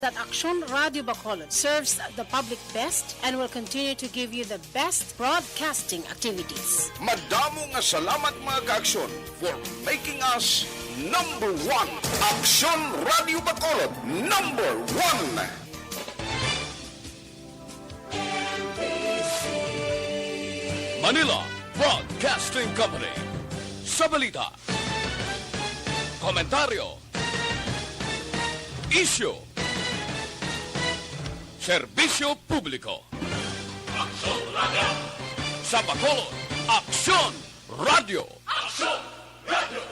that Aksyon Radio Bacolod serves the public best and will continue to give you the best broadcasting activities. Madamo nga salamat mga ka-aksyon for making us number one. Aksyon Radio Bacolod, number one. Manila Broadcasting Company. Sa balita, komentaryo, issue, serbisyo publiko. Aksyon Radio. Sa Bacolod, Aksyon Radio. Aksyon Radio.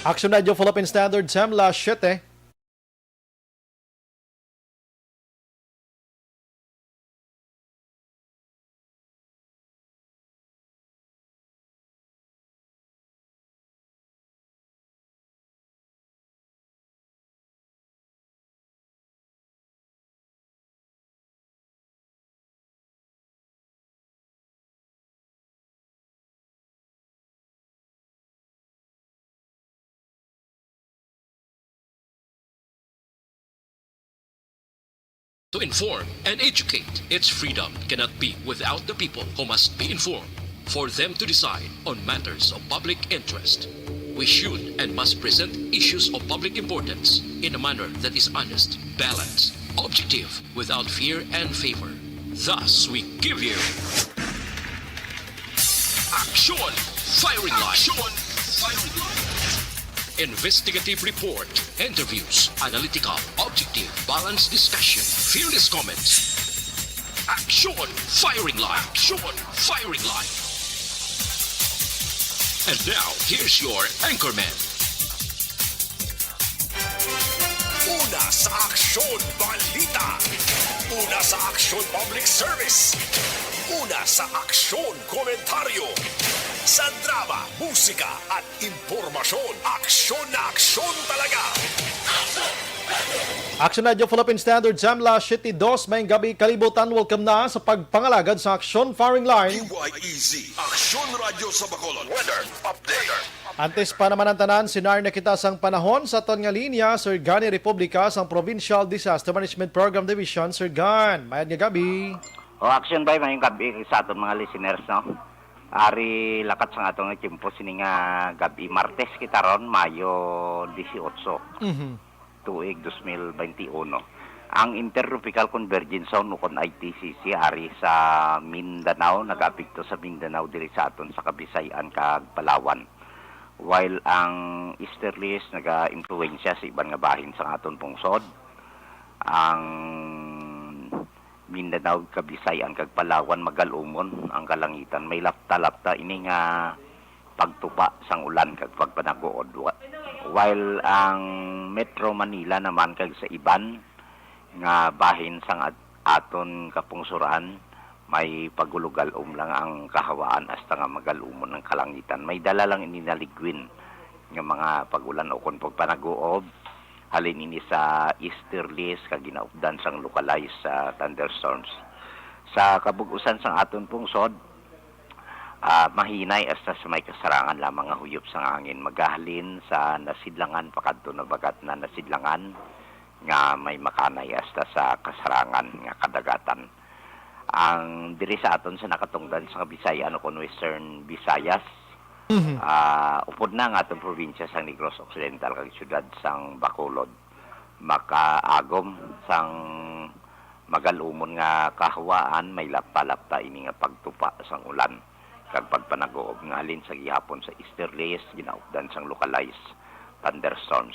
Aksyon Radio Philippine Standard Time, alas 7. To inform and educate, its freedom cannot be without the people who must be informed for them to decide on matters of public interest. We should and must present issues of public importance in a manner that is honest, balanced, objective, without fear and favor. Thus, we give you Action Firing Line. Action Firing Line. Investigative report, interviews, analytical, objective, balanced discussion, fearless comments. Action Firing Line. Action Firing Line. And now, here's your anchorman. Una sa Aksyon Balita. Una sa Aksyon Public Service. Una sa Aksyon Komentaryo. Sa drama, musika at impormasyon, aksyon na aksyon talaga. Aksyon Radio Philippine Standard Time, alas 7:02. May gabi kalibutan. Welcome na sa pagpangalagad sa Aksyon Firing Line. PYEZ, Aksyon Radio sa Bacolod. Weather Update. Antes pa naman ang tanan, sinar na kita sang panahon sa aton nga linya, Sir Gani Republika, sang Provincial Disaster Management Program Division. Sir Gan, mayad nga gabi. O action by mayong gabi sa aton mga listeners, no? Ari lakat sa atong timpo sini nga gabi Martes kita ron Mayo 18. Tuig 2021. Ang Intertropical Convergence Zone ukon ITCC ari sa Mindanao nagapekto sa Mindanao diri sa aton sa Kabisayan kag Palawan. While ang easterlies naga-impluwensya sa iban nga bahin sa aton pungsod. Ang Mindanao, Kabisayan, kag Palawan, magalumon ang kalangitan. May lapta-lapta ini nga pagtupa sang ulan kag pagpanaguod. While ang Metro Manila naman kag sa iban nga bahin sang aton kapungsuran, may pagulugalum lang ang kahawaan hasta nga magalumon ng kalangitan. May dala lang ini naligwin nga mga pagulan o kon pagpanaguod. Halin ini sa easterlies kag ginaupdan sang localized thunderstorms. Sa kabugusan sang aton pungsod, mahinay hasta sa may kasarangan lamang nga huyop sang hangin. Magahalin sa nasidlangan pakadto na bagat na nasidlangan nga may makanay hasta sa kasarangan nga kadagatan. Ang diri sa aton sa nakatungdan sa Bisayan o Western Visayas, upod na nga atong probinsya sang Negros Occidental kag syudad sang Bacolod makaagom sang magalumon nga kahawaan may lapta-lapta ini nga pagtupa sang ulan kag pagpanaguob nga alin sa gihapon sa easterlies ginaupdan sang localized thunderstorms.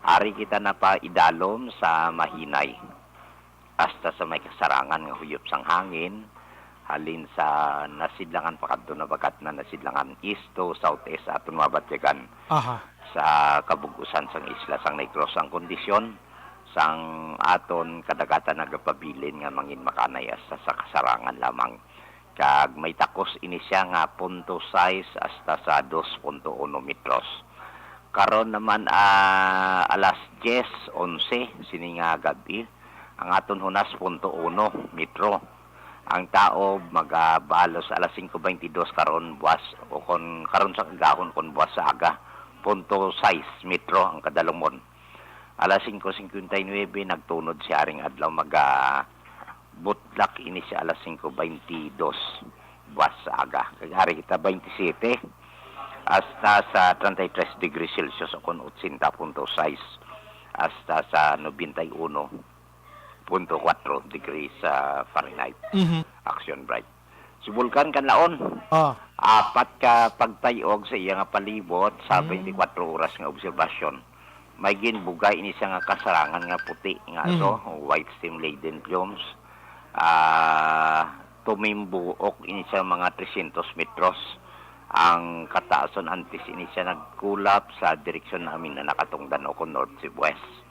Ari kita na pa idalom sa mahinay hasta sa may kasarangan nga huyop sang hangin halin sa nasidlangan pakadto na bagat na nasidlangan east to southeast aton mabatyagan. Sa kabugusan sang isla sang Negros ang kondisyon sang aton kadagatan nagapabilin nga mangin makanay hasta sa kasarangan lamang kag may takos ini siya nga 0.6 hasta sa 2.1 metros. Karon naman alas 10:11 sini nga gabi ang aton hunas 0.1 metro. Ang tao magabalos alas 5:22 karon buwas o kon karon sa kagahon kon buwas sa aga 0.6 metro ang kadalumon. Alas 5:59 nagtunod si Aring adlaw butlak ini siya alas 5:22 buwas sa aga. Kagari kita 27 hasta sa 33 degrees Celsius o kun 80.6 hasta sa 91.4 degrees Fahrenheit. Action bright. Si Vulcan Kanlaon, apat ka pagtayog sa iya nga palibot sa 24 oras nga obserbasyon. May ginbugay ini siya nga kasarangan nga puti nga white steam laden plumes. Tumimbuok ini siya mga 300 metros. Ang kataason antes ini siya nagkulap sa direksyon namin na nakatungdan o kung north to west.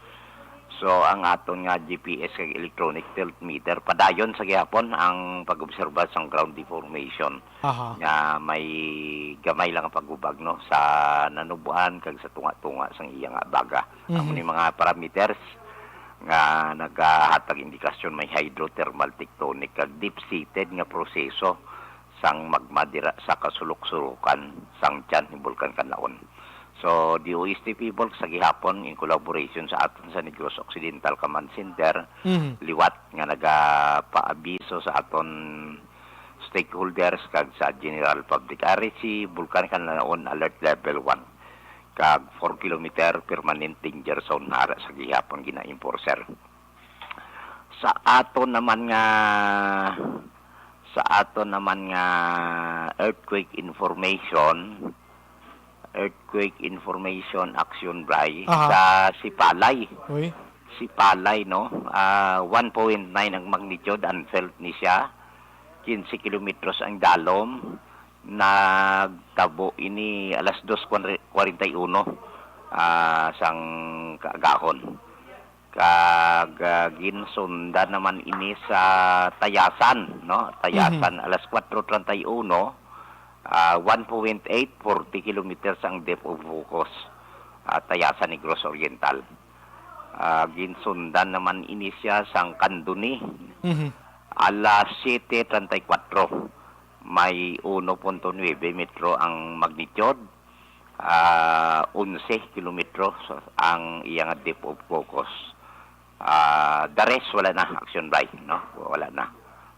So, ang aton nga GPS kag electronic tilt meter, padayon sa gihapon ang pag-obserba sa ground deformation. Nga may gamay lang ang pagubag no, sa nanubuan kag sa tunga-tunga sang iya nga baga. Ang mga parameters nga nagahatag indikasyon may hydrothermal tectonic kag deep-seated nga proseso sang magmadira sa kasulok-sulukan sang tiyan ni Vulcan Kanlaon. So, DOST people sa gihapon in collaboration sa aton sa Negros Occidental Command Center, liwat nga nagapaabiso sa aton stakeholders kag sa General Public RC, Vulcan Kanlaon Alert Level 1 kag 4 kilometer permanent danger zone nara sa gihapon gina-enforcer. Sa aton naman nga earthquake information action bray sa Sipalay. Sipalay no, 1.9 ang magnitude unfelt ni siya, 15 kilometros ang dalom, nagtabo ini alas 2:41 sang kaagahon. Kag ginsundan naman ini sa Tayasan, no? Tayasan alas 4:31, 1.8 40 kilometers ang depth of focus. Tayasan Negros Oriental. Ginsundan naman ini siya sang Kanduni. Alas 7:34, may 1.9 metro ang magnitude. 11 kilometros ang iyang depth of focus. The rest wala na action by, no? Wala na.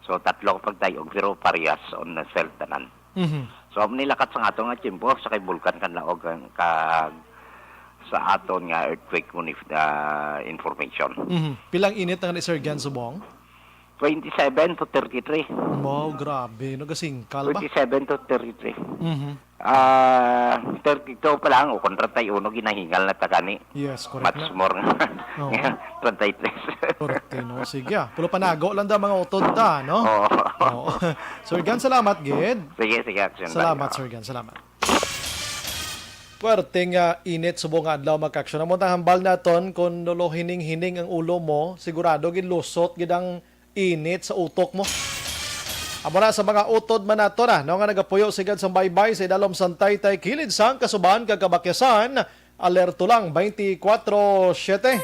So tatlo pagtayog pero parehas on na seltanan. So nilakat sa aton nga tiyempo sa kay Vulcan Kanlaog kag sa aton nga earthquake information. Pilang init ang ni Sir Gan Subong? 27 to 33. Wow, grabe. Nagasingkal ba? 27 to 33. 32 pa lang o kung 31 ginahingal na tagani. Yes, correct much na. More nga 33. Correct, no? Sige, pulo panago lang da mga utod ta, no? Oo. Sir Gan, salamat, Gid. Sige, action. Salamat, Sir Gan, salamat. Puwerteng init subong adlaw magkaksyon. Amon tang hambal naton kung nulo hining-hining ang ulo mo, sigurado gid lusot gid ang init sa utok mo. Amo na sa mga utod man nato na, no nga nagapuyo sigad sa baybay sa idalom santay tay kilid sang kasuban kag kabakyasan, alerto lang 24/7.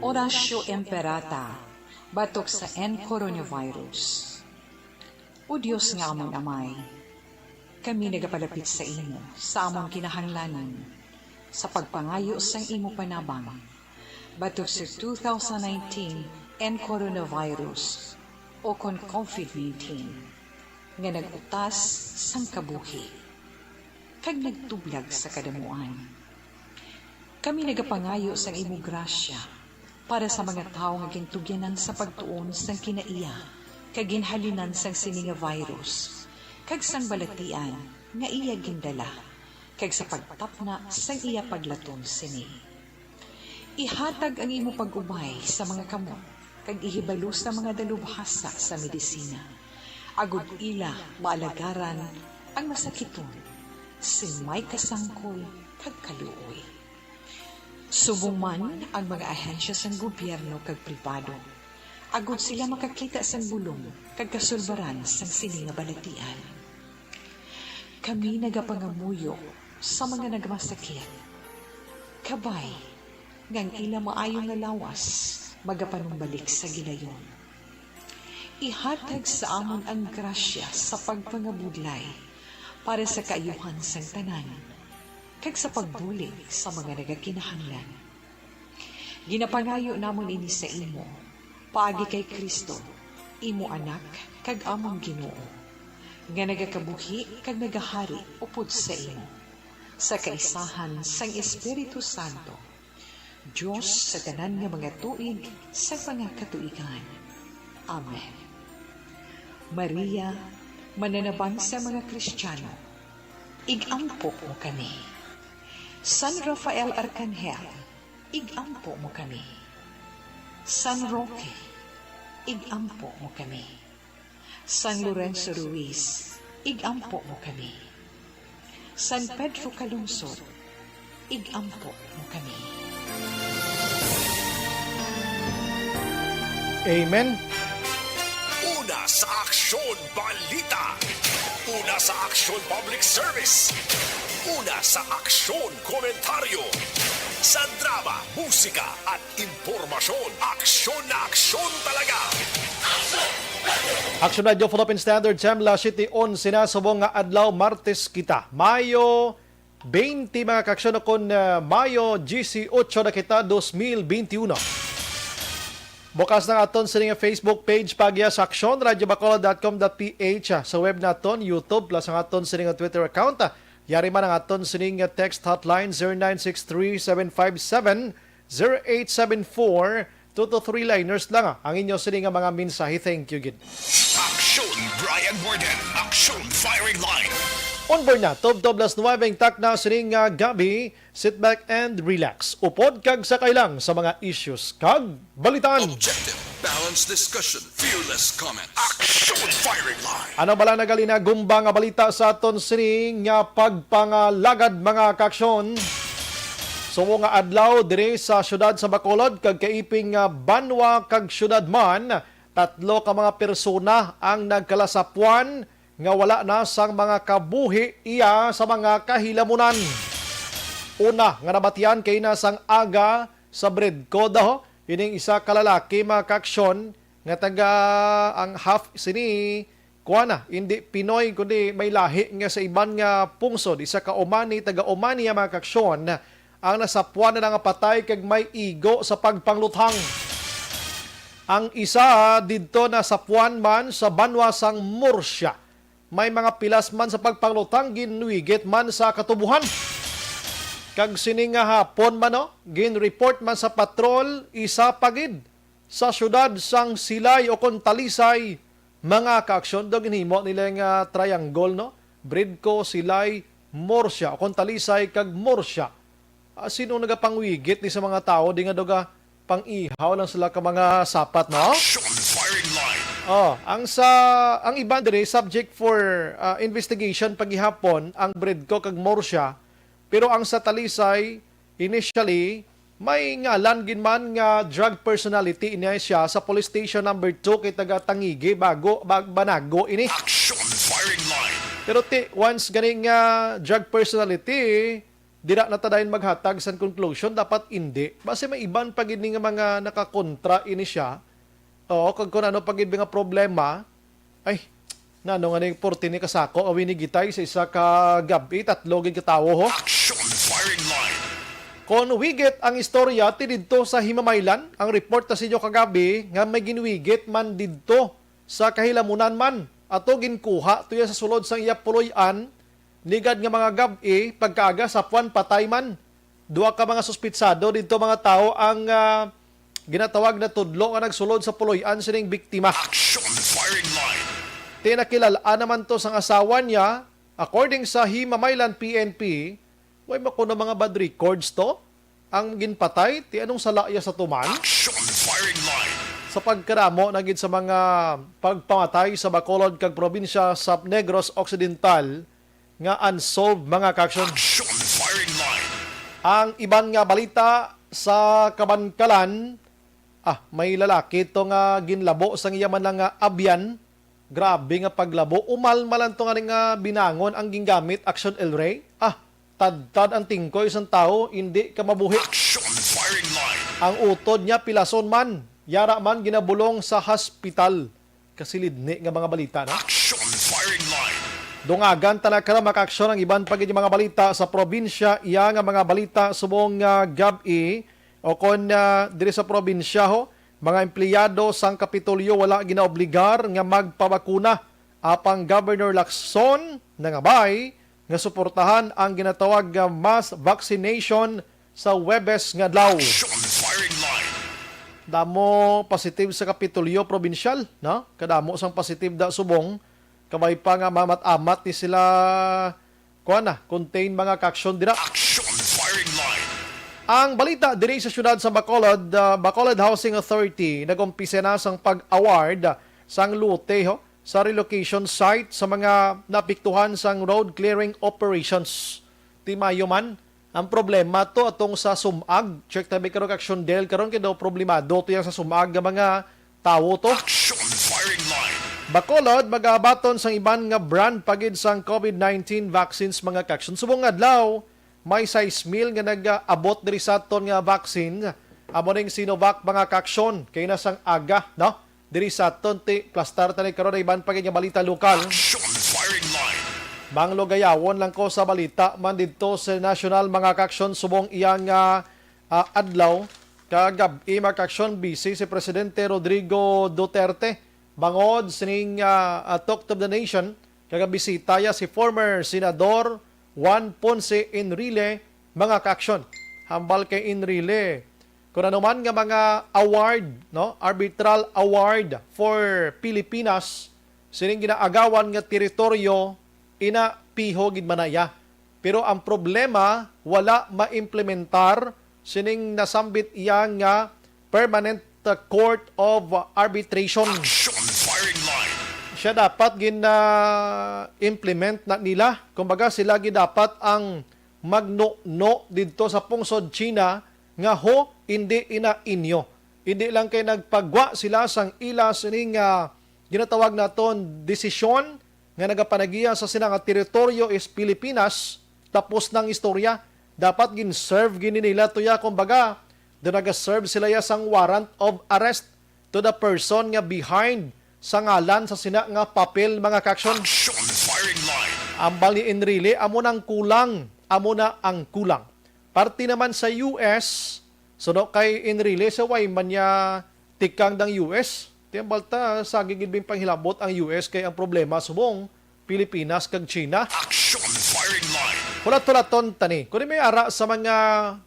Orasyo Imperata, batok sa coronavirus. O Diyos nga among amay, kami nagapalapit sa imo, sa among kinahanglanan, sa pagpangayo sang imo panabang, batok sa 2019 coronavirus o kon COVID-19, nga nagutas sang kabuhi, kag nagtublag sa kadamuan. Kami nagapangayo sang imo grasya, para sa mga tao nga gintugyanan sa pagtuon sang kinaiya, kag ginhalinan sang sini nga virus, kag sang balatian nga iya gindala, kag sa pagtapna sang iya paglatom sini. Ihatag ang imo pag-ubay sa mga kamot, kag ihibalo sa mga dalubhasa sa medisina. Agud ila maalagaran ang masakiton, sin may kasangkol kag kaluoy. Subong man ang mga ahensya sang gobyerno kag pribado, agud sila makakita sang bulong kag kasulbaran sang sini nga balatian. kami nagapangamuyo sa mga nagmasakit. Kabay, ngang ila maayo nga lawas, magapanumbalik sa gilayon. Ihatag sa amon ang grasya sa pagpangabudlay para sa kaayuhan sang tanan, kag sa pagbulig sa mga nagakinahanglan. Ginapangayo namon ini sa imo, paagi kay Kristo, imo anak, kag among Ginoo, nga nagakabuhi kag nagahari upod sa imo, sa kaisahan sang Espiritu Santo, Diyos sa tanan nga mga tuig sa mga katuigan. Amen. Maria, mananabang sa mga Kristiyano, igampo mo kami. San Rafael Arcangel, igampo mo kami. San Roque, igampo mo kami. San Lorenzo Ruiz, igampo mo kami. San Pedro Calungsod, igampo mo kami. Amen. Una sa Aksyon Balita. Una sa Aksyon Public Service. Una sa Aksyon Komentaryo. Sa drama, musika at impormasyon. Aksyon na aksyon talaga. Action Radio Philippine Standard Time, La City on sinasubong nga adlaw Martes kita. Mayo 20 mga kaksyon kon Mayo 18 na kita 2021. Bukas na aton sa Facebook page pagya sa Aksyon, radiobacolod.com.ph, sa web naton, YouTube, plus ang aton sa Twitter account. Yari man ang aton sa text hotline 0963-757-0874. 2 to 3 liners lang ang inyo sa mga mensahe. Thank you, Gid. Aksyon Brian Borden. Aksyon Firing Line. Onboard na, Tob las 9 tak na sining gabi, sit back and relax. Upod kag sakay lang sa mga issues kag balitaan. Objective, balanced discussion, fearless comments. Aksyon Firing Line. Ano bala nagalina gumba nga balita sa aton sining nga pagpangalagad mga kaksyon? Sumo nga adlaw dire sa syudad sa Bacolod kag kaiping Banwa kag syudad man, 3 ka mga persona ang nagkalasapuan nga wala na sang mga kabuhi iya sa mga kahilamunan. Una nga nabatian kay na sang aga sa Bredco daw, ining isa ka lalaki mga kaksyon nga taga ang half sini kuana hindi Pinoy kundi may lahi nga sa iban nga pungsod, isa ka Omani, taga Omani mga kaksyon ang nasapuan na nga patay kag may igo sa pagpangluthang. Ang isa didto nasapuan man sa Banwa sang Murcia. May mga pilas man sa pagpanglutang, ginuwigit man sa katubuhan. Kag sining nga hapon man gin-report man sa patrol, isa pagid sa syudad sang Silay o Talisay. Mga kaaksyon do ginhimo nila nga triangle Bredco, Silay, Murcia o Talisay kag Murcia. Sino nagapangwigit ni sa mga tao di nga doga pang-ihaw lang sila ka mga sapat Action Firing Line. Ang iba dire subject for investigation paghihapon ang Bredco kag Murcia, pero ang sa Talisay initially may ngalan gin man nga drug personality niya siya sa police station number 2 kay taga Tangigi bago Banago ini. Action Firing Line. Pero once ganing drug personality dira na tadayon maghatag sa conclusion, dapat hindi. Base may iban pagid nga mga nakakontra ini siya. Kag kung ano pagid nga problema, ay, nano nga ning 14 ni kasako, awin ni gitay sa isa ka gabi, 3 gid katawo ho. Action Firing Line. Kung wigit ang istorya, ti didto sa Himamaylan, ang report ta sinyo kagabi, nga may ginwigit man didto sa kahilamunan man. Ato ginkuha, tuya sa sulod sang iya puloy-an, ligad nga mga gabi, pagkaaga sa puwan patay man. 2 ka mga suspitsado dito mga tao ang ginatawag na tudlo nga nagsulod sa puloy-an sining biktima. Action Firing Line. Tinakilalaan naman to sang asawa niya, according sa Himamaylan PNP, way makuno mga bad records to. Ang ginpatay, ti anong salaya sa tuman? Action Firing Line. Sa pagkaramo nagid sa mga pagpamatay sa Bacolod kag probinsya sa Negros Occidental, nga unsolved mga kaksyon. Action Firing Line. Ang iban nga balita sa Kabankalan, may lalaki to nga ginlabo sang iyaman nga abyan Grabe nga paglabo. Umalmalan to nga rin nga binangon ang gingamit Action El Rey. Tad ang tingkoy isang tao, hindi ka mabuhi. Action firing line. Ang utod niya pilason man. Yara man ginabulong sa hospital. Kasilidni nga mga balita na. Action firing line. Dungagan talaga na makaaksyon ang iban pagid mga balita sa probinsya. Iya nga mga balita subong gabi o kon diri sa probinsya ho. Mga empleyado sang Kapitolyo wala ginaobligar nga magpabakuna. Apang Governor Lacson nangabay nga suportahan ang ginatawag nga mass vaccination sa Webes nga adlaw. Action firing line. Damo positive sa Kapitolyo provincial, no? Kadamo sang positive da subong. Kabay pa nga mamat-amat ni sila contain mga kaksyon dira. Action firing line. Ang balita diri sa syudad sa Bacolod, Bacolod Housing Authority nagumpisa na sang pag-award sang lote sa relocation site sa mga napiktuhan sang road clearing operations. Timayo man ang problema to atong sa sumag. Check tabi karon action del karon kay daw problemado to yang sa sumag nga mga tawo to. Action firing line. Bacolod magabaton sang iban nga brand pagid sang COVID-19 vaccines mga kaksyon. Subong adlaw may 6,000 nga nag-abot diri sa aton nga vaccine. Amo ning Sinovac mga kaksyon kay nasang aga, no? Diri sa aton ti plastar tani karon iban pagid nga balita lokal. Action firing line. Manglo gayawon lang ko sa balita man didto sa national mga kaksyon subong iyang adlaw kagabi mga kaksyon busy si Presidente Rodrigo Duterte bangod sining Talk to the Nation kagabisita ya si former Senador Juan Ponce Enrile mga kaksyon. Hambal kay Enrile kung ano man nga mga award, no? Arbitral award for Pilipinas sining ginaagawan nga teritoryo ina piho gid manaya. Pero ang problema wala maimplementar sining nasambit iya nga Permanent Court of Arbitration. Action firing line. Siya dapat implement na nila. Kumbaga sila gid dapat ang magno-no didto sa pungsod China nga hindi ina inyo. Hindi lang kay nagpagwa sila sang ila sining ginatawag naton desisyon nga nagapanagiya sa sinang teritoryo is Pilipinas, tapos ng istorya. Dapat gin-serve gini nila tuya kumbaga do naga-serve sila ya sang warrant of arrest to the person nga behind sa ngalan sa sina nga papel mga kaksyon. Action firing line. Ambal ni Enrile, amo nang kulang, amo na ang kulang. Parti naman sa US, so kay Enrile sa way man niya tikang dang US. Tiyambal ta sa gigibing panghilabot ang US kay ang problema subong Pilipinas kag China. Action firing line. Hulat-hulaton tani. Kung may ara sa mga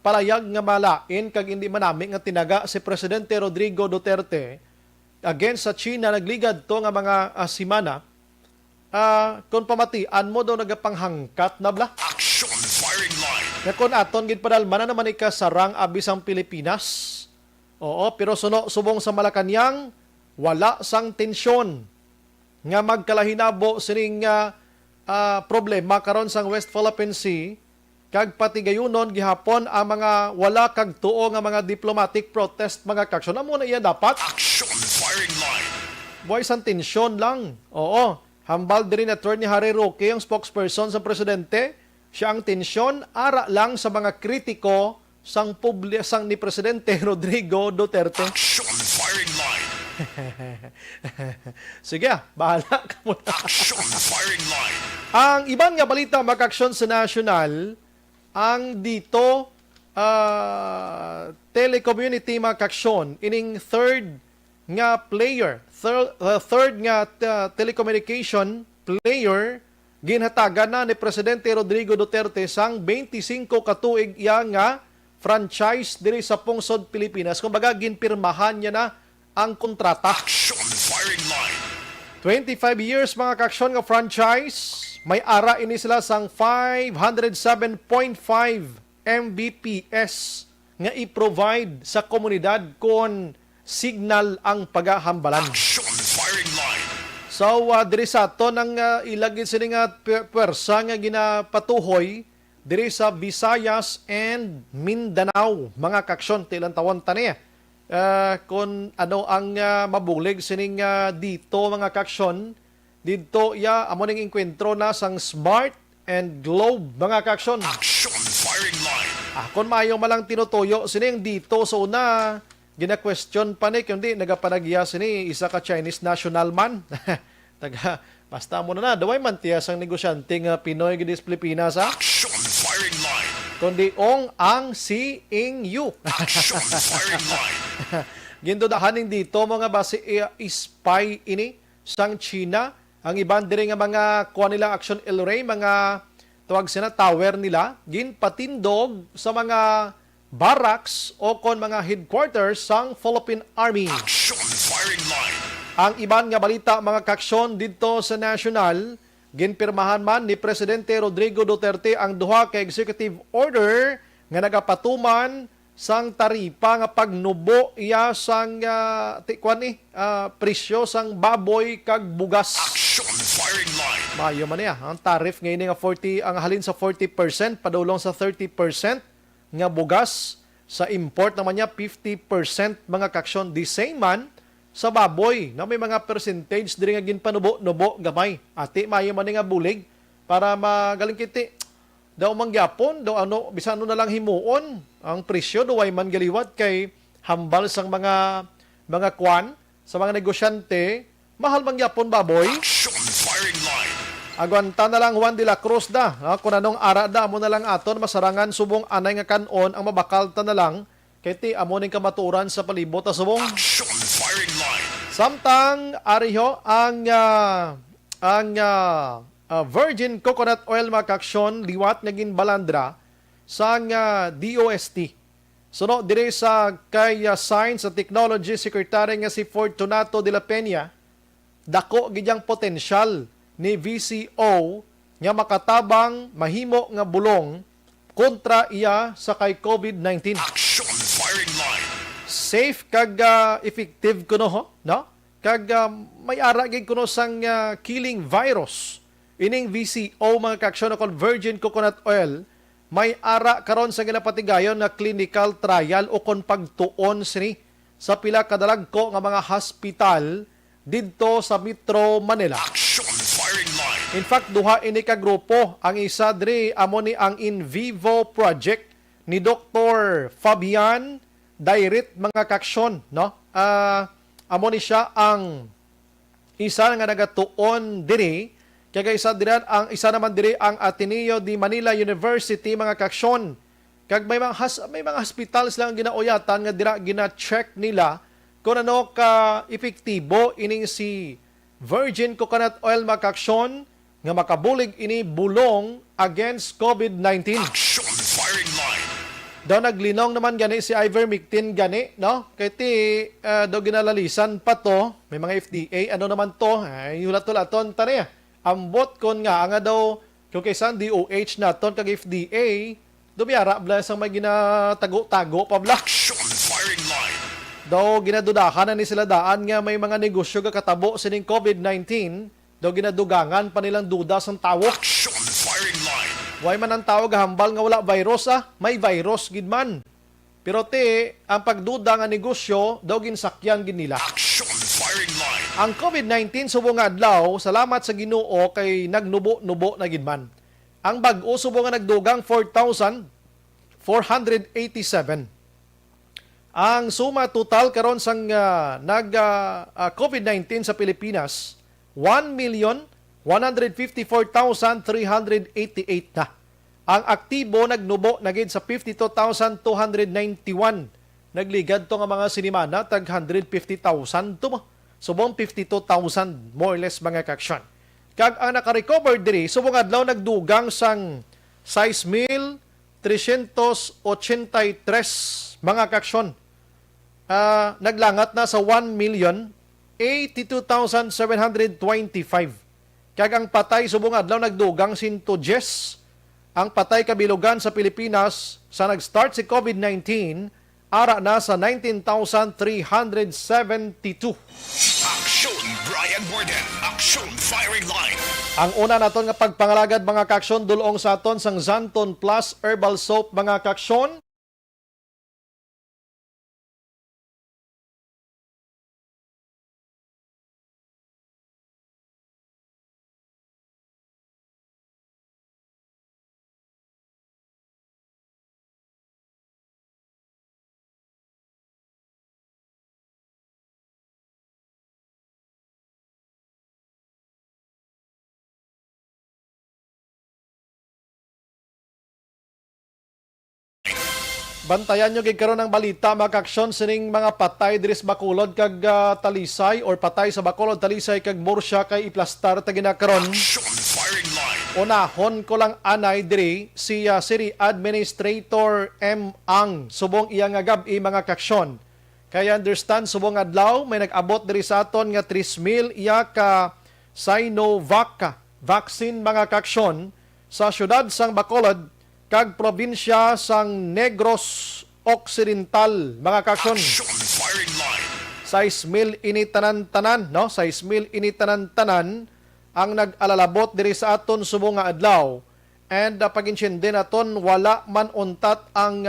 palayag nga malain kag hindi manami nga tinaga si Presidente Rodrigo Duterte against sa China nagligad to nga mga simana kung pamatian mo daw nagapanghangkat na bla. Action firing line. Nga kung aton gid padalman na naman ikasarang abis ang Pilipinas. Oo, pero subong sa Malacañang wala sang tensyon nga magkalahinabo sining problema karon sang West Philippine Sea kag pati gayunon gihapon ang mga wala kag tuo nga mga diplomatic protest mga kaksyon amo na iya dapat Action firing line. buhay sang tensyon lang. Oo, hambal diri na Attorney Harry Roque ang spokesperson sa presidente. Siya ang tensyon ara lang sa mga kritiko sang ni Presidente Rodrigo Duterte. Action firing line. Sige, bahala ka muna. Action firing line. Ang iban nga balita makaksyon sa national, ang dito telecommunity makaksyon ining third nga telecommunication player ginhatagan na ni Presidente Rodrigo Duterte sang 25 katuig iya nga franchise diri sa pungsod Pilipinas. Kumbaga ginpirmahan niya na ang kontrata. Action firing line. 25 years mga kaksyon nga franchise. May ara ini sila sang 507.5 Mbps nga i-provide sa komunidad kon signal ang pagahambalan. Action firing line. So, diri sa ato nang ilagid sila nga pwersa nga ginapatuhoy diri sa Visayas and Mindanao. Mga kaksyon, tilang tawon tani. Kung ano ang mabulig sining dito mga kaksyon Dito amo ning enkwentro na sang Smart and Globe mga kaaksyon. Action firing line. Kung mayo malang tinutuyo sining dito so una gina-question pa ni kundi nagapanagya sini isa ka Chinese national man. Taga basta mo na daway man tiya sang negosyante nga Pinoy gidis Pilipinas Action firing line. kundi ang seeing you. Action firing line. Gindudahaning dito mga base spy ini sang China ang iban diri nga mga kuha nilang action elray mga tawag sina tower nila ginpatindog sa mga barracks o kon mga headquarters sang Philippine Army. Action firing line. Ang iban nga balita mga kaksyon dito sa national ginpirmahan man ni Presidente Rodrigo Duterte ang duha ka executive order nga nagapatuman sang taripa nga pagnubo iya sang presyo sang baboy kag bugas. Action firing line. Mayo man niya ang tariff ngayon nga 40 ang halin sa 40% padulong sa 30% nga bugas sa import naman niya 50% mga kaksyon the same man sa baboy na may mga percentage diri nga ginpanubo-nubo gamay. Ati mayo man nga bulig para magaling kiti. Daw mangyapon, daw bisan ano na lang himuon ang presyo do way man galiwat kay hambal sang mga kwan sa mga negosyante, mahal mangyapon baboy. Action firing line. Agwanta na lang Juan de la Cruz da. Kung anong ara da mo na lang aton masarangan subong anay nga kanon ang mabakal ta na lang kay ti amo ning kamaturan sa palibot ta subong. Action firing line. Samtang ariho ang virgin coconut oil mga kaksyon liwat nga ginbalandra sang DOST. Suno dire sa kay Science and Technology Secretary nga si Fortunato de la Peña dako gidyang potensyal ni VCO nga makatabang mahimo nga bulong kontra iya sa kay COVID-19. Action firing line. Safe kag effective kuno no? Kag may ara gid kuno sang killing virus. Ining VCO mga kaaksyon na virgin coconut oil may ara karon sa ginapatigayon na clinical trial o kon pagtuon sini sa pila kadalagko nga mga hospital didto sa Metro Manila. Action firing line. In fact, duha ini ka grupo. Ang isa diri amo ni ang In Vivo project ni Dr. Fabian Dairit mga kaksyon, no? Amo ni siya ang isa nga nagatuon diri kaya isa naman diri ang Ateneo de Manila University mga kaksyon. Kag may mga hospitals lang ginauyatan nga dira gina-check nila kung ano ka epektibo ining si virgin coconut oil mga kaksyon nga makabulig ini bulong against COVID-19. Action firing line. Daw naglinong naman gani si ivermectin gani, no? Kaya daw ginalalisan pa to, may mga FDA, ano naman to? Ay, yulat-ulaton taniya. Ambot kon nga daw kung kaysan DOH naton kag FDA, dumiyara bla sang may ginatago-tago pa bla. Action firing line. Daw ginadudahan na ni sila daan nga may mga negosyo nga katabo sining COVID-19, daw ginadugangan pa nilang duda sang tawo. Action firing line. Way man ang tao gahambal nga wala virus may virus gid man. Pero ang pagduda nga negosyo daw ginsakyan gid nila. Action firing line. Ang COVID-19 subong nga adlaw, salamat sa Ginoo kay nagnubo-nubo na gid man. Ang bag-o subong nga nagdugang 4,487. Ang suma total karon sang COVID-19 sa Pilipinas 1,154,388 na. Ang aktibo nagnubo na gid sa 52,291. Nagligad to nga mga sinimana tag 150,000 to mo. Subong 52,000 more or less mga kaksyon. Kag ang naka-recover diri subong adlaw nagdugang sang 6,383 mga kaksyon. Naglangat na sa 1,082,725. Kag ang patay subong adlaw nagdugang 110. Ang patay kabilugan sa Pilipinas sa nag-start si COVID-19 ara na sa 19,372. Action Brian Borden. Action firing line. Ang una naton nga pagpangalagad mga kaksyon dulong sa aton sang Zanton Plus Herbal Soap mga kaksyon. Bantayan nyo gid karon ng balita mga kaaksyon sining mga patay diri sa Bacolod kag Talisay or patay sa Bacolod Talisay kag Morsya kay iplastar ta ginakaron. Action firing line. Unahon ko lang anay diri si City Administrator M. Ang subong iya nga gab-i mga kaaksyon. Kaya understand subong adlaw may nag-abot diri sa aton nga 3,000 iya ka Sinovac vaccine mga kaaksyon sa syudad sang Bacolod kag probinsya sang Negros Occidental mga kaaksyon. Action firing line. 6,000 ini tanan-tanan, no? 6,000 ini tanan-tanan ang nag-alalabot diri sa aton subong nga adlaw. And pag-insindi naton wala man untat ang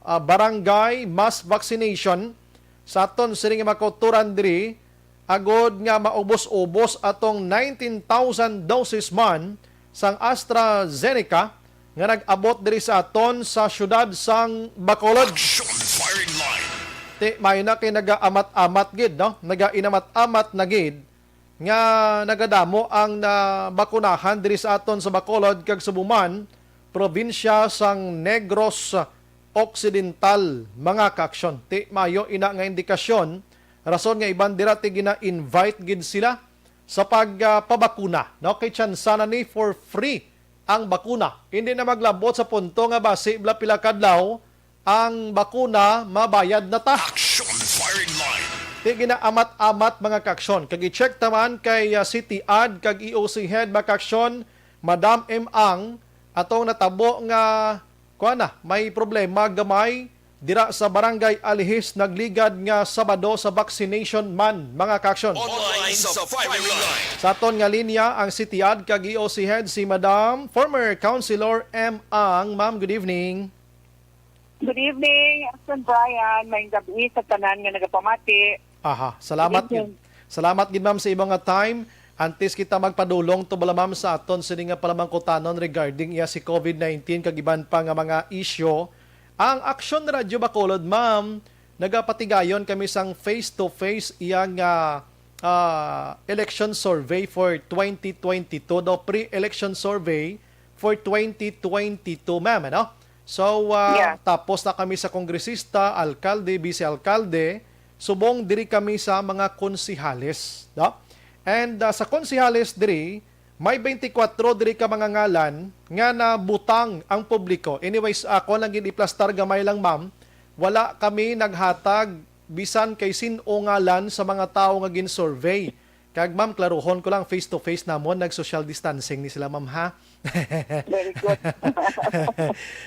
barangay mass vaccination sa aton sining makuturan diri agod nga maubos-ubos atong 19,000 doses man sang AstraZeneca nga nag-abot diri sa aton sa syudad sang Bacolod. Action firing line. Ti may na kay naga-amat-amat gid, no? Naga-inamat-amat na gid nga nagadamo ang bakunahan diri sa aton sa Bacolod kag Subuman, probinsya sang Negros Occidental mga kaaksyon. Ti mayo ina nga indikasyon rason nga iban dira ti gina-invite gid sila sa pagpabakuna, no? Kay tsansa na ni for free ang bakuna. Hindi na maglabot sa punto nga basi bla pila kadlaw ang bakuna mabayad na ta. Action firing line. Di ginaamat-amat mga kaaksyon. Kag i-check taman kay City Ad kag EOC Head mga kaaksyon, Madam M. Ang atong natabo nga may problema gamay dira sa Barangay Alihis nagligad nga Sabado sa vaccination man mga kaaksyon. Online sa firing line. Sa aton nga linya ang City Ad kag EOC Head si Madam former Councilor M. Ang. Ma'am, good evening. Good evening, Aston Brian. May gabi sa tanan nga nagapamati. Aha, salamat gid. Salamat gid ma'am sa ibang nga time. Antes kita magpadulong to bala ma'am sa aton sini nga palamangkutanon regarding iya si COVID-19 kag iban pa nga mga isyu. Ang Action Radio Bacolod, ma'am, nagapatigayon kami sang face-to-face iyang election survey for 2022, no? Pre-election survey for 2022, ma'am, ano? So, tapos na kami sa kongresista, alkalde, vice-alkalde, subong diri kami sa mga konsihales, no? And sa konsihales diri, may 24 diri ka mga ngalan nga nabutang ang publiko. Anyways, ako lang gid iplastar gamay lang ma'am. Wala kami naghatag bisan kay sin-o ngalan sa mga tao nga gin-survey. Kag ma'am, klaruhon ko lang face to face namon, nag-social distancing ni sila ma'am ha. Very good.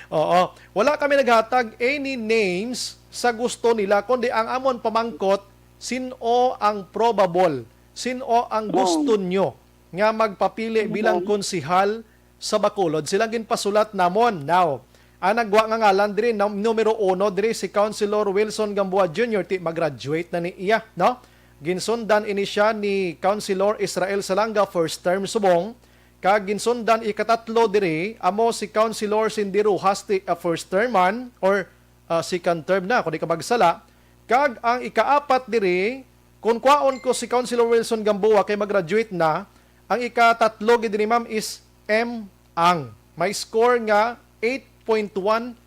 Oo. Wala kami naghatag any names sa gusto nila kundi ang amon pamangkot sin-o ang probable, sin-o ang gusto nyo nga magpapili bilang konsihal sa Bacolod. Silang ginpasulat namon. Now, ang nagwa nga ngalan diri numero 1 diri si Councilor Wilson Gamboa Jr. ti mag-graduate na ni iya, no? Ginsundan ini siya ni Councilor Israel Salanga first term subong, kag ginsundan ikatatlo diri amo si Councilor Cindy Rojas ti first term man or second term na kung di ka magsala. Kag ang ikaapat diri kung kwaon ko si Councilor Wilson Gamboa kay mag-graduate na, ang ikatatlo gid ni ma'am is M. Ang. May score nga 8.1%.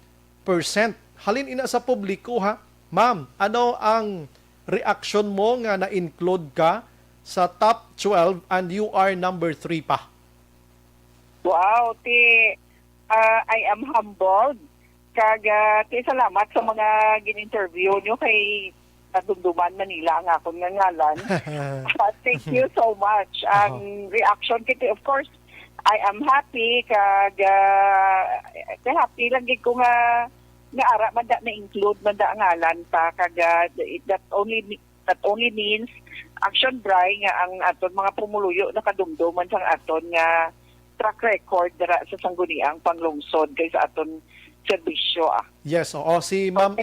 Halin ina sa publiko ha. Ma'am, ano ang reaction mo nga na-include ka sa top 12 and you are number 3 pa? Wow, I am humbled. Kag salamat sa mga gin-interview nyo kay Dumduman, Manila ang akong ngalan. Thank you so much. Ang reaction kiti, of course, I am happy kag happy lang gid ko nga ara man da na-include man da ngalan pa kag that only means Action Bri nga ang aton mga pumuluyo nakadumduman sang aton nga track record dira sa sangguniang panglungsod kay sa aton serbisyo. Yes, oo. Si Ma'am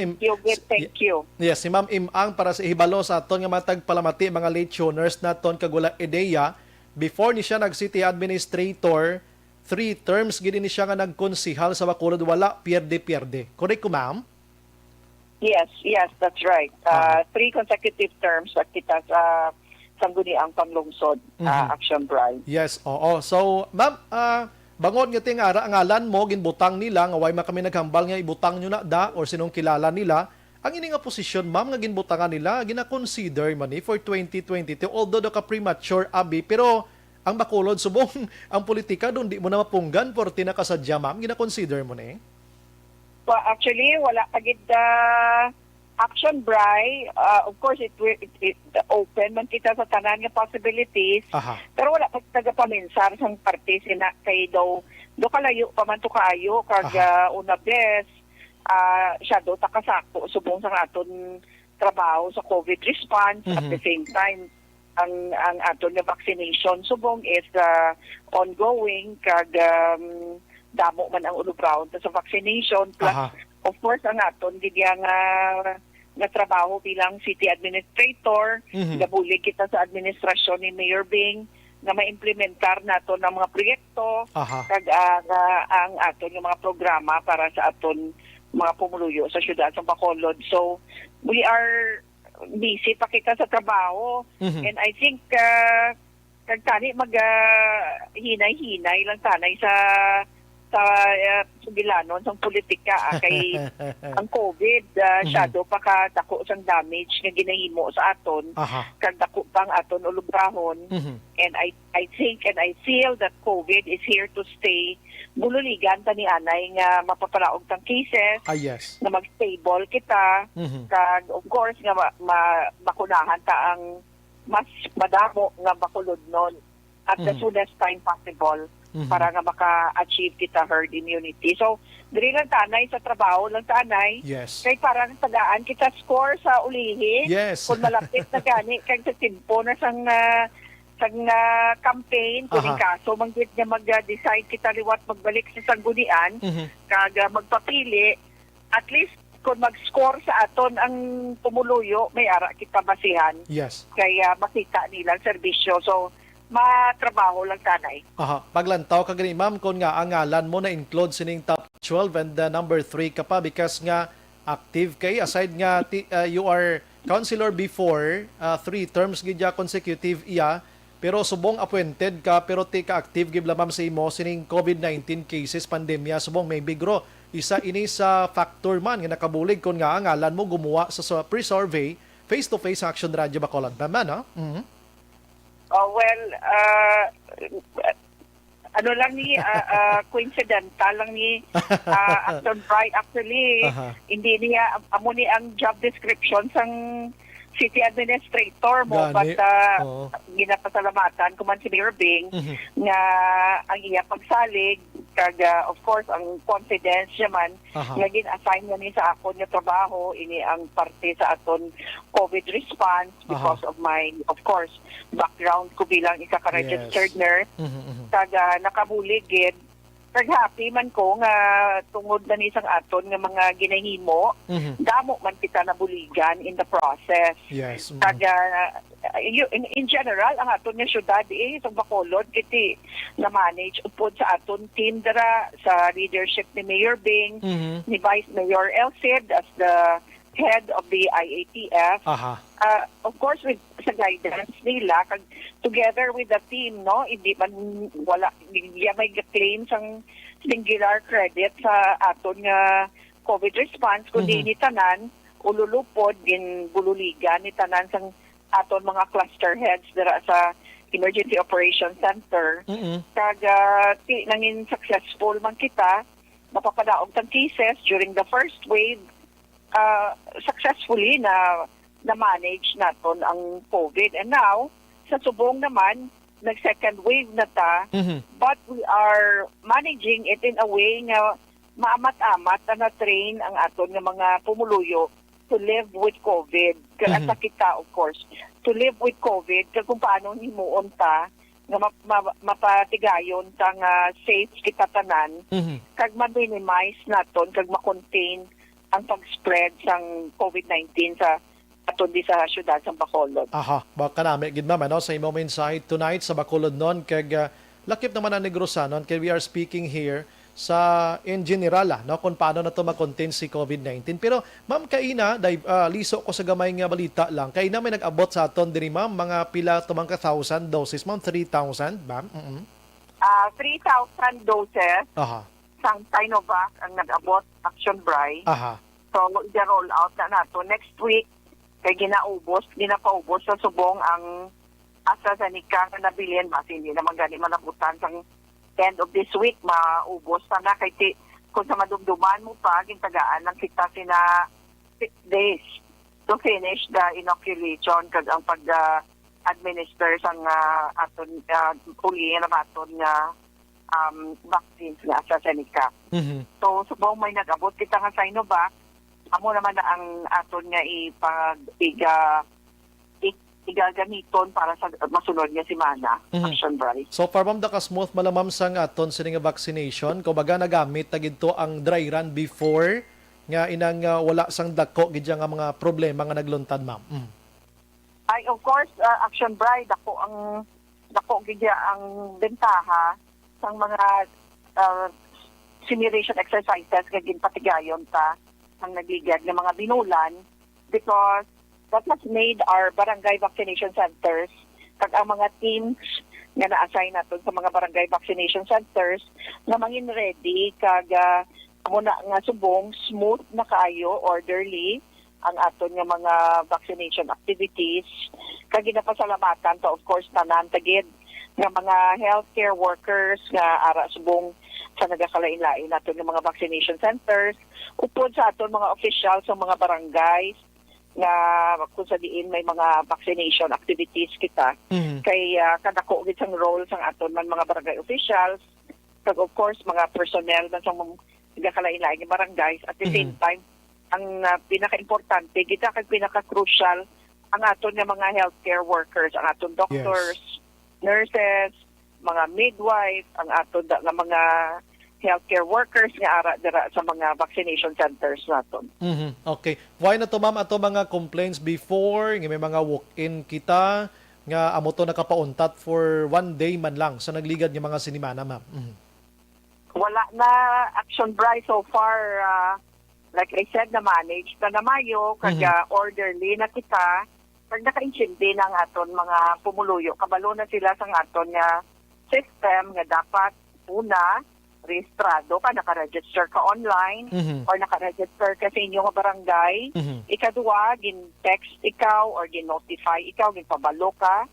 Thank you. Yes, si Ma'am Imang para sa ihibalo sa aton nga matag palamati mga late tuners naton kag wala ideya before ni siya nag city administrator 3 terms gid ni siya nga nagkonsihal sa Bacolod, wala pierde. Correct ko ma'am? Yes, that's right. 3 consecutive terms at kita sa sangguniang panglungsod Action Bri. Yes, oo. So ma'am, bangon nga ting ngalan mo ginbutang nila nga way man kami naghambal nga ibutang nyo na da or sinong kilala nila, ang ini nga posisyon ma'am nga ginbutangan nila gina-consider man for 2022 although do ka premature abi pero ang Bacolod subong ang politika doon di mo na mapunggan for tinakasadya ma'am gina-consider mo na Well, actually, wala agad action, Bri. Of course, it open man kita sa tanan nga possibilities. Aha. Pero wala pag tagapaminsar sang parte sina kay do kalayo pa man to kaayo kag una bes siya do takasako subong sang aton trabaho sa COVID response at the same time ang aton nga vaccination subong is ongoing kag damo man ang ulubraon sa vaccination plus of course ang aton gidya nga trabaho bilang city administrator nabulig kita sa administrasyon ni Mayor Bing na ma-implementar nato ng mga proyekto kag ang aton yung mga programa para sa aton mga pumuluyo sa syudad sa Bacolod. So we are busy pa kita sa trabaho and I think kag tani mag hinay-hinay lang tanay sa sugilanon sa politika kay ang COVID shadow pa ka dako sang damage nga ginahimo sa aton kag dako pang aton ulubrahon and I think and I feel that COVID is here to stay. Bululigan tani anay nga mapapalaog tang cases yes. na mag-stable kita kag of course nga makunahan ta ang mas madamo nga Bacolod nun at the soonest time possible para nga maka-achieve kita herd immunity. So, diri lang tanay sa trabaho lang tanay. Yes. Kay parang tagaan kita score sa ulihin. Yes. Kung malapit na gani kay sa timpo na sang campaign kung kaso manggit nga mag-decide kita liwat magbalik sa sanggunian kag magpapili at least kung mag-score sa aton ang pumuluyo may ara kita basihan. Yes. Kaya makita nilang serbisyo. So matrabaho lang tanay. Paglantaw ka gani ma'am kung nga ang ngalan mo na include sining top 12 and number 3 ka pa because nga active kay aside nga you are councilor before 3 terms gidya consecutive iya pero subong appointed ka pero ti ka active gid ma'am sa imo sining COVID-19 cases pandemya subong may bigro isa ini sa factor man nga nakabulig kung nga ang ngalan mo gumawa sa pre-survey face-to-face action radyo Bacolod ma'am no? Well, ano lang ni coincidental lang ni Acton Bright actually hindi niya amo ni ang job description sang city administrator mo but ginapasalamatan ko man si Mayor Bing nga ang iya pagsalig kag of course ang confidence naman nga gin-assign niya sa akon nga trabaho ini ang parte sa aton COVID response because of my of course background ko bilang isa ka registered nurse kag nakabulig gid kag happy man ko nga tungod na ni sang aton nga mga ginahimo damo man kita nabuligan in the process. Yes. Kag in general ang aton nga syudad sa Bacolod kiti na manage upod sa aton team dara sa leadership ni Mayor Bing ni Vice Mayor Elcid as the head of the IATF. Of course with sa guidance nila kag together with the team no hindi man wala may claim sang singular credit sa aton nga COVID response kundi ni tanan ululupod din bululigan ni tanan sang aton mga cluster heads dira sa Emergency Operations Center kag nangin successful man kita mapapadaog tang cases during the first wave successfully na manage naton ang COVID and now sa subong naman nag-second wave na ta but we are managing it in a way nga maamat-amat na train ang aton nga mga pumuluyo to live with COVID at kita of course to live with COVID kung paano himuon ta nga mapatigayon ta nga safe kita tanan kag ma-minimize naton kag ma-contain ang pag-spread sang COVID-19 sa aton di sa syudad sa Bacolod. Baka nami gid ma'am sa imong insight tonight sa Bacolod non kag lakip naman ang Negrosanon kay we are speaking here sa in general no kung paano na to ma-contain si COVID-19 pero ma'am kaina liso ko sa gamay nga balita lang kaina may nag-abot sa aton diri ma'am mga pila tumang ka 1,000 doses ma'am 3,000 ma'am 3,000 doses Aha. sang Sinovac ang nag-abot Action Bri. Aha. So, i-roll out na nato. Next week, kay ginapaubos sa subong ang AstraZeneca na nabilihan. Kasi hindi naman gani malabutan sang end of this week, maubos na kay kung sa madumduman mo pa, gintagaan lang kita sina 6 days to finish the inoculation kag ang pag-administer sang aton uli na aton nga vaccines nga AstraZeneca. So, subong may nag-abot kita nga Sinovac, amo naman na ang aton nga igagamiton para sa masunod nga semana. Action Bri. So far ma'am, smooth malamam sang aton sini nga vaccination. Kumbaga nagamit ta gidto ang dry run before nga inang wala sang dako gid nga mga problema nga nagluntad ma'am. Ay, of course, Action Bri, dako gid ang bentaha sang mga simulation exercises nga ginpatigayon ta ang nagligad ng mga binulan because that has made our barangay vaccination centers kag ang mga teams nga na-assign natin sa mga barangay vaccination centers na mangin ready kag muna nga subong smooth na kaayo, orderly ang aton nga mga vaccination activities kag ginapasalamatan to of course tanan tagid nga mga healthcare workers nga ara subong sa nagakalain-lain naton nga mga vaccination centers upod sa aton mga officials sa mga barangays nga kung sa diin may mga vaccination activities kita kay kadako gid sang role sang aton man mga barangay officials kag of course mga personnel man sa nagakalain-lain nga barangays at the same time ang pinaka-importante kita kag pinaka-crucial ang aton nga mga healthcare workers, ang aton doctors, nurses, mga midwife, ang aton nga mga healthcare workers nga ara dira sa mga vaccination centers naton. Okay. Why na to ma'am ato mga complaints before nga may mga walk-in kita nga amo to nakapauntat for one day man lang sa nagligad nga mga sinimana ma'am. Wala na Action Bri so far like I said na manage na Mayo kag orderly na kita pag naka-intindi ng aton mga pumuluyo kabalo na sila sa aton nga system nga dapat una rehistrado ka, naka-register ka online or naka-register ka sa inyong barangay. Ikadua, gin-text ikaw or gin-notify ikaw, gin-pabalo ka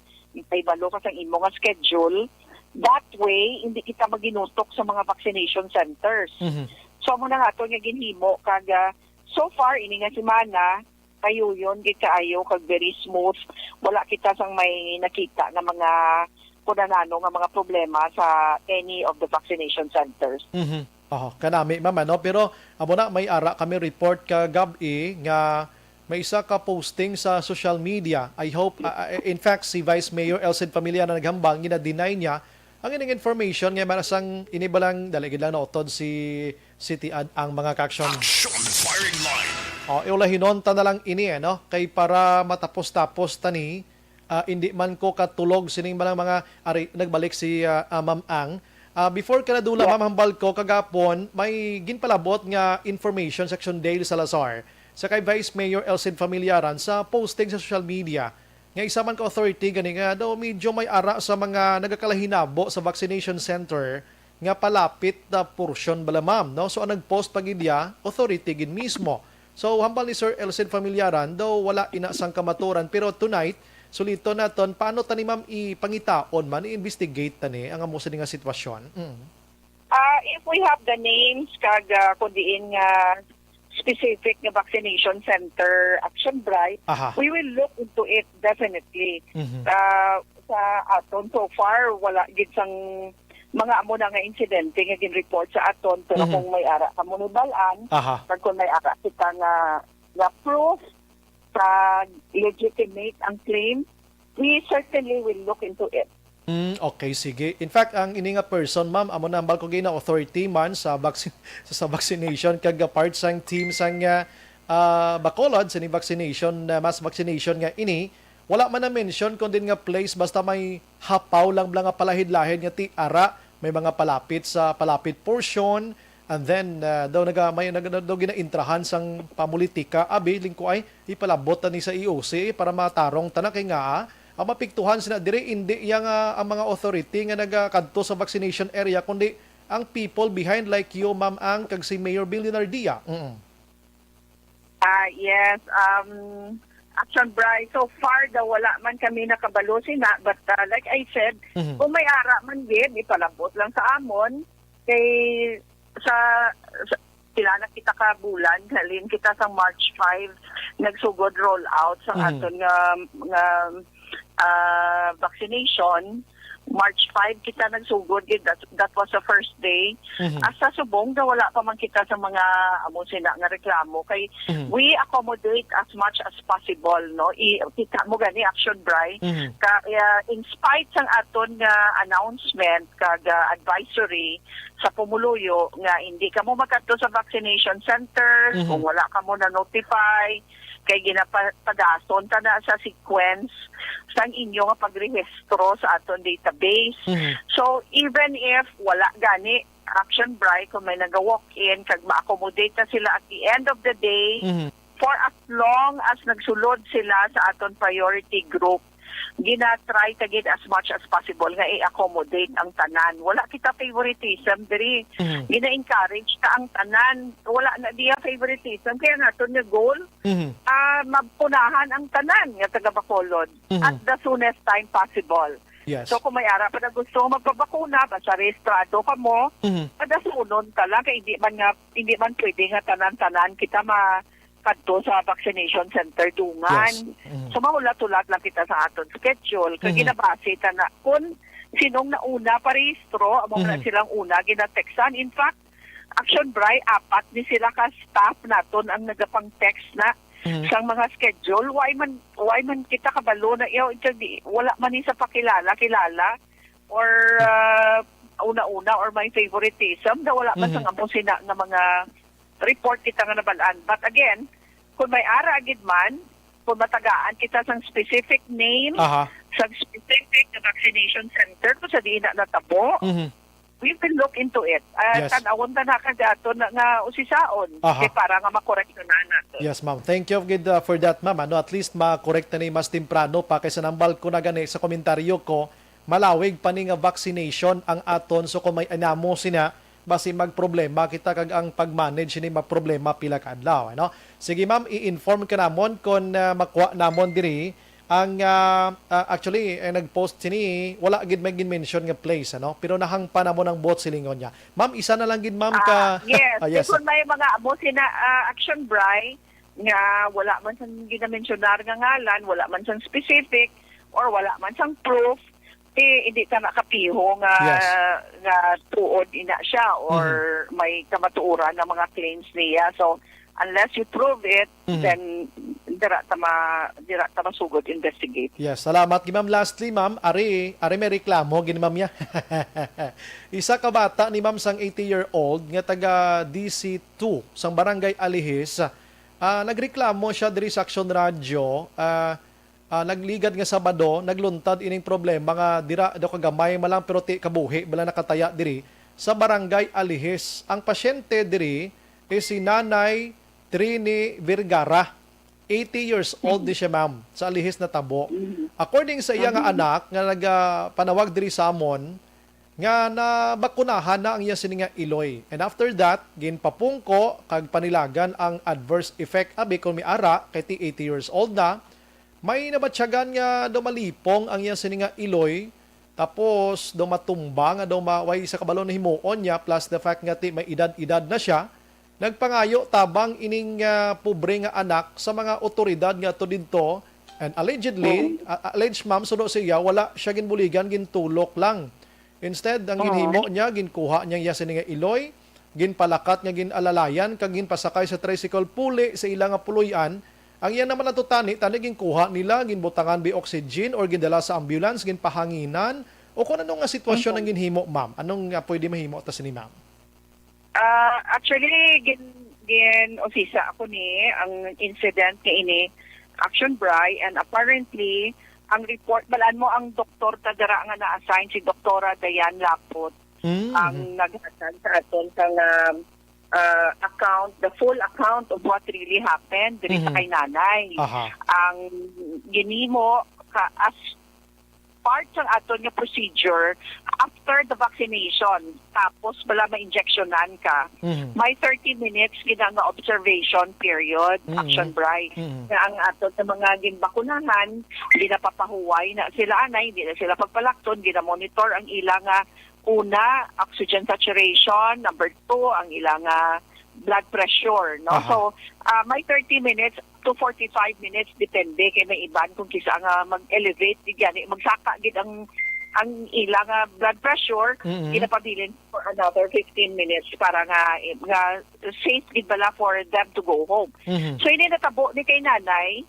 sa imong schedule. That way, hindi kita maginutok sa mga vaccination centers. So, muna nga ito nga ginhimo kag so far, ini nga semana, kayo yun, kaayo kag very smooth. Wala kita sang may nakita na mga kunanano nga mga problema sa any of the vaccination centers. Kanami ma'am no, pero amo na may ara kami report ka gabi nga may isa ka posting sa social media. I hope in fact si Vice Mayor Elcid Familia na naghambal gina-deny niya ang ining information nga marasang inibalang daligid lang na utod si City Ad ang mga kaksyon. Action firing line. Iulahinon ta na lang ini no kay para matapos-tapos tani. Hindi man ko katulog sining mga nagbalik si Ma'am Ang. Before ka na dula, Ma'am Hambal ko, kagapon, may ginpalabot nga information section Dale Salazar sa kay Vice Mayor Elcid Familiaran sa posting sa social media. Nga isa man ka authority, gani nga daw medyo may ara sa mga nagakalahinabo sa vaccination center nga palapit na portion bala ma'am. No? So ang nag-post pagidya, authority gin mismo. So hambal ni Sir Elcid Familiaran, daw wala inasang kamaturan, pero tonight, sulito naton paano tani ma'am ipangitaon man i-investigate tani ang amo sa nga sitwasyon. If we have the names kag kundiin nga specific nga vaccination center Action Bri, we will look into it definitely. Sa aton so far wala gid sang mga amo na nga insidente nga gin-report sa aton pero kung may ara kamunubalan kag kung may ara kita nga proof sa legitimate ang claim, we certainly will look into it. Okay, sige. In fact, ang ini nga person, ma'am, amo na ambal ko gina authority man sa vaccination kag part sang team sang Bacolod sa ni vaccination mass vaccination nga ini, wala man na mention kung din nga place basta may hapaw lang nga palahid-lahid nga ti ara, may mga palapit sa palapit portion. And then, daw gina-intrahan sang pamulitika, abiling ko ay ipalabot ni sa IOC para matarong tanang kay nga, ang mapiktuhan sina diri hindi yang ang mga authority nga nagakadto sa vaccination area kundi ang people behind like you, Ma'am Ang, kag si Mayor Bill Dinardia. Yes, Action Bri, so far daw wala man kami nakabalo sina, but like I said, kung may ara man din, ipalabot lang sa amon, kay sa kilala kita ka bulan, halin kita sa March 5, nagsugod roll out sa aton nga vaccination. March 5 kita nagsugod, that was the first day. Asa subong daw wala pa man kita sa mga amo sina nga reklamo kay we accommodate as much as possible, no. Kita mo gani Action Bri, in spite sang aton nga announcement kag advisory sa Pumuluyo nga hindi ka mo makadto sa vaccination centers kung wala ka mo na notify kay ginapadason ta na sa sequence sang inyo nga pagrehistro sa aton database. So even if wala gani Action Bri, kung may naga-walk-in kag ma-accommodate na sila at the end of the day, for as long as nagsulod sila sa aton priority group, gina-try tagid as much as possible nga i-accommodate ang tanan. Wala kita favoritism diri. Gina-encourage ta ang tanan. Wala na diya favoritism. Kaya naton nga goal, mapunahan ang tanan nga taga Bacolod at the soonest time possible. Yes. So kung may ara pa na gusto magpabakuna, basta rehistrado ka mo, padasunod ka lang, kaya hindi man pwede nga tanan-tanan kita kadto sa vaccination center dungan. Yes. So mahulat-ulat lang kita sa aton schedule. Kaya ginabase ta na kung sinong nauna parehistro, amo na silang una ginateksan. In fact, Action Bri, 4 ni sila ka staff naton ang nagapang-text na sang mga schedule. Why man kita kabalo na wala man ni sa pakilala or una-una or may favoritism da wala man sang amo sina na mga report kita nga nabalaan. But again, kung may ara agid man, kung matagaan kita sang specific name, sang specific na vaccination center, kung sa di na natabo, we will look into it. Yes. Tanawon na nakagato na nga usisaon, kay para nga makoreksyonan natin. Yes, ma'am. Thank you for that, ma'am. At least makorek na ni mas temprano pa kaysa nambal ko na gani sa komentaryo ko, malawig pa ni nga vaccination ang aton. So kung may anamo sina, basi magproblema kita kag ang pag-manage ni magproblema pila ka adlaw, ano? Sige ma'am, i-inform ka namon kung makuha namon diri ang actually nag-post sini wala gid may mention nga place, ano? Pero nahangpa namon ang bot silingon niya. Ma'am, isa na lang gid ma'am ka yes. yes. Kung may mga amo sina Action Bri nga wala man sang gina-mentionar nga ngalan, wala man sang specific or wala man sang proof, hindi ka nakapiho nga tuod ina siya or may kamatuuran ng mga claims niya. So unless you prove it, then dira ta masugod investigate. Yes, salamat gi ma'am. Lastly ma'am, ari may reklamo gini ma'am ya. Isa ka bata ni ma'am sang 80-year-old nga taga DC2 sang Barangay Alihis. Nagreklamo siya diri sa Action Radio. Nagligad nga Sabado, nagluntad ining problema nga dira daw kagamay malang pero ti kabuhi bala nakataya diri sa Barangay Alihis. Ang pasyente diri is si Nanay Trini Vergara. 80 years old di siya ma'am sa Alihis na Tabo. According sa iya nga anak nga nagapanawag diri sa amon nga nabakunahan na ang iya sininga iloy. And after that, ginpapungko kag panilagan ang adverse effect abi kung may ara kay 80 years old na. May nabatsyagan nga dumalipong ang iya sininga iloy, tapos dumatumba nga dumaway sa kabalo na himuon niya, plus the fact nga may edad-edad na siya, nagpangayo tabang ining pobre nga anak sa mga otoridad nga to didto, and allegedly, alleged ma'am, suno siya, wala siya ginbuligan, gintulok lang. Instead, ang ginhimo niya, ginkuha niya iya sininga iloy, ginpalakat nga ginalalayan, kag ginpasakay sa tricycle puli sa ilang nga puluyan. Ang iyan naman natutani, taniging kuha nila, ginbutangan by oxygen or gindala sa ambulance, ginpahanginan, o kung anong nga sitwasyon ang ginhimo, ma'am? Anong pwede mahimo tas ni ma'am? Actually, gin-ofisa ako ni ang incident kay ini Action Bri, and apparently, ang report, balaan mo ang doktor tadara nga na-assign si Doktora Dayan Lapot, ang naghatag sa aton sa account, the full account of what really happened diri sa kay nanay. Ang ginimo as part sa aton nga procedure after the vaccination. Tapos bala ma-injectionan ka. May 30 minutes gina nga observation period, action bright. Nga ang aton sa mga ginbakunahan, ginapapahuway na sila anay, hindi na sila pagpalakton, gina-monitor ang ilang una, oxygen saturation, number 2, ang ilang blood pressure, no? So, may 30 minutes to 45 minutes depende kay may iban kung kisa nga mag-elevate gani magsaka gid ang ilang blood pressure ginapabilin for another 15 minutes para nga safe gid bala for them to go home. So ini natabo ni kay nanay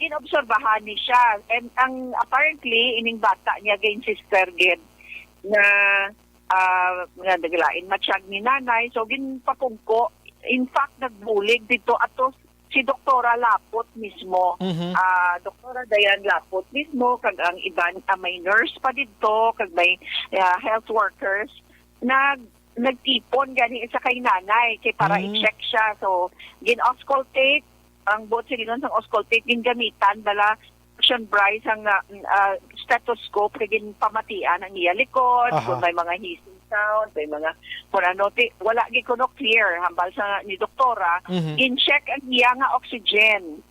ginobserbahan ni siya and ang apparently ining bata niya gain sister gid na nga naglain matsyag ni nanay so ginpapungko in fact nagbulig dito ato si Doktora Lapot mismo, Doktora Dayan Lapot mismo, kag ang iban may nurse pa dito, kag may health workers, nagtipon gani sa kay nanay, kay para i-check siya. So, gin-auscultate, ang buot sila ng auscultate, gin-gamitan, bala, action bright, ang stethoscope, kagin pamatian ang iya likod, kung may mga hissing sound, may mga wala gikuno clear hambal sa ni doktora in-check ang iya nga oxygen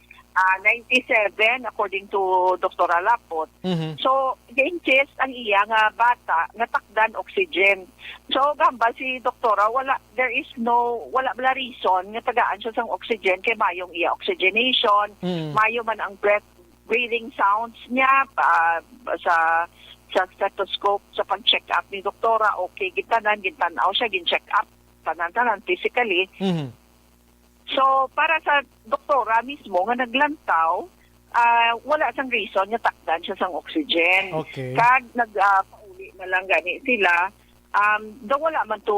97 according to Dr. Lapot. So in-test ang iya nga bata nga takdan oxygen. So gambal si doktora wala bala reason nga tagaan siya sang oxygen kay mayong iya oxygenation, mayo man ang breathing sounds niya sa stethoscope sa pang-check up ni doktora, okay, gintanaw siya, gin-check up, tanan physically. So, para sa doktora mismo, nga naglantaw, wala sang reason nga takdan siya sang oxygen. Okay. Kag nagpauli na lang gani sila, daw wala man to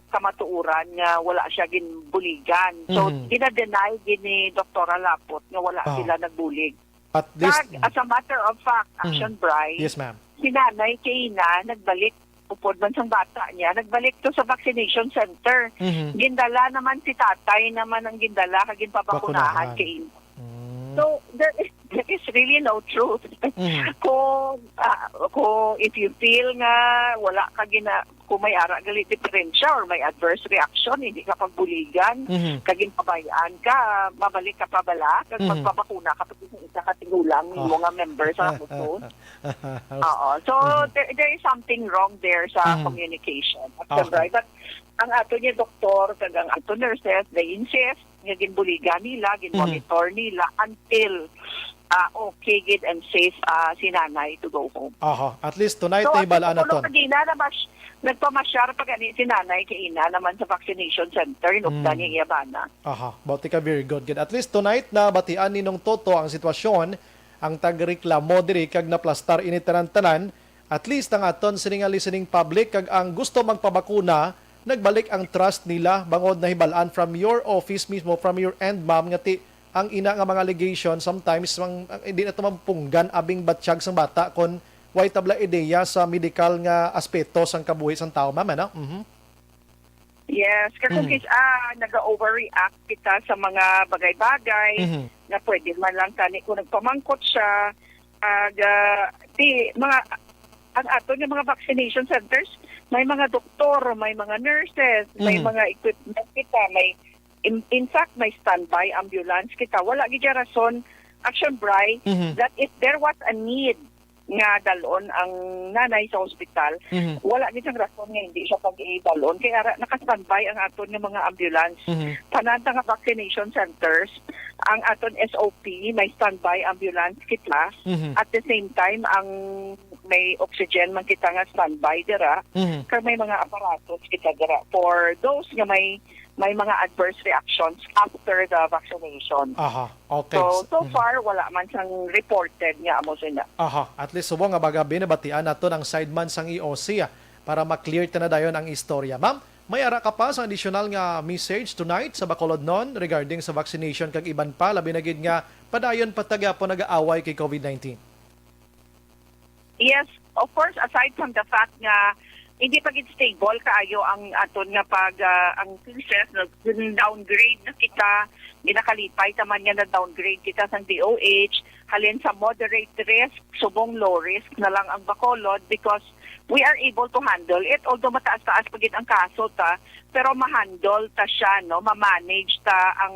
kamatuuran nga wala siya ginbuligan. So, gina-deny ni Doktora Lapot nga wala sila nagbulig. At least, as a matter of fact, action bright, yes, ma'am. si nanay kay ina, nagbalik, upod man sang bata niya, nagbalik to sa vaccination center. Gindala naman si tatay naman ang gindala, kagin pabakunahan kay ina. So, there is really no truth. Kung if you feel nga wala ka kung may ara gali diferensya or may adverse reaction, hindi ka pagbuligan, kagin pabayaan ka, mabalik ka pa bala, kag magpabakuna ka pag isa ka tigulang ng mga members sa kuto. So, there is something wrong there sa communication. Right? But ang ato niya doktor, kag ang ato nurses, they insist nga ginbuligan nila, ginmonitor nila until okay, good and safe si nanay to go home. At least tonight na ibalaan na to. Nagpamasyar pa gani si nanay kay ina naman sa vaccination center in Ugdan yung Iabana. Bauti ka, very good. At least tonight na batian ni nung Toto ang sitwasyon, ang tagreklamo diri kag naplastar initanan-tanan, at least ang aton sininga listening public kag ang gusto magpabakuna, nagbalik ang trust nila bangod na hibalaan from your office mismo, from your end, ma'am, ngati ang ina nga mga allegation sometimes hindi na ito mapunggan abing batsyag sang bata kon way tabla ideya sa medical nga aspeto sang kabuhi sang tao, ma'am, ano? Yes, kung naga-overreact kita sa mga bagay-bagay na pwede man lang tani kung nagpamangkot siya ang ato ng mga vaccination centers, may mga doktor, may mga nurses, may mga equipment kita, may in fact may standby ambulance kita. Wala gid rason action bright that if there was a need nga dalon ang nanay sa ospital, wala gid sang rason nga hindi siya pag-idalon kaya naka-standby ang aton nga mga ambulance. Pananta nga vaccination centers, ang aton SOP may standby ambulance kita. At the same time ang may oxygen man kita nga standby dira, kay may mga aparatos kita dira for those nga may mga adverse reactions after the vaccination. Okay. So far, wala man siyang reported nga amo sila. At least subo nga baga binabatian nato ng sideman sang EOC para ma-clear na dayon ang istorya. Ma'am, may ara ka pa sa additional nga message tonight sa Bacolod regarding sa vaccination kag iban pa, labi na gid nga padayon patagya po nag-aaway kay COVID-19? Yes, of course, aside from the fact nga hindi pa gid stable kaayo ang aton nga ang cases, downgrade na kita ginakalipay taman nga na downgrade kita sa DOH, halin sa moderate risk, subong low risk na lang ang Bacolod because we are able to handle it. Although mataas-taas pagit ang kaso ta, pero ma-handle ta siya, no? Ma-manage ta ang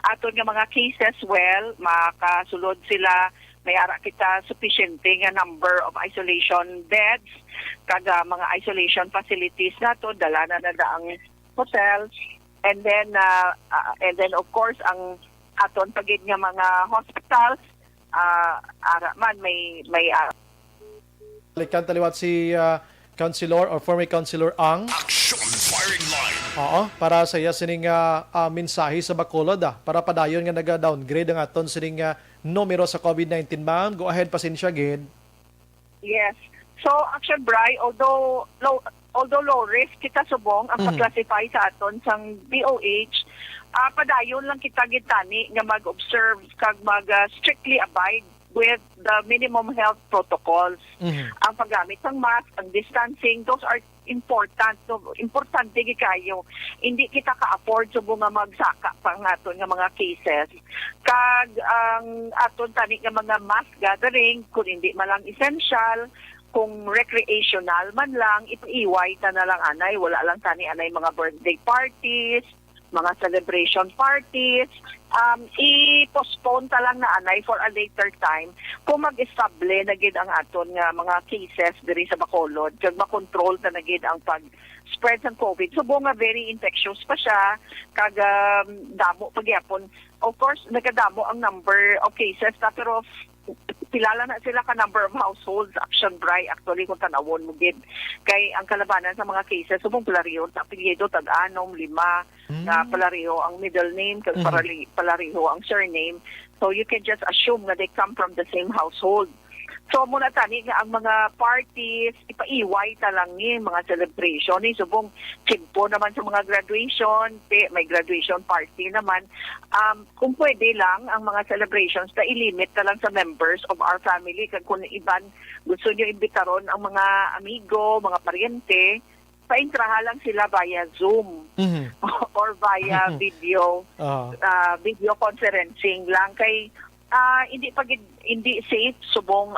aton nga mga cases well, makasulod sila, may ara kita sufficient nga number of isolation beds, kaga mga isolation facilities nato, dala na ang hotels, and then of course ang aton pagid nga mga hospitals, ara man may Balikan taliwat si Councilor or former Councilor Ang. Action firing line. Oo, para sa iya sining mensahe sa Bacolod para padayon nga naga-downgrade ang aton sining numero sa COVID-19, ma'am. Go ahead, pasensya gid. Yes. So, Action Bri, although low risk kita subong ang pag-classify sa aton sang DOH, padayon lang kita gitani nga mag-observe kag strictly abide with the minimum health protocols. Ang paggamit ng mask, ang distancing, those are important. So, importante kayo. Hindi kita ka-afford subong nga magsaka pa ng aton nga mga cases. Kag ang aton tani nga mga mass gathering, kung hindi man lang essential, kung recreational man lang, ipaiway ta na lang anay. Wala lang tani anay mga birthday parties, mga celebration parties, i-postpone ta lang na anay for a later time kung mag-estable na gid ang aton nga mga cases diri sa Bacolod kag makontrol ta na gid ang pag-spread ng COVID. Subo nga very infectious pa siya kag damo pagyapon. Of course, nagadamo ang number of cases na pero kilala na sila ka number of households. Action Bri, actually kung tanawon mo gid kay ang kalabanan sa mga cases subong Palariho sa apelyido tag-anom 5 na Palariho ang middle name kag Palariho ang surname, so you can just assume na they come from the same household. So muna tani nga ang mga parties ipaiway ta lang ni mga celebration ni subong simpo naman sa mga graduation, may graduation party naman. Kung pwede lang ang mga celebrations ta ilimit ta lang sa members of our family kag kung iban gusto niyo imbitaron ang mga amigo, mga paryente, paintraha lang sila via Zoom or via video video conferencing lang kay hindi safe subong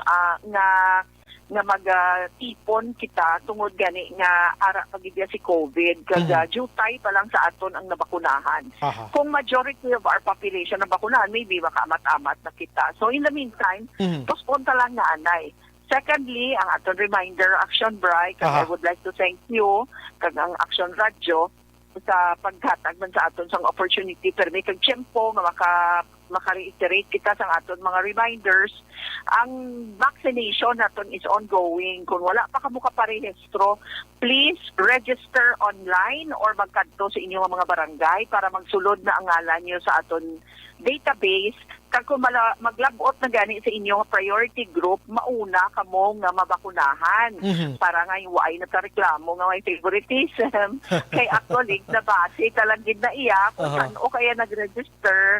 nga mag-tipon kita tungod gani nga ara pagidya si COVID kag jutay pa lang sa aton ang nabakunahan. Kung majority of our population na bakunahan, maybe makaamat-amat na kita. So in the meantime, postpone ta lang na anay. Secondly, ang aton reminder, Action Bri, kag I would like to thank you kag ang Action Radio sa paghatag man sa aton sang opportunity pero may kag tiyempo nga maka-reiterate kita sa aton mga reminders. Ang vaccination naton is ongoing. Kung wala pa kamo kaparehistro, please register online or magkadto sa inyong mga barangay para magsulod na ang ngalan nyo sa aton database. Kag kung maglabot na gani sa inyong priority group, mauna kamo nga mabakunahan para nga yung waay na reklamo nga may favoritism. Kay actually, nabase talagid na iya kung saan o kaya nag-register.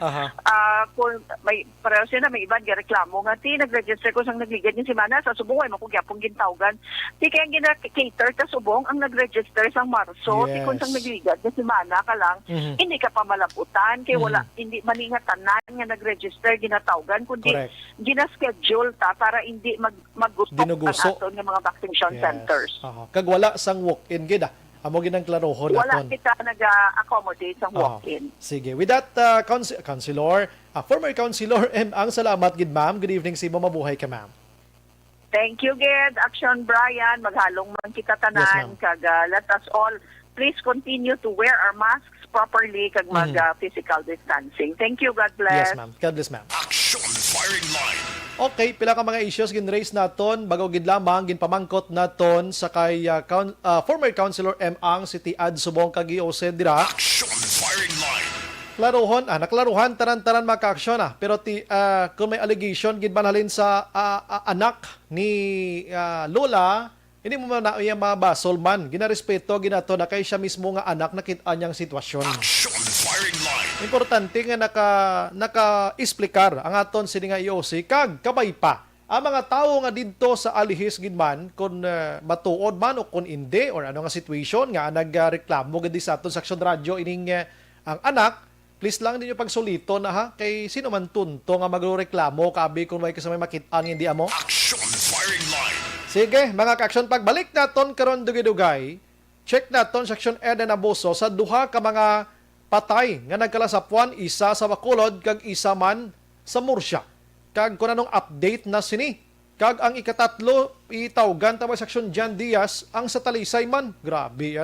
Kung may pareho sila, may iban reklamo nga, nag-register ko sang nagligad yung simana sa subong ay makugyapong gintawgan. Kaya gina-cater ta subong ang nag-register sang Marso. Yes. Kung sang nagligad yung simana ka lang, hindi ka pa malaputan. Kaya wala, hindi maningatanan nga nag-register ginatawgan kundi gina-schedule ta para hindi maggutok ang aton ng mga vaccination centers. Kag wala sang walk-in gid amo ginang klarohon wala aton. Kita naga-accommodate sang walk-in. Sige, with that Councilor, former Councilor Ang, salamat gid ma'am. Good evening sa imo, mabuhay ka ma'am. Thank you gid Action Brian, maghalong man kita tanan kag let us all please continue to wear our masks properly kag mag-physical distancing. Thank you. God bless. Yes, ma'am. God bless, ma'am. Action firing line. Okay, pila ka mga issues gin-raise naton bago gid lamang ginpamangkot naton sa kay former Councilor Ang City Ad Subong kag IOC dira. Action firing line. Klaruhon, naklaruhan taran-taran maka-aksyon pero kung may allegation gid banhalin sa anak ni Lola, hindi mo na iya mabasol man. Ginarespeto, ginato na kay siya mismo nga anak nakita niyang sitwasyon. Action firing line. Importante nga naka-explicar ang aton sini nga IOC kag kabay pa. Ang mga tao nga didto sa alihis gidman kung matuod man o kung hindi or ano nga situation nga nagreklamo gadi sa aton sa Action Radio ining ang anak please lang ninyo pagsulito na ha, kay sino man tunto nga magreklamo kabi kung may kasama makitaan hindi amo. Action firing line. Sige, mga ka-aksyon, pagbalik naton karon dugay-dugay, check naton section Eden Abuso sa duha ka mga patay nga nagkalasapwan, isa sa Bacolod kag isa man sa Murcia. Kag kung anong update na sini. Kag ang ikatatlo, itawgan tama section John Diaz ang sa Talisay man. Grabe,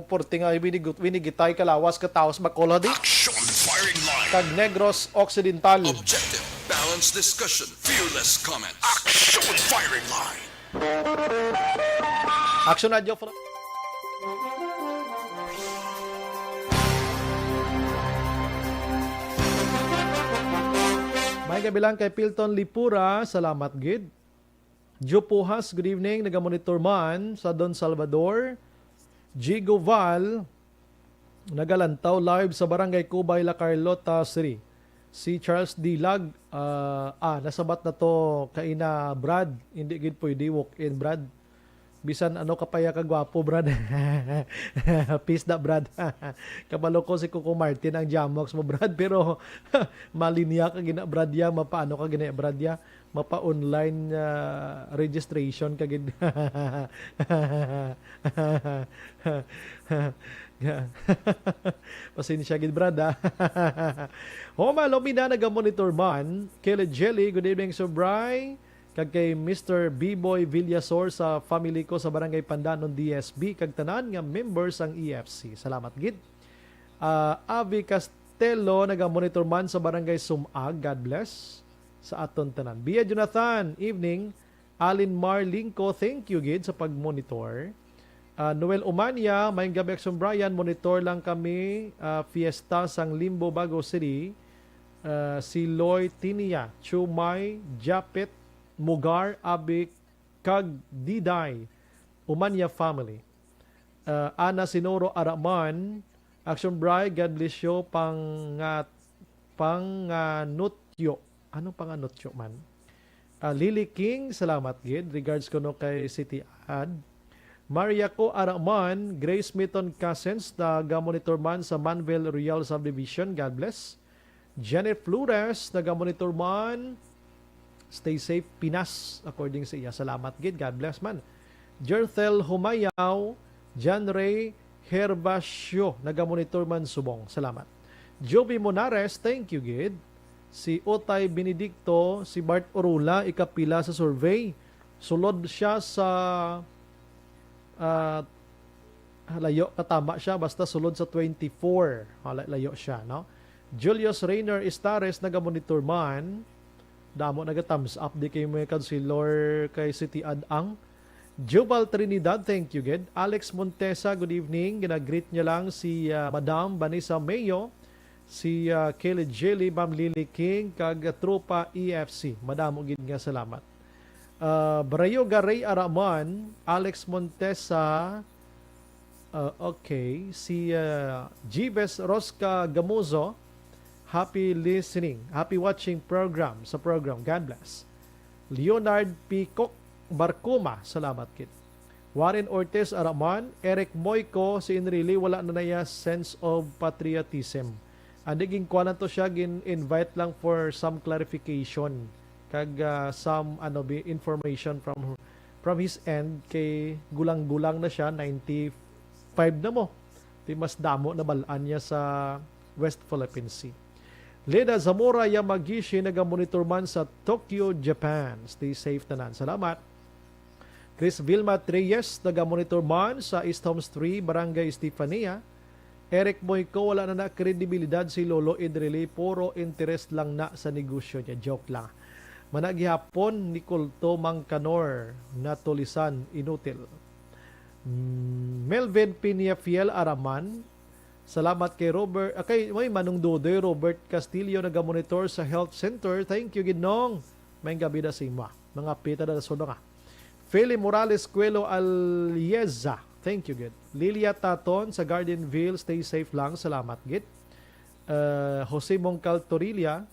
porti nga winigitay kalawas kataos Bacolod. Action firing line. Kag Negros Occidental. Objective, balanced discussion, fearless comment. Action firing line. Action na Joe. May kabilang kay Pilton Lipura, salamat gid. Joe Pujas, good evening, nagamonitor man sa Don Salvador. Jigo Val, nagalantaw live sa Barangay Cubay, La Carlota City. Si Charles Dilag, nasabat na to kay na Brad, hindi gid pwede walk-in Brad. Bisan ano kapaya kagwapo Brad. Peace da Brad. Kabalo ko si Coco Martin ang Jamox mo Brad, pero malinya ka gina Brad ya, mapaano ka gina Brad ya, mapa-online registration ka gid. Pasensya gid Brad ha. Homa Lomina naga-monitor man. Kelly Jelly, good evening Sobray. Kag kay Mr. B-Boy Villasor sa family ko sa Barangay Pandanon DSB kag tanan nga members ang EFC. Salamat gid. Avi Castelo naga-monitor man sa Barangay Sumag. God bless sa aton tanan. Bia Jonathan, evening. Alin Marlinko, thank you gid sa pag-monitor. Noel Umania, may gabi Action Brian, monitor lang kami fiesta sang Limbo, Bago City. Si Loy Tinia, Chumay, Japet, Mugar, Abik, Kag, Diday, Umanya family. Ana Sinoro Araman, Action Brian, God bless you, panganutyo. Anong panganutyo man? Lily King, salamat gid. Regards ko no kay City Ad. Maria ko Araman, Grace Mitton Cousins, naga-monitor man sa Manville Real Subdivision. God bless. Janet Flores, naga-monitor man. Stay safe, Pinas, according sa iya. Salamat gid. God bless man. Jerthel Humayaw, John Ray Herbasio, naga-monitor man Subong. Salamat. Joby Monares, thank you gid. Si Otay Benedicto, si Bart Orula, ikapila sa survey. Sulod siya sa layo, katama siya, basta sulod sa 24. Layo siya, no? Julius Rainer Estares, naga-monitor man. Damo naga-thumbs up di kay may kansilor kay City Adang. Jubal Trinidad, thank you, gid. Alex Montesa, good evening. Ginagreet niya lang si Madam Vanessa Mayo, si Kelly Jelly, Ma'am Lily King, kag tropa EFC. Madamo gid nga salamat. Brayo Garay Araman, Alex Montesa, okay, si Gives Rosca Gamuzo, happy listening, happy watching sa program. God bless. Leonard Picok Barcuma, salamat kid. Warren Ortiz Araman, Eric Moico, si Enrile, wala na naya sense of patriotism. Andiging kuha na to siya, invite lang for some clarification kag some information from his end, kay gulang-gulang na siya, 95 na mo. Di mas damo na balaan niya sa West Philippine Sea. Leda Zamora Yamagishi, naga-monitor man sa Tokyo, Japan. Stay safe tanan. Salamat. Chris Vilma Treyes, naga-monitor man sa East Homes 3, Barangay Estefania. Eric Moico, wala na kredibilidad si Lolo Idrili, puro interest lang na sa negosyo niya. Joke lang. Managihapon ni Kulto Mangkanor na tulisan, inutil. Melvin Piniafiel Araman, salamat kay Robert, may Manong Dudoy, Robert Castillo, naga-monitor sa Health Center. Thank you, Ginong. May gabi na sima. Mga pita na sunod nga. Feli Morales Cuelo Alieza, thank you, gid. Lilia Taton sa Gardenville, stay safe lang. Salamat, gid. Jose Mongcal Torilla,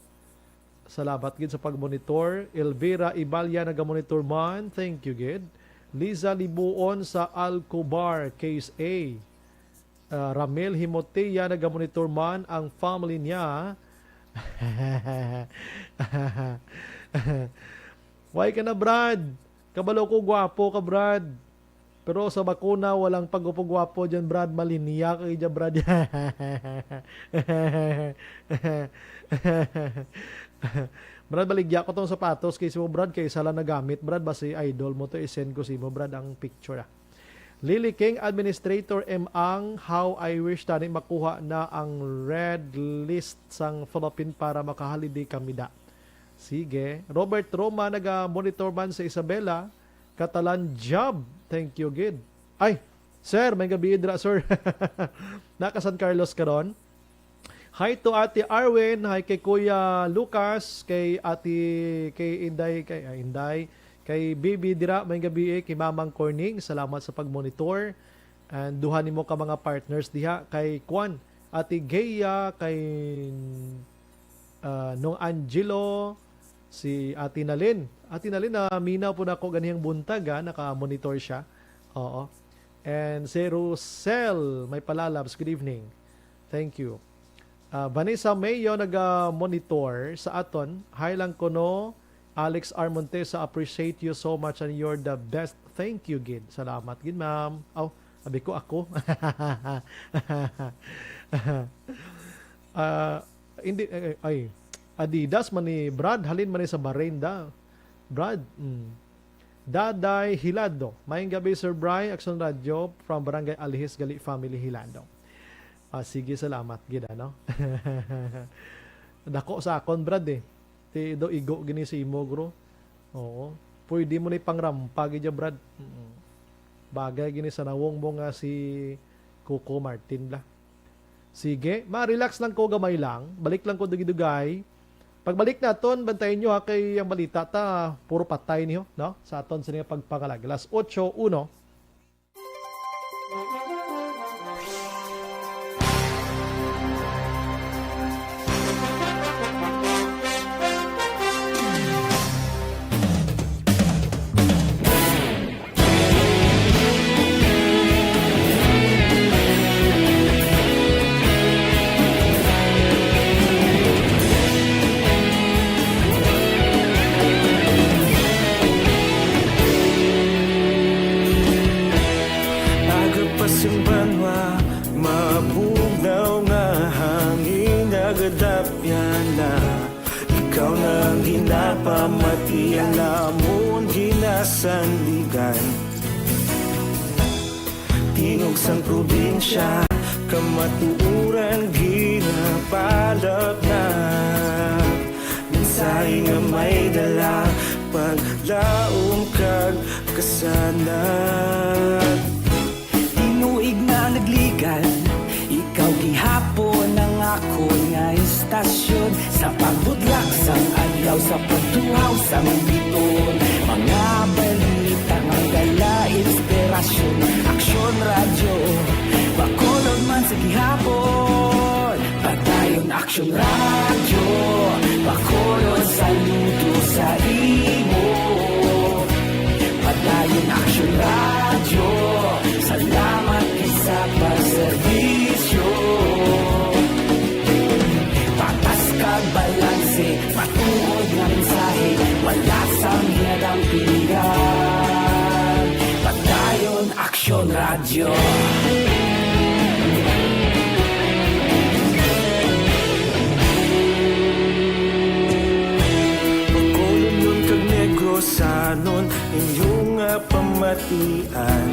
salamat gid sa pag-monitor. Elvira Ibalya, naga-monitor man. Thank you, gid. Liza Libuon sa Alcobar, Case A. Ramel Himotea, nagamonitor man ang family niya. Why ka na, Brad? Kabalo ko, gwapo ka, Brad. Pero sa bakuna, walang pagupugwapo dyan, Brad. Maliniya ka dyan, Brad. Brad, baligya ko tong sapatos kay mo, Brad, kay sala nagamit, Brad. Basi idol mo to, isend ko si mo, Brad, ang picture. Lily King, Administrator Ang, how I wish tani makuha na ang red list sang Philippine para makaholiday kami da. Sige. Robert Roma, naga-monitor man sa Isabela. Catalan job. Thank you, Gid. Ay, sir, may gabi idra, sir. Naka San Carlos ka ron. Hi to Ate Arwen, hi kay Kuya Lucas, kay Inday, kay Bibi Dira, may gabi kay Mamang Corning, salamat sa pagmonitor. And duhan mo ka mga partners diha, kay Kwan, Ate Gaya, kay Nong Angelo, si Ate Nalin. Ate Nalin, na minaw po na ako ganihang buntag, naka-monitor siya. Oo. And si Rosel, may palalabs, good evening. Thank you. Vanessa Mayo, nag-monitor sa aton. Hi lang ko no. Alex Armontesa, appreciate you so much and you're the best. Thank you, Gid. Salamat, Gid, ma'am. Sabi ko ako. Hindi, Adidas man ni Brad, halin man ni sa Bahrain da. Brad, Daday Hilado. Mayang gabi, Sir Bry, Action Radio from Barangay Alihis, Gali Family, Hilado. Sige, salamat, Gid, ano? Dako sa akon, Brad, eh. Ti do igo gini si imo, bro. Oo. Pwede mo ni pangrampa, Gid, Brad. Bagay gini sa nawong mo nga si Coco Martin la. Sige, ma-relax lang ko gamay lang. Balik lang ko dugay-dugay. Pagbalik naton, bantayin nyo ha kay ang balita ta, puro patay niyo, no? Sa aton sa nga pagpangalag. Alas 8:01. Pamatian namon ginasandigan Tingog sang probinsya kamatuuran ginapalap na Minsay nga may dala paglaom kag kasanat Tinuig na nagligan ikaw gihapon ang ako nga istasyon Sa pagbudlak sang adlaw sa pagtuhaw sang biton Mga balita nga dala inspirasyon Aksyon radyo Bacolod man sa gihapon Padayon Aksyon radyo Bacolod saludo sa imo Padayon Aksyon radyo Salamat isa pagserbisyo Patas kag balanse Matuod nga mensahe Wala sang hinadang pilihan Pagdayon Aksyon Radio Pagkulong nun kag negros sanon Inyong pamatian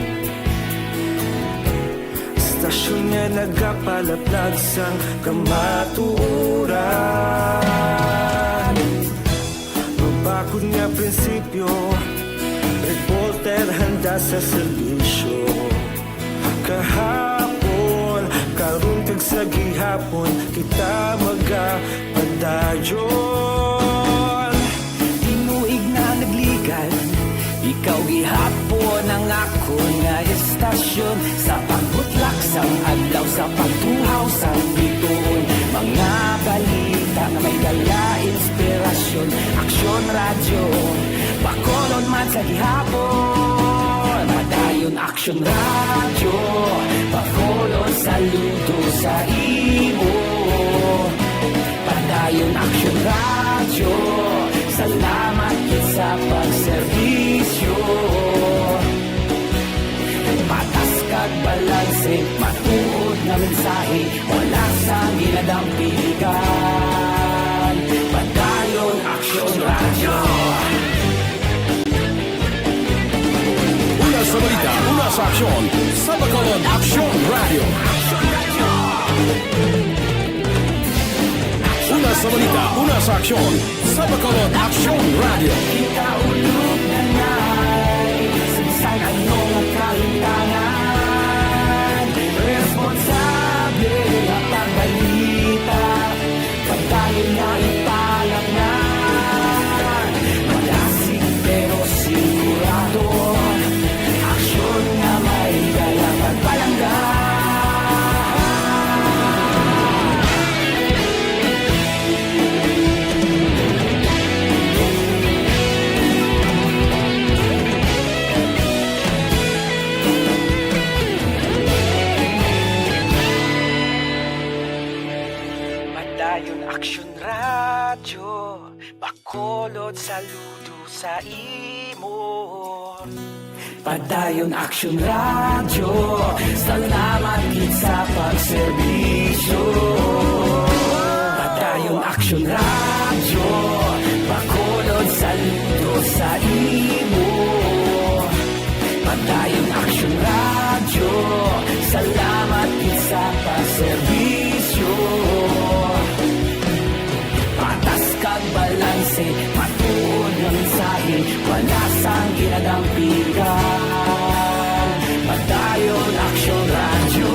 Stasyon nga nagapalaplag sang kamaturan Mabakod nga prinsipyo Reporter handa sa serbisyo Kahapon, karun kag sa gihapon Kita magapadayon Tinuig na nagligan Ikaw gihapon ang ako nga istasyon Sa pagbutlak sang adlaw Sa pagtuhaw sang biton Mga balita na may dala inspirasyon Aksyon radyo Bacolod man sa gihapon Madayon Padayon Action Radio, Bacolod saludo sa imo. Padayon Action Radio, salamat kit sa pagserbisyo. Patas kag balanse, matuod nga mensahe, wala sa ginadampigan. Padayon Action Radio. Una sa balita, una sa aksyon, sa Bacolod Action Radio. Una sa balita, una sa aksyon, sa Bacolod Action Radio. Ikaulog na na'y sinsan anong kalintangan. Responsable na pagbalita, pagdayon na ipalagnan. Malasig pero sigurado, aksyon na may dalang pagpalanggan. Padayon Action Radio, Bacolod saludo sa imo. Padayon Action Radio, salamat kit sa pagserbisyo. Padayon Action Radio, Bacolod saludo sa imo. Padayon Action Radio, salamat kit sa pagserbisyo. Patas kag balanse, matuod ng mensahe, wala sang ginadampigan. Padayon Action Radio.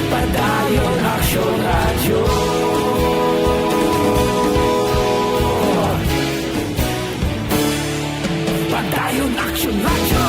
Padayon Action Radio. Padayon Action Radio.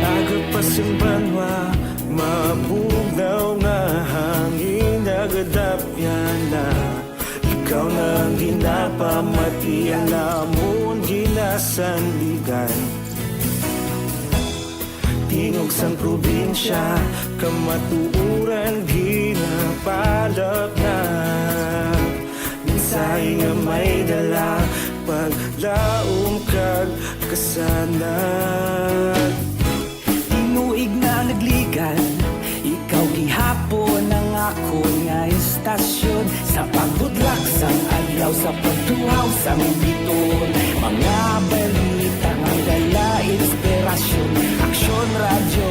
Agapasimbangwa, mabugnaw nga hangin nagadapyan na. Ikaw na ang ginapamatian namon ginasandigan. Tingog sang probinsya, kamatuuran ginapalap na. Minsay nga may dala, paglaom kag kasanag. Tinuig na nagligan, ikaw gihapon ang ako nga istasyon. Sa pagbudlak sang adlaw, sa pagtuhaw sang biton. Mga balita nga dala inspirasyon. Action Radio,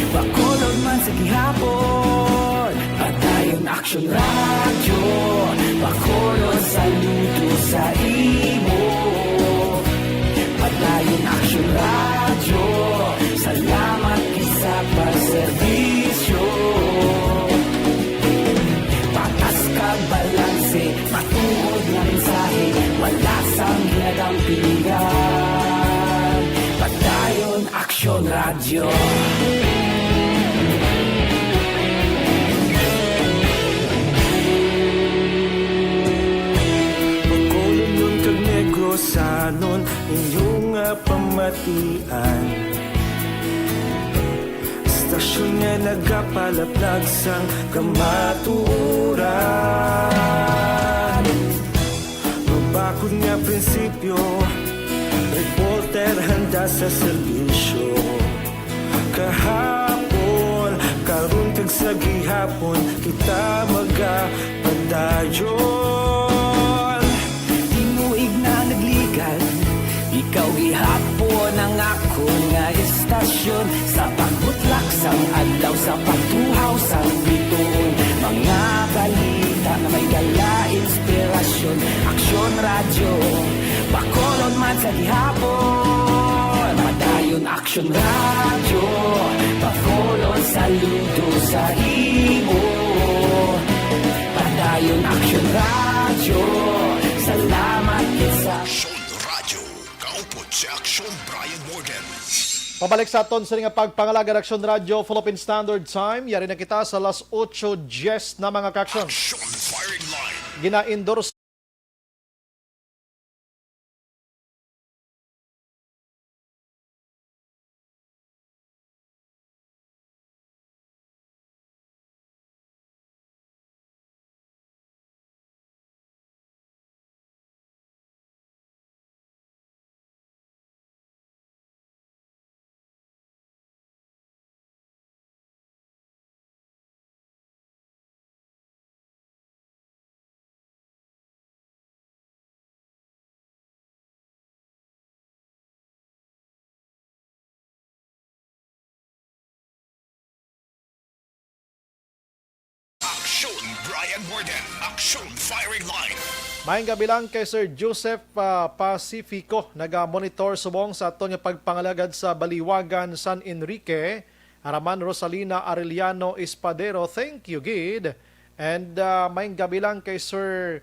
Bacolod man sa gihapon. Padayon Action Radio, Bacolod saludo sa imo. Padayon Action Radio, salamat kisa pagserbisyo. Patas kag balanse, matuod nga mensahe, wala sang ginadampigan. Padayon Action Radio. Bacolod nun kag Negrosanon, inyong nga pamatian. Istasyon nga nagapalaplag sang kamaturan. Mabakod nga prinsipyo, reporter handa sa serbisyo. Kahapon, karon kag sa gihapon, kita magapadayon. Tinuig na nagligan, ikaw gihapon ang ako nga istasyon. Sa pagbutlak sang adlaw, sa pagtuhaw sang biton. Mga balita na may dala inspirasyon. Action Radio. radyo Bacolod man sa gihapon Padayon aksyon radyo Bacolod saludo sa imo Padayon aksyon radyo Salamat sa Aksyon Radio. Kaupod si Aksyon Brian Morden. Pabalik sa aton sa nga pagpangalaga Aksyon Radio Philippine Standard Time. Yari na kita sa alas 8:10 na mga kaksyon. Aksyon Firing Line. Gina-endorse Aksyon Brian Morden. Aksyon Firing Line. Maayong gabi lang kay Sir Joseph Pacifico, naga-monitor subong sa aton nga pagpangalagad sa Baliwagan, San Enrique. Araman Rosalina Arellano Espadero, thank you, Gid. And maayong gabi lang kay Sir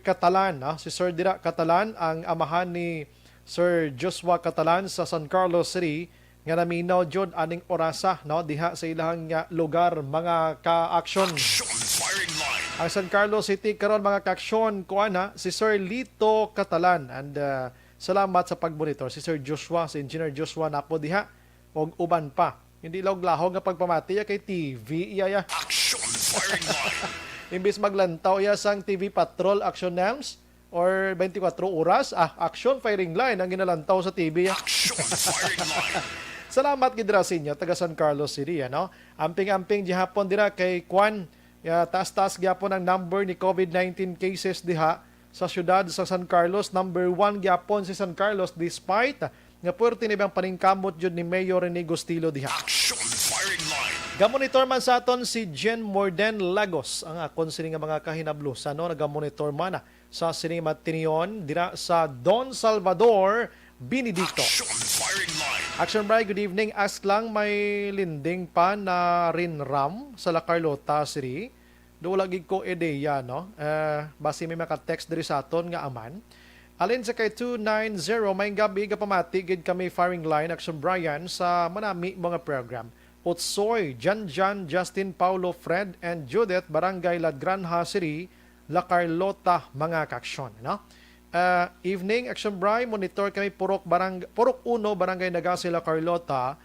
Catalan, si Sir Dira Catalan, ang amahan ni Sir Joshua Catalan sa San Carlos City, nga naminaw jud aning orasa diha sa ilang lugar mga ka-aksyon. Ang San Carlos City karon mga ka-aksyon kuana si Sir Lito Catalan, and salamat sa pagmonitor si Sir Joshua, si Engineer Joshua napo diha og uban pa. Hindi lahog nga pagpamati kay TV iya. Aksyon Firing Line. Imbis maglantaw iya sang TV Patrol Action Names or 24 oras, Action Firing Line ang ginalantaw sa TV. Aksyon Firing Line. Salamat gid ra sa inyo taga San Carlos City, Amping-amping gihapon dira kay Kwan. Taas-taas gyapon ang number ni COVID-19 cases diha sa syudad sa San Carlos. Number 1 gyapon si San Carlos despite nga puwerte ni bang paningkamot jud ni Mayor Rene Gustilo diha. Aksyon Firing Line. Gamonitor man sa aton si Jen Morden Lagos, ang akon sini nga mga kahinablusan nagamonitor man sa sini Matinion dira sa Don Salvador, Benedicto. Aksyon Firing Line. Action Brian, good evening. Ask lang, may linding pa na rinram sa La Carlota City. Do lagi ko ideya, basi may maka-text diri sa aton nga aman. Alin sa kay 290, may gabi ka pamatigid kami firing line Action Brian sa manami mga program. Utsoy, Jan, Justin, Paulo, Fred, and Judith, Barangay Ladgranja City, La Carlota, mga kaksyon, evening, Action Brian, monitor kami Purok 1, Barangay Nagasila, Carlota,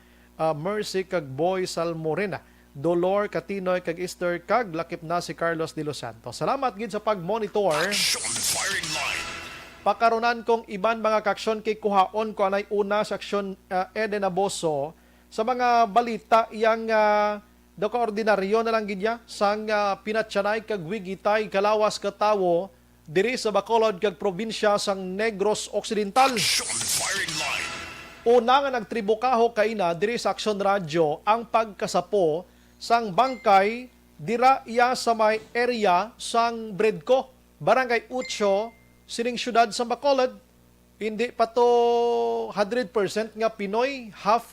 Mercy kag Boy Salmorena, Dolor Katinoy kag Easter kag lakip na si Carlos de Los Santos. Salamat gid sa pag-monitor. Aksyon Firing Line. Pakaronan kong iban mga kaksyon kay kuhaon ko anay una sa Aksyon Eden Aboso sa mga balita iyang do ka ordinaryo na lang gid ya sang pinatsanay kag wigitay kalawas ka tawo diri sa Bacolod kag probinsya sang Negros Occidental. Aksyon Firing Line. Una nga nagtribukaho kaina diri sa Aksyon Radio ang pagkasapo sang bangkay dira iya sa may area sang Bredco, Barangay 8, sining syudad sa Bacolod. Hindi pa to 100% nga Pinoy, half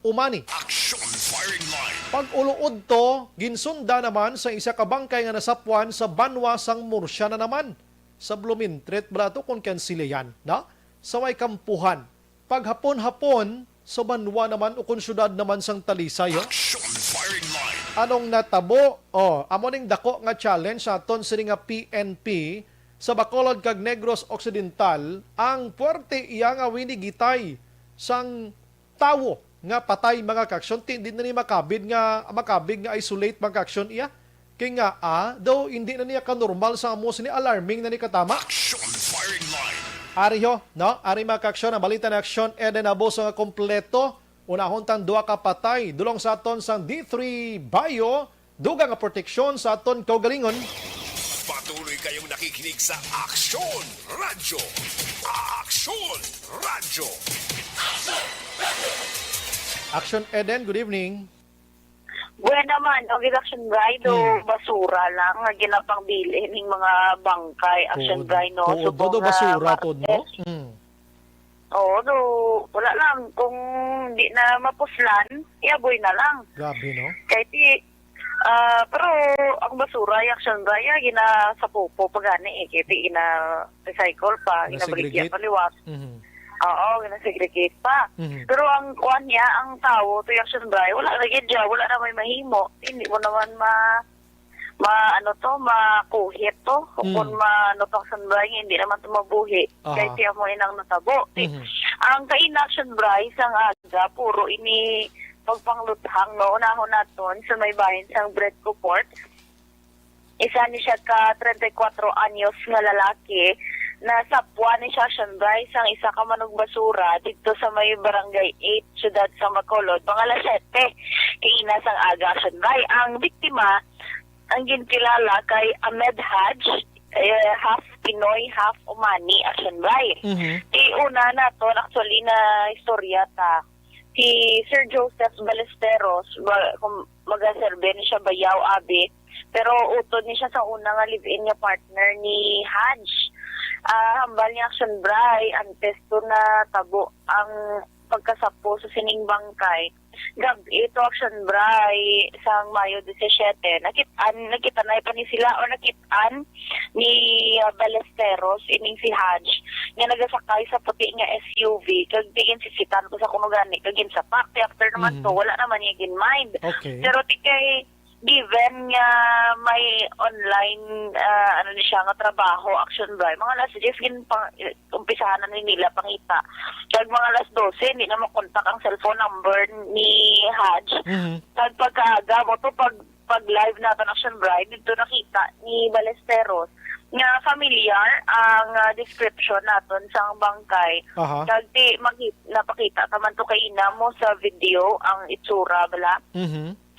umani. Aksyon Firing Line. Pag uluod to, ginsunda naman sa isa ka bangkay nga nasapuan sa Banwa sang Murcia na naman. Sa Blumintret, brato kung kansiliyan, sa may kampuhan. Pag hapon-hapon, sa Banwa naman o kung syudad naman sang Talisay. Aksyon Firing Line. Anong natabo? Amoning dako nga challenge sa aton sini nga PNP sa Bacolod kag Negros Occidental, ang puwerte iya nga winigitay sang tawo nga patay mga kaksyon. Hindi na ni makabig nga isolate mga kaksyon iya. Kaya nga daw hindi na niya ka-normal sa amo sini alarming na ni katama. Aksyon Firing Line. Ariho, Ari mga kaksyon, ang balita na Aksyon Eden Aboso nga kompleto. Unahon tang duwa ka patay. Dulong sa aton sang D3 Bayo, dugang nga proteksyon sa aton kaugalingon. Patuloy kayong nakikinig sa Aksyon Radio. Aksyon Radio. Action Eden, good evening. Buwan naman, ang action bride o basura lang nga ginapang bilhin ng mga bangkay action bride no. Tuod mo do basura tuod mo? Oo, wala lang. Kung di na mapuslan, iaboy na lang. Grabe, no? Kahit pero ang basura, yung action bride, gina sa pupo pagani eh. Kahit gina-recycle pa, gina-baligyan paliwas. Oo, gina-segregate pa. Pero ang kuan niya, ang tao, to yung action bride, wala na dyan, wala na may mahimo. Hindi mo naman makuhit to. Kung ano to action bride, hindi naman to mabuhi. Kahit siya mo inang natabo. Ang ka-inaction bride, sang aga, puro ini pagpangluthang, no? Unahon naton sa may bahin sang Bredco Port. Isa ni siya ka 34 anyos nga lalaki na sapwa ni siya siyambray sang isa ka manog basura dito sa may barangay 8, syudad sa Bacolod, mga alas 7, kaina sang aga siyambray. Ang biktima, ang ginkilala kay Ahmed Haj, half Pinoy, half Omani, siyambray. Una na to, actually na istorya ta, si Sir Joseph Ballesteros, magaserbe ni siya bayaw abi, pero utod ni siya sa una nga live-in niya partner ni Haj. Hambal ni action bray, ang testo na tabo ang pagkasapo sa sining bangkay. Gabi ito action bray sang Mayo 17, nakita na pa ni sila o nakitaan ni Ballesteros ining si Haj nga nagasakay sa puti nga SUV kag tingin sisitan ko sa kuno gani kag ginsapak after naman to wala naman niya gin mind. Pero tikay given nga may online ni siya nga trabaho action bray, mga alas 10 umpisahan na nila pangita kag mga alas 12 hindi na makontak ang cellphone number ni Haj. Kag pagkaaga mo to pag live natin action bray dito nakita ni Ballesteros nga familiar ang description naton sa bangkay. Kag di napakita taman to kay ina mo sa video ang itsura bala.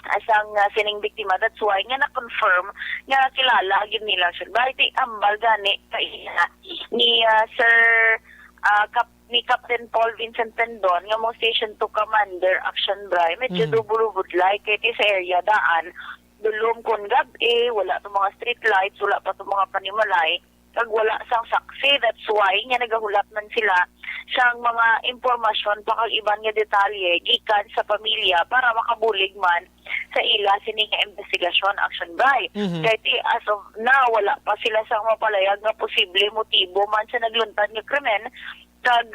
Asang sining biktima, that's why nga na-confirm nga kilala yun nila siya. Bakit ambal gani kay ni Sir ni Captain Paul Vincent Tendon nga mo Station 2 Commander Action Bray medyo dubulubudlay kay sa area daan dulom kon gabi wala to mga street lights, wala pa to mga panimalay kag wala sang saksi. That's why nga nagahulat man sila sang mga impormasyon pa kag iban nga detalye gikan sa pamilya para makabulig man sa ila sining investigasyon action bray. Kahit as of now wala pa sila sang mapalayag nga posible motibo man sa nagluntad nga krimen kag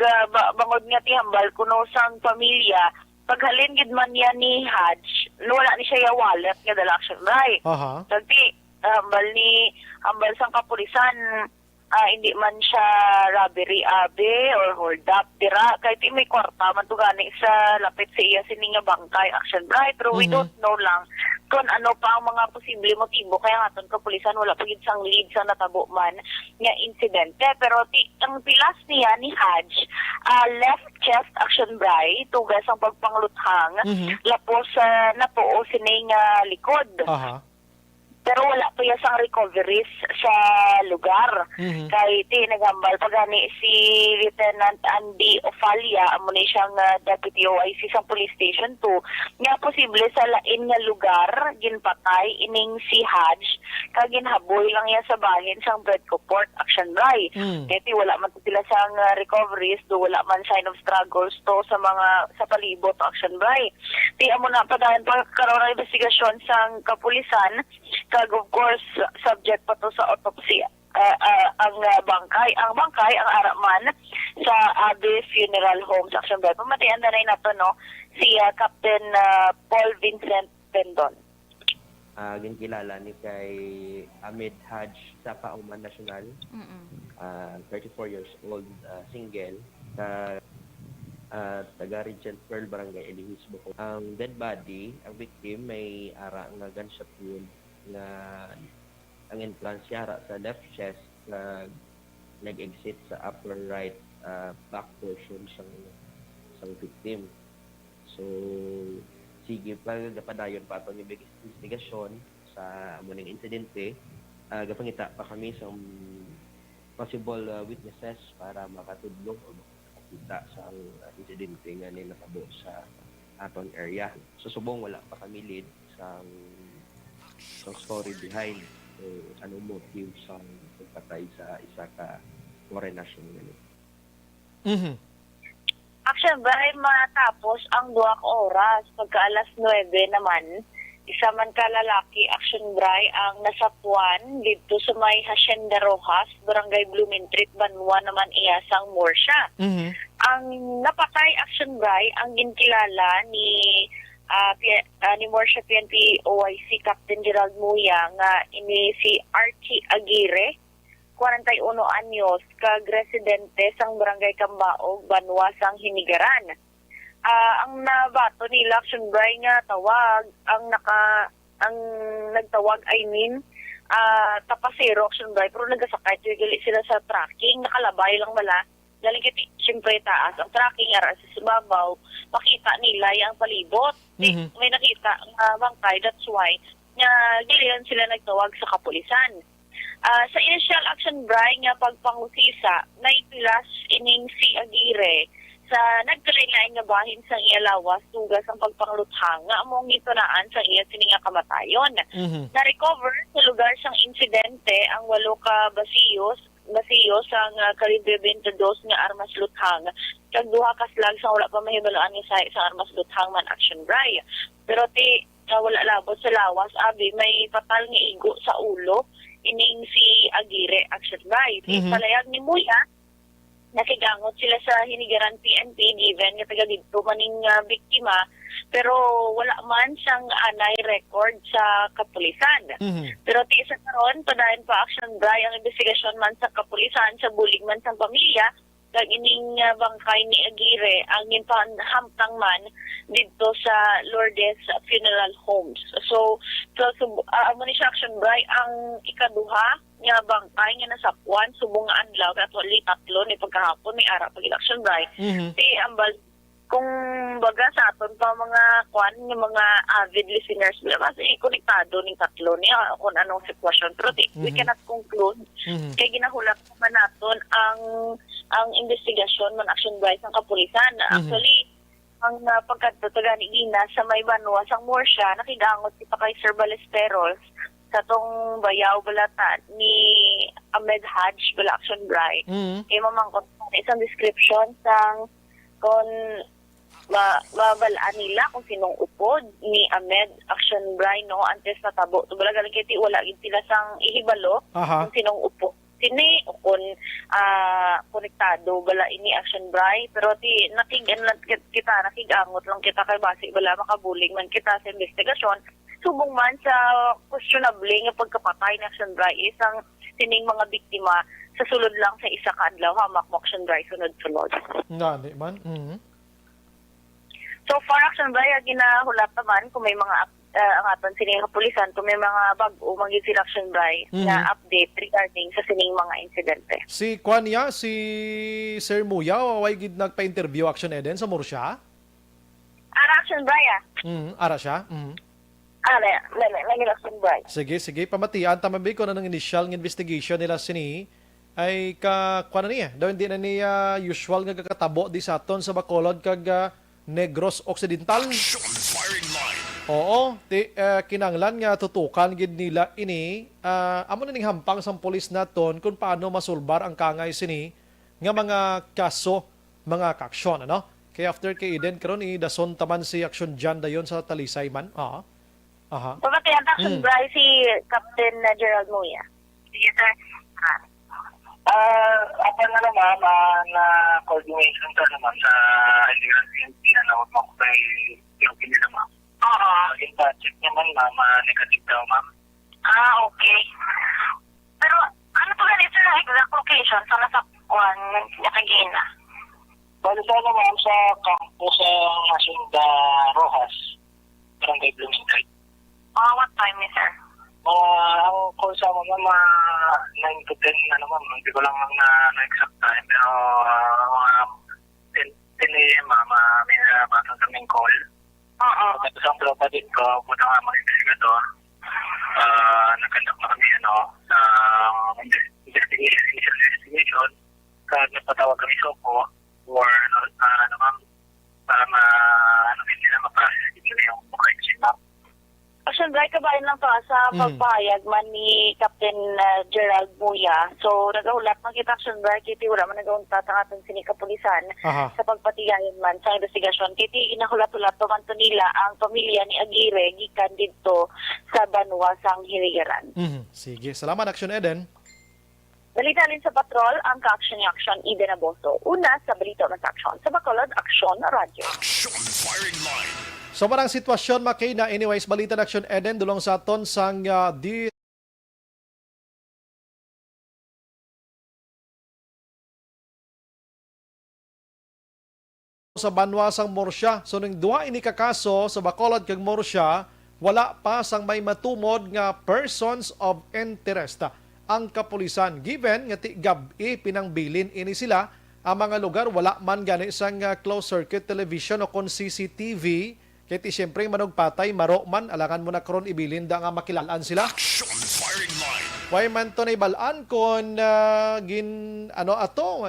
bangod nga tihambal kuno sang pamilya paghalin gid man niya ni Haj wala ni siya wallet nga dala action bray. Kag hambal sang kapulisan hindi man siya robbery abe or hold up dira kahit may kwarta man to gani sa lapit sa iya sining nga bangkay action bray pero we don't know lang kung ano pa ang mga posible motibo kaya nga ton kapulisan wala pa gid sang lead sa natabo man nga insidente. Pero ang pilas niya ni Haj left chest action bray tugas ang pagpangluthang lapos napuo sining likod. Pero wala pa yung sang recoveries sa lugar. Kay naghambal pa gani si Lieutenant Andy Ofalia, amo na siyang Deputy OIC sa Police Station 2, nga posible sa lain nga lugar, ginpatay ining si Haj, kag ginhaboy lang yan sa bahin sang Bredco Port action bray. Kaya wala man sila sang recoveries, wala man sign of struggles to sa mga sa palibot action bray. Amo na pa dahil pagkaroon ng investigasyon sang kapulisan, kag of course subject pa to sa autopsy ang bangkay. Ang bangkay ang araman sa Abe Funeral Home sa Action Bray. Pamatayan na rin nato no si Captain Paul Vincent Tendon. Ginkilala ni kay Ahmed Haj sa Pauman National. 34 years old, single, taga Regent Pearl, Barangay Elihis, Bukod. Ang dead body, ang victim may ara nga gunshot wound na ang implant siya sa left chest na nag-exit sa upper right back portion sang victim. So sige pa gapadayon pa ato ni investigasyon sa amuning insidente. Gapangita pa kami sa possible witnesses para makatudlo o makakita sa insidente nga natabo sa aton area. So subong wala pa kami lead ang story behind anong motive sa pagpatay sa isa ka foreign national. Action Bray, matapos ang 2 oras, pagka alas 9 naman, isa man ka lalaki, Action Bray, ang nasapuan dito sa may Hacienda Rojas, Barangay Blumentritt, Banwa naman iyasang Morsha. Ang napatay, Action Bray, ang ginkilala ni Morsha PNP OIC Captain Gerald Muya nga ini si Archie Aguirre, 41 anyos, kag-residente sang Barangay Cambaog, Banwa sang Hinigaran. Ang nabato nila, Action Bray, nga tawag, ang nagtawag tapasero, Action Bray, pero nagasakay, gali sila sa tracking, nakalabay lang mala. Galing kiti, siyempre taas. Ang tracking ara sa subabaw, makita nila yung palibot. May nakita ang bangkay, that's why, gilihan sila nagtawag sa kapulisan. Sa initial Action Bray nga pagpangusisa, naipilas ining si Aguirre sa nagkalain nga bahin sa iya lawas, tugas ang pagpangluthang nga among gitunaan sa iya sininga kamatayon. Na-recover sa lugar sang insidente ang 8 ka basiyos ang kalibre 22 nga armas luthang kag 2 ka slag sa wala pa mahibalaan nga sa armas luthang man, Action Bray. Pero wala labot sa lawas, abi may patal nga igo sa ulo ining si Aguirre, Action Bray. Palayag ni Muya, nakigangot sila sa Hinigaran PNP given nga taga dito maning biktima, pero wala man siyang anay record sa kapulisan. Pero sa karon padayon pa, Action Bray, ang investigasyon man sa kapulisan sa bulig man sa pamilya kag ining bangkay ni Aguirre ang hamtang man dito sa Lourdes Funeral Homes. So amo ni siya, Action Bray, ang ikaduha nga bangkay nga nasapuan subong nga adlaw at wali 3 ni pagkahapon may ara pag Action Bray. Ambal kung baga sa aton pa mga yung mga avid listeners mas konektado ning 3 niya kung anong sitwasyon, pero we cannot conclude kay ginahulat man naton ang investigasyon man, Action Bray, ng kapulisan. Actually, ang pagkatutagan ni Ina sa may Banwa sang Morsha, nakigangot kita kay Sir Balesteros sa tong bayaw balatan ni Ahmed Hajj bala, Action Bray. Kay mamangkot isang description sang kung mabalaan nila kung sinong upod ni Ahmed, Action Bray, no, antes na tabo. Tubala galing kiti wala gid sila sang ihibalo kung sinong upod sini o kung konektado bala ini, Action Bray. Pero kita nakigangot lang kita kay base bala makabuling man kita sa investigasyon subong man sa questionable nga pagkapatay ni Action Bray isang sining mga biktima sa sulod lang sa isa ka adlaw, hamak mo, Action Bray, sunod-sulod. Nga, di man? So far, Action Bray, ginahulat naman kung may mga ang aton sining kapulisan, kung may mga bago maging sila, Action Bray, na update regarding sa sining mga insidente. Si Kwanya, si Sir Muya, way gid nagpa-interview, Action Eden, sa Morsha? Action Bray, ara siya? Lagi Action Bray. Sige, pamatian, tamabi ko na ng initial investigation nila sini, ay kuha niya. Daw hindi na niya usual nga kakatabo di sa aton sa Bacolod kag Negros Occidental. Oo, kinanglan nga tutukan gid nila ini. Amo na ning hampang sang pulis naton kung paano masulbar ang kangay sini nga mga kaso, mga kaksyon, ano? Kaya after kay Eden karon dason taman si action dyan dayon sa Talisay man. Pamatian, Action Bray, si Captain Gerald Muya. Sige, sir. Ako na naman, na coordination ka naman sa Hinigaran PNP na nawag mo ko kay yung pili naman. Yung budget naman, ma'am, negative daw, ma'am. Okay. Pero, ano po ganito na exact location sa nasakwan niya kagina? Bali sana, ma'am, sa campus sa Hacienda Rojas, Barangay Blumentritt. What time, sir? Ang call sa mga 9 to 10 na naman. Hindi ko lang na-exact time. Pero mga 10 a.m. May nabasang kaming call. Tapos ang tropa din ko, punta nga mga investigator. Nagkandak na kami initial investigation. Kaya nagpatawag kami sa ko or para ma-process nila yung mukha yung sinap. Action Bright, kabayan lang to sa pagpahayag man ni Captain Gerald Muya. So, nagahulat man kita Action Bright, kiti wala man nagaunta ang atong sinikapulisan sa pagpatigayon man sa investigasyon. Kiti ginahulat-hulat to man to nila ang pamilya ni Aguirre gikan dito sa Banwa sang Hiligaran. Sige, salamat Action Eden. Balita rin sa patrol ang ka-action ni Action Eden Aboso. Una sa balita ng action sa Bacolod Action Radio. Action firing line. So marang sitwasyon makay na anyways balita ng Action Eden dulong sa aton sang di sa Banwa sang Morsya. So ning duha ini ka kaso sa Bacolod kag Morsya, wala pa sang may matumod nga persons of interest ang kapulisan. Given nga ti gabi pinangbilin ini sila ang mga lugar wala man gani sang closed circuit television o kon CCTV. Kaya ti siyempre manugpatay, maro man, alangan mo na karon ibilin da nga makilalaan sila. Action firing line. Why man to na ibalaan kung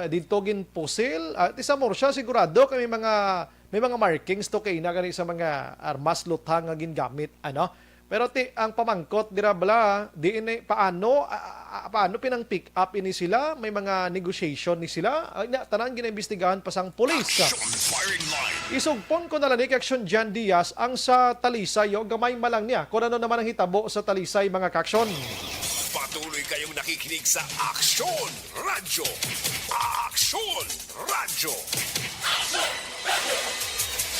dito gin pusil. At isa mo siya sigurado kami may mga markings to kay na gani sa mga armas luthang nga gingamit. Pero ang pamangkot dira bala, di ini paano pinang pick up ini sila, may mga negotiation ni sila. Tanan ginaimbestigahan pa sang pulis. Isugpon ko na lang ni Action Jan Diaz ang sa Talisay, gamay malang niya. Kung ano naman ang hitabo sa Talisay mga kaksyon. Patuloy kayong nakikinig sa Action Radio. Action Radio.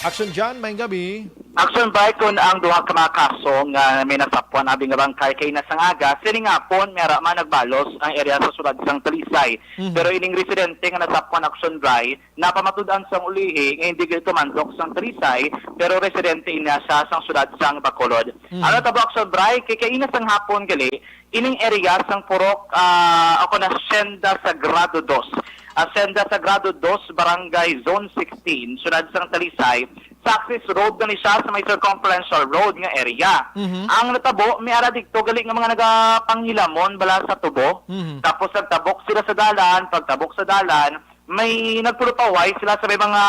Action Jan, may gabi. Action ba kung ang duha ka mga kaso nga may nasapuan abing nga bangkay kay nasangaga, sini nga pon mera man nagbalos ang area sa sulad sang Talisay. Pero ining residente nga nasapuan Action Bray, napamatud-an sang ulihi nga hindi gito mandok sang Talisay, pero residente ina sa sang sulad sang Bacolod. Ano tabo Action Bray, kay kainas sang hapon gali, ining area sang purok ako na Senda Sagrado 2. Senda Sagrado 2, Barangay Zone 16, sunod sang Talisay, Success Road na siya sa may circumferential road nga area. Ang natabo, may ara dikto gali nga mga nagapanghilamon bala sa tubo. Tapos nagtabok sila sa dalan, pagtabok sa dalan, may nagpulupaway sila sa may mga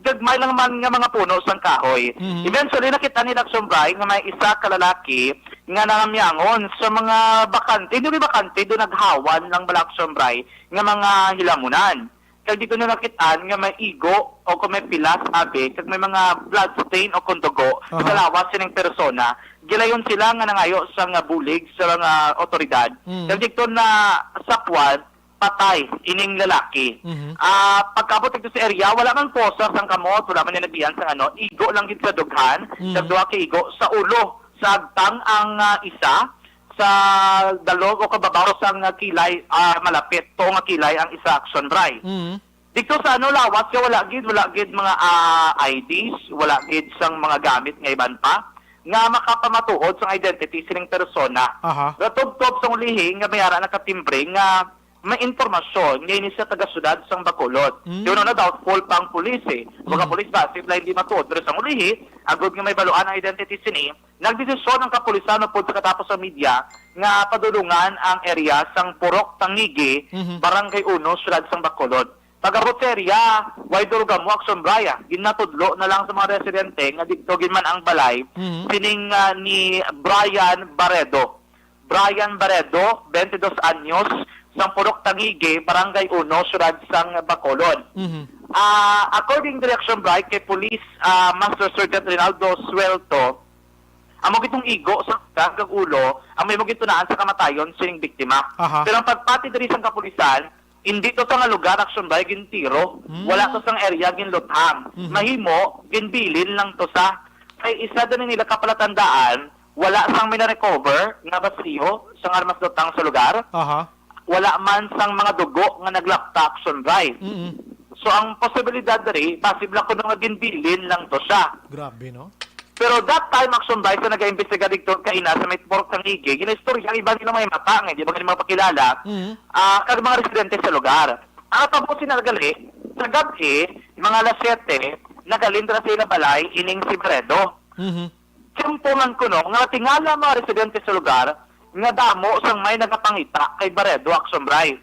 gagmay lang man nga mga puno sang kahoy. Eventually nakita ni Action Bray nga may isa ka lalaki nga nangamyangon sa mga bakante, hindi bakante do naghawan lang bala Action Bray nga mga hilamunan. Kaya dito na nakitaan nga may igo o kung may pilas abe, kag may mga blood stain o kundugo sa lawas sining persona, gilayon sila nga nangayo sa nga bulig sa mga otoridad. Kaya dito na sapwan, patay ining lalaki. Pagkabot dito sa area, wala man posa sang kamot, wala man ninabihan sa igo lang gid sa dughan, duha ka igo sa ulo, sa agtang ang isa, sa dalog o kababaw sang kilay malapit to nga kilay ang isa Action Bray. Dito sa lawas ka wala gid mga IDs, wala gid sang mga gamit nga iban pa nga makapamatuod sang identity sining persona. Ratub-tub sang ulihi nga mayara nakatimbre nga may informasyon nga ini sa taga-sudad sang Bacolod. Yun na doubtful pang pulis Mga pulis ba, sila hindi matuod. Pero sa ulihi, agad nga may baluan ang identity sini, nagdesisyon ang kapulisan po sa katapos sa media nga padulungan ang area sang Purok Tangigi, Barangay 1, sudad sang Bacolod. Pag-abot sa area, why durga mo Action Braya, ginatudlo na lang sa mga residente nga dito ginman ang balay, sining ni Brian Baredo. Brian Baredo, 22 anyos, sang Purok Tangigi, Barangay 1, Surad sang Bacolod. According to Action Bright kay Police Master Sergeant Rinaldo Suelto, amo gitong igo sa kag ulo, ang may magitunaan sa kamatayon sining biktima. Pero ang pagpati diri sang kapulisan, hindi to sa nga lugar Action Bright gintiro, wala to sang area ginluthang. Mahimo ginbilin lang to sa kay isa din nila kapalatandaan, wala sang may na-recover nga basiho sang armas lutang sa lugar. Wala man sang mga dugo nga naglapta Action Bray. So ang posibilidad diri, possible ko nga ginbilin lang to siya. Grabe, no? Pero that time Action Bray sa nag-iimbestiga dito kaina sa may Purok Tangigi, ginistorya ang iba nila may mata, di ba mga pakilala, kag mga residente sa lugar. Ang tapos sinagali, sa gabi, mga alas 7, nagalindra sila balay, ining si Baredo. Simpulan ko nga tingala mga residente sa lugar, nga damo sang may nagapangita kay Baredo Action Bray.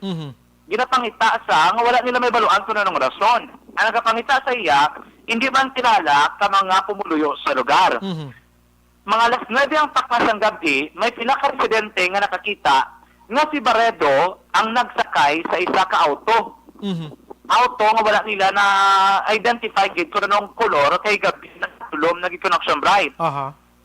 Ginapangita sa nga wala nila may baluan kung anong rason. Ang nagapangita sa iya, hindi man kilala ka mga pumuluyo sa lugar. mga alas 9 ang taknas ng gabi, may pinaka-residente nga nakakita nga si Barredo ang nagsakay sa isa ka auto. Auto nga wala nila na identify gid kung anong kolor kay gabi na tulom nag-connection bright.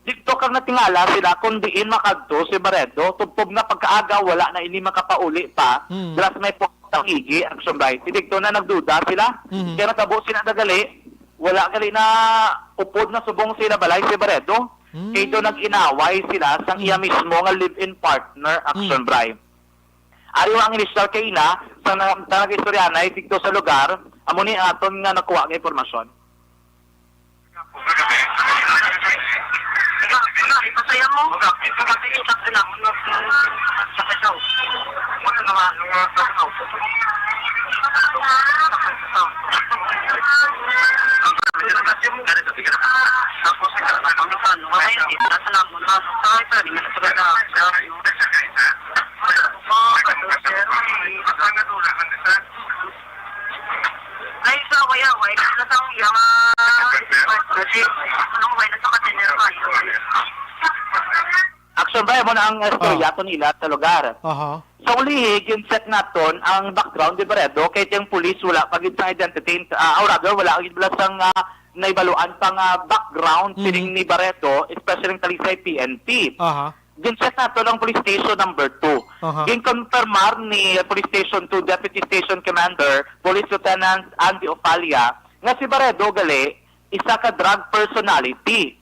Dito kang natingala sila kung diin makadto si Barredo, tugtog na pagkaaga wala na ini makapauli pa. Dalas may putang igi ang bright. Dito na nagduda sila. Kaya natabo sila nagali, wala gali na upod na subong sila balay si Barredo. Kaya ito nag-inaway sila sa iya mismo nga live-in partner action bribe. Ariyo ang initial kay ina sa nag-istoryanay dito sa lugar, amo ni aton nga nakuha ng impormasyon. Ipasaya mo? Ito kasi itak sila sa kasaw. Wala naman nung kasaw. Tapos sa kasaw, ngayon, nasa lang mo na sa ito, di mo na sa ay, sa waya-way, nasa ang yung kasi, anong way, nasa katinero kayo. Action ba mo na ang istorya to nila sa lugar. Sa ulihig, yung set naton ang background di Barredo, kaya yung police wala pagid sa identity, or rather, wala pagid bala sang naibaluan pang background sining ni Barredo, especially ng talisay PNP. Ginset nato ng police station number 2. Ginkonfirmar ni police station 2 Deputy Station Commander, Police Lieutenant Andy Opalia, nga si Barredo gali, isa ka drug personality.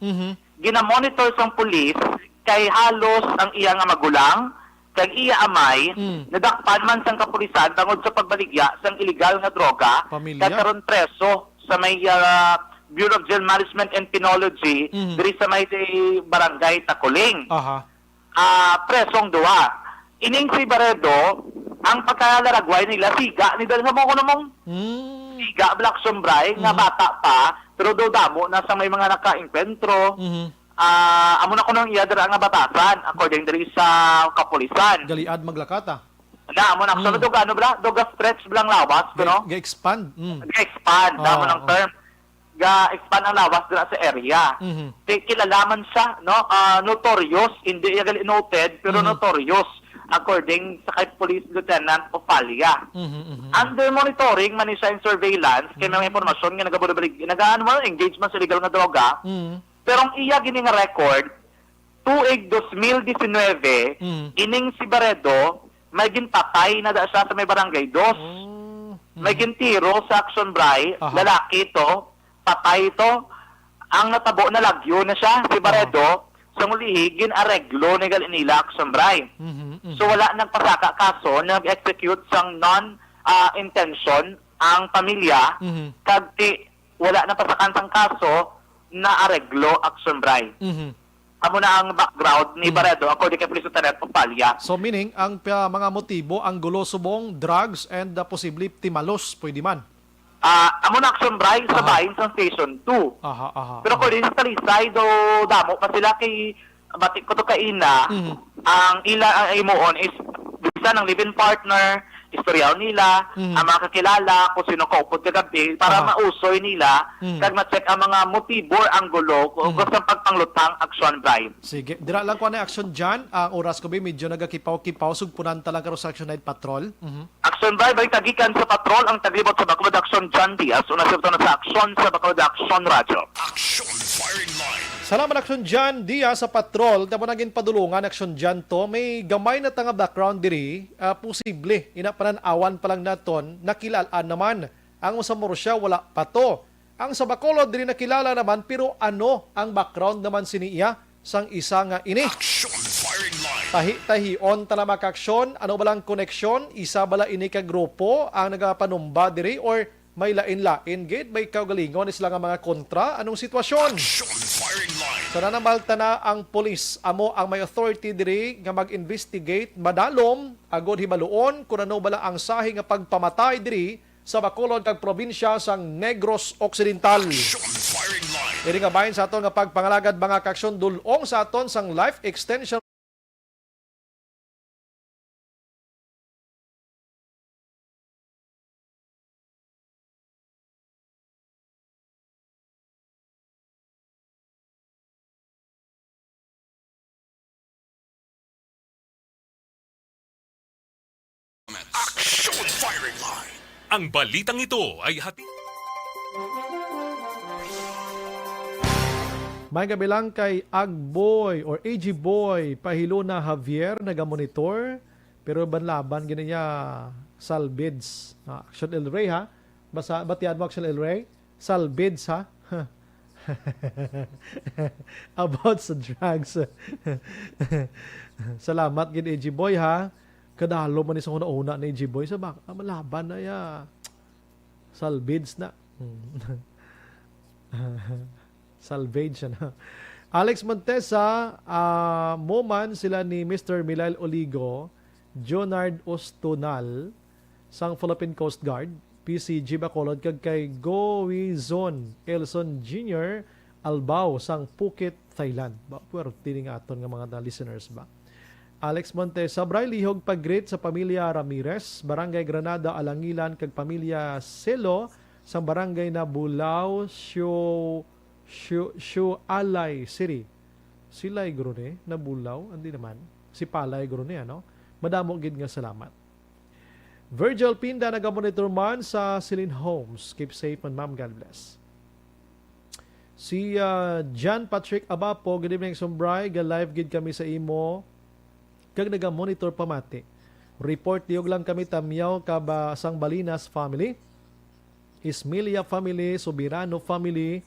Ginamonitor sang police kay halos ang iya nga magulang, kay iya amay, nadakpan man sang kapulisan tungod sa pagbaligya sang illegal nga droga, karon preso sa may Bureau of Jail Management and Penology, diri sa may barangay Takuling. Presong duwa. Ining si Barredo, ang pagkalaragway nila, siga, ni dahil mo ko namang siga, black sombray, nga bata pa, pero do damo, nasa may mga naka-impentro, amo na ko nang iyadara nga batasan, according diri sa kapulisan. Galiad maglakata. Na, amo na, so doga stretch blang lawas, no? Ga-expand. Ga-expand, amo ng term. Ga-expand ang lawas dira sa area. Kilalaman siya, no? Notorious, hindi gali noted, pero notorious, according sa kay Police Lieutenant Opalia. Under monitoring, man siya in surveillance, kaya may informasyon nga engagement sa illegal nga droga, pero ang iya gini nga record, tuig 2019, ining si Barredo, may ginpatay na da siya sa may barangay 2. May gintiro sa Action Bray, lalaki to, patay ito, ang natabo na lagyo na siya, si Barredo, sa mulihig, ginareglo ni Galinila Action Bray. So wala nagpasaka kaso, nag-execute sang non-intention ang pamilya, kagti wala napasakan sang kaso na areglo Action Bray. Amo na ang background ni Barredo according kay Police Lieutenant Opalia. So meaning, ang mga motibo, ang gulo subong, drugs, and posible timalos, pwede man. Amo na Action Bray sa bahin sa Station 2. Pero kung din sa talisay, do damo pa sila kay batik ko to kaina, ang ila imuon is bisa ng live-in partner, istoryaw nila, ang mga kakilala, kung sino kaupod kagabi, para mausoy nila, kag ma-check ang mga motibo, ang gulo, kung gusto pagpanglutang Action Bray. Sige, dira lang ko na action dyan. Ang oras ko ba, medyo nagakipaw-kipaw, sugpunan talang karo sa Action Night Patrol. Action Bray, balik tagikan sa patrol, ang taglibot sa Bacolod Action John Diaz, una sa na sa Action sa Bacolod Action Radio. Action Firing Line. Salamat Action John Diaz sa patrol. Tamo naging padulungan Action John to. May gamay na tanga background diri. Posible. Inapananawan pa lang naton. Nakilalaan naman. Ang sa Morosya wala pa to. Ang sa Bacolod diri nakilala naman. Pero ano ang background naman siniya sang isa nga ini? Action Firing Line. Tahi-tahion tala makaksyon. Ano balang koneksyon? Isa bala ini ka grupo ang nagapanumba diri or may lain-lain gate, may kaugalingon isla nga mga kontra. Anong sitwasyon? So nanamalta na ang polis. Amo ang may authority diri nga mag-investigate, madalom, agod hibaluon, kung ano bala ang sahi nga pagpamatay diri sa Bacolod kag probinsya sang Negros Occidental. Diri nga bahin sa aton nga pagpangalagad mga kaksyon dulong sa aton sang life extension Ang balitang ito ay May kabilang kay Agboy or AG Boy pahilo na Javier nagamonitor pero banlaban ginaya salbids. Action El Rey ha. Batian mo Action El Rey? Salbids ha. About sa drugs. Salamat gid AG Boy ha. Kadalo man isang una ni AG Boy sa malaban na ya. Salbids na. Salvation. Alex Montesa, Moman sila ni Mr. Milail Oligo, Jonard Ostonal, sang Philippine Coast Guard, PCG Bacolod, kag kay Goizon Elson Jr. Albao, sang Phuket, Thailand. Pero tining aton nga mga listeners ba? Alex Montesa, Bray Lihog pag-greet sa pamilya Ramirez, Barangay Granada, Alangilan, kag pamilya Selo, sa barangay na Bulao, Alay City. Sila'y grone na Bulao, hindi naman. Si Palay grone, ano? Madamo gid nga salamat. Virgil Pinda nagamonitor man sa Celine Homes. Keep safe and ma'am, God bless. Si John Patrick Abapo, good evening Sombray, ga-live gid kami sa imo. Kag nagamonitor pamati. Report diog lang kami tamyaw kabasang Balinas family, Ismilia family, Sobirano family,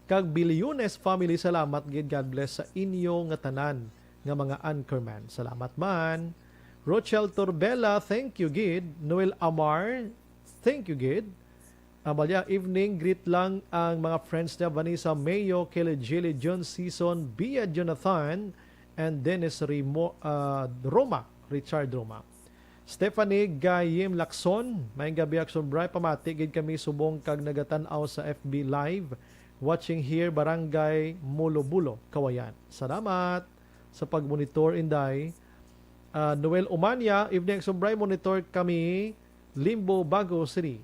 kag Bilyones family. Salamat gid, God bless sa inyo nga tanan nga mga anchorman. Salamat man. Rochelle Torbella, thank you gid. Noel Amar, thank you gid. Amalya, evening, greet lang ang mga friends niya, Vanessa Mayo, Kelly Jilly, John Season, Bia Jonathan, and Dennis Roma, Richard Roma. Stephanie Gayim Lacson, may gabi akson bray, pamati gid kami subong kag nagatanaw sa FB Live. Watching here, Barangay Molobulo, Kawayan. Salamat sa pag-monitor, Inday. Noel Umania, evening sombray, monitor kami, Limbo, Bago City.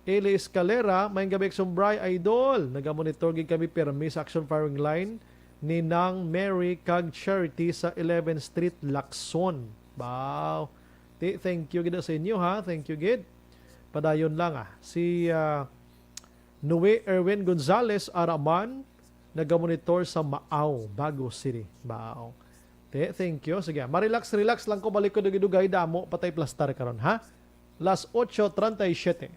Eli Escalera, may gabi sombray, idol. Nagamonitor gid kami permis action firing line ni Nang Mary kag Charity sa 11th Street, Lacson. Wow. Thank you gid sa inyo ha. Thank you gid. Padayon lang si Noe Erwin Gonzalez Araman, nagamonitor sa Maaw, Bago City. Wow. Thank you. Sige, relax lang ko, balik ko dugay damo patay plastar karon ha. Las 8:37.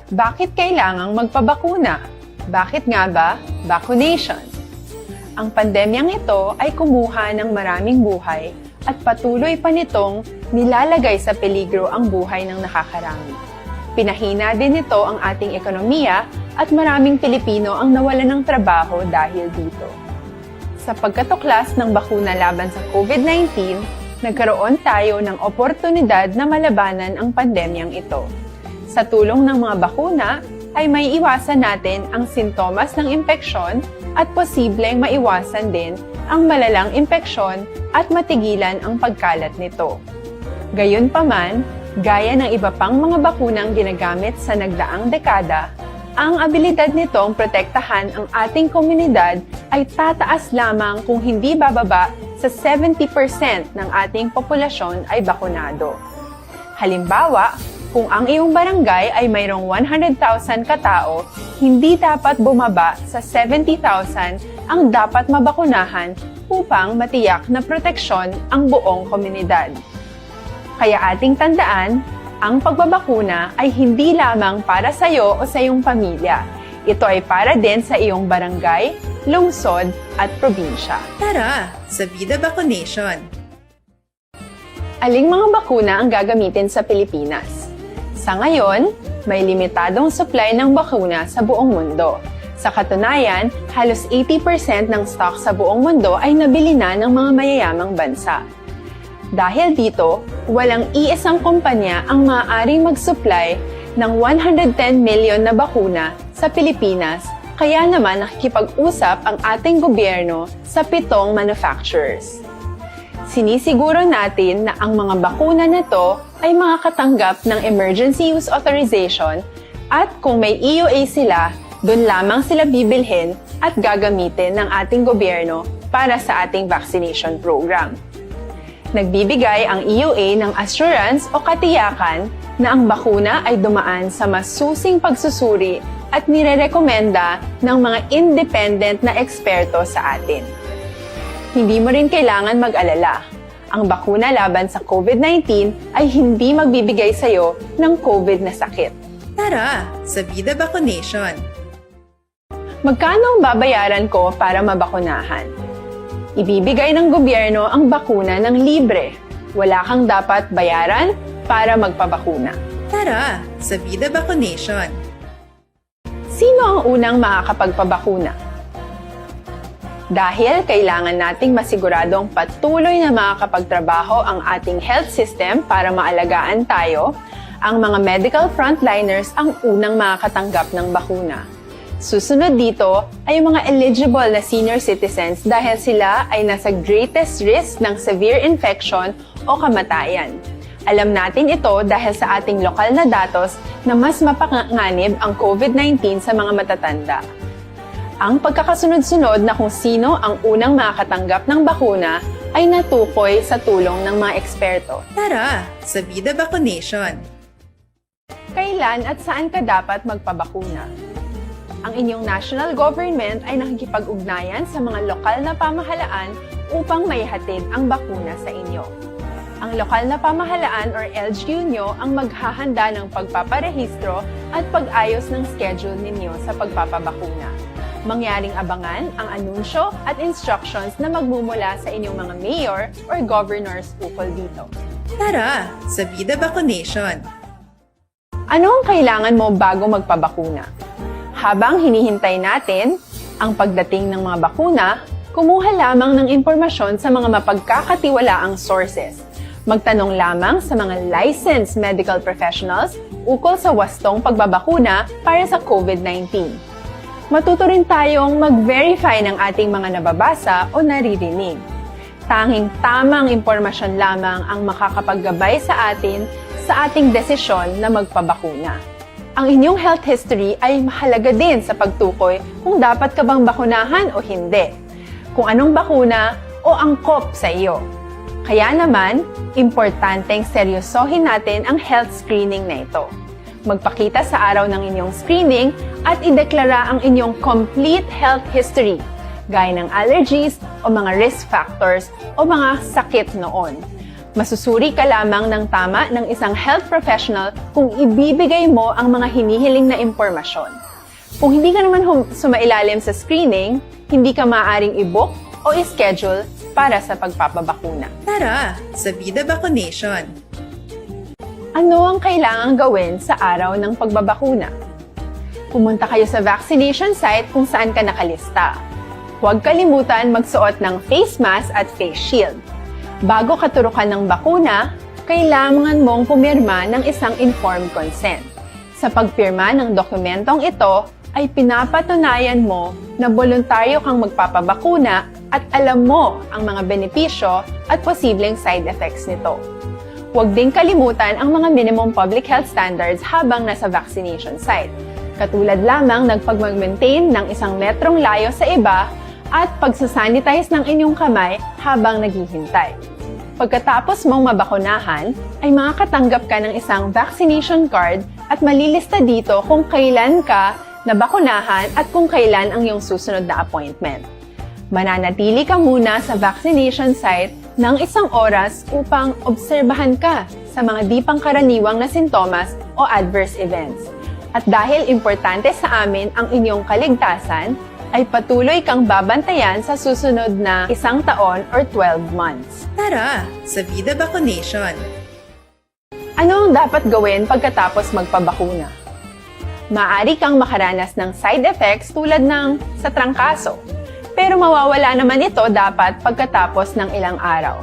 Bakit kailangang magpabakuna? Bakit nga ba vaccination? Ang pandemyang ito ay kumuha ng maraming buhay at patuloy pa nitong nilalagay sa peligro ang buhay ng nakakarami. Pinahina din nito ang ating ekonomiya at maraming Pilipino ang nawalan ng trabaho dahil dito. Sa pagkatuklas ng bakuna laban sa COVID-19, nagkaroon tayo ng oportunidad na malabanan ang pandemyang ito. Sa tulong ng mga bakuna, ay may iwasan natin ang sintomas ng impeksyon at posibleng maiwasan din ang malalang impeksyon at matigilan ang pagkalat nito. Gayunpaman, gaya ng iba pang mga bakunang ginagamit sa nagdaang dekada, ang abilidad nitong protektahan ang ating komunidad ay tataas lamang kung hindi bababa sa 70% ng ating populasyon ay bakunado. Halimbawa, kung ang iyong barangay ay mayroong 100,000 katao, hindi dapat bumaba sa 70,000 ang dapat mabakunahan upang matiyak na proteksyon ang buong komunidad. Kaya ating tandaan, ang pagbabakuna ay hindi lamang para sa iyo o sa iyong pamilya. Ito ay para din sa iyong barangay, lungsod at probinsya. Tara, sa Vida Vaccination! Aling mga bakuna ang gagamitin sa Pilipinas? Sa ngayon, may limitadong supply ng bakuna sa buong mundo. Sa katunayan, halos 80% ng stock sa buong mundo ay nabili na ng mga mayayamang bansa. Dahil dito, walang iisang kumpanya ang maaaring mag-supply ng 110 million na bakuna sa Pilipinas, kaya naman nakikipag-usap ang ating gobyerno sa 7 manufacturers. Sinisiguro natin na ang mga bakuna na to ay makakatanggap ng Emergency Use Authorization at kung may EUA sila, Doon lamang sila bibilhin at gagamitin ng ating gobyerno para sa ating vaccination program. Nagbibigay ang EUA ng assurance o katiyakan na ang bakuna ay dumaan sa masusing pagsusuri at nirerekomenda ng mga independent na eksperto sa atin. Hindi mo rin kailangan mag-alala. Ang bakuna laban sa COVID-19 ay hindi magbibigay sa'yo ng COVID na sakit. Tara, sa Vida Vaccination! Magkano ang babayaran ko para mabakunahan? Ibibigay ng gobyerno ang bakuna ng libre. Wala kang dapat bayaran para magpabakuna. Tara, sa Vida Vaccination! Sino ang unang makakapagpabakuna? Dahil kailangan nating masiguradong patuloy na makakapagtrabaho ang ating health system para maalagaan tayo, ang mga medical frontliners ang unang makakatanggap ng bakuna. Susunod dito ay yung mga eligible na senior citizens dahil sila ay nasa greatest risk ng severe infection o kamatayan. Alam natin ito dahil sa ating lokal na datos na mas mapanganib ang COVID-19 sa mga matatanda. Ang pagkakasunod-sunod na kung sino ang unang makakatanggap ng bakuna ay natukoy sa tulong ng mga eksperto. Tara, sa Vida Vaccination! Kailan at saan ka dapat magpabakuna? Ang inyong national government ay nakikipag-ugnayan sa mga lokal na pamahalaan upang maihatid ang bakuna sa inyo. Ang lokal na pamahalaan or LGU nyo ang maghahanda ng pagpaparehistro at pag-ayos ng schedule ninyo sa pagpapabakuna. Mangyaring abangan ang anunsyo at instructions na magmumula sa inyong mga mayor or governors ukol dito. Tara, sa Vida Vaccination! Ano ang kailangan mo bago magpabakuna? Habang hinihintay natin ang pagdating ng mga bakuna, kumuha lamang ng impormasyon sa mga mapagkakatiwalaang sources. Magtanong lamang sa mga licensed medical professionals ukol sa wastong pagbabakuna para sa COVID-19. Matuto rin tayong mag-verify ng ating mga nababasa o naririnig. Tanging tamang impormasyon lamang ang makakapaggabay sa atin sa ating desisyon na magpabakuna. Ang inyong health history ay mahalaga din sa pagtukoy kung dapat ka bang bakunahan o hindi, kung anong bakuna o angkop sa iyo. Kaya naman, importanteng seryosohin natin ang health screening na ito. Magpakita sa araw ng inyong screening at ideklara ang inyong complete health history, gaya ng allergies o mga risk factors o mga sakit noon. Masusuri ka lamang ng tama ng isang health professional kung ibibigay mo ang mga hinihiling na impormasyon. Kung hindi ka naman sumailalim sa screening, hindi ka maaaring i-book o i-schedule para sa pagpapabakuna. Tara, sa Vida Vaccination! Ano ang kailangang gawin sa araw ng pagbabakuna? Pumunta kayo sa vaccination site kung saan ka nakalista. Huwag kalimutan magsuot ng face mask at face shield. Bago ka turukan ng bakuna, kailangan mong pumirma ng isang informed consent. Sa pagpirma ng dokumentong ito, ay pinapatunayan mo na voluntaryo kang magpapabakuna at alam mo ang mga benepisyo at posibleng side effects nito. Huwag din kalimutan ang mga minimum public health standards habang nasa vaccination site. Katulad lamang nagpag-maintain ng 1 metrong layo sa iba at pagsasanitize ng inyong kamay habang naghihintay. Pagkatapos mong mabakunahan, ay makakatanggap ka ng isang vaccination card at malilista dito kung kailan ka nabakunahan at kung kailan ang iyong susunod na appointment. Mananatili ka muna sa vaccination site ng 1 oras upang obserbahan ka sa mga di pangkaraniwang na sintomas o adverse events. At dahil importante sa amin ang inyong kaligtasan, ay patuloy kang babantayan sa susunod na 1 taon or 12 months. Tara, sa Vida Vaccination! Ano ang dapat gawin pagkatapos magpabakuna? Maaari kang makaranas ng side effects tulad ng sa trangkaso. Pero mawawala naman ito dapat pagkatapos ng ilang araw.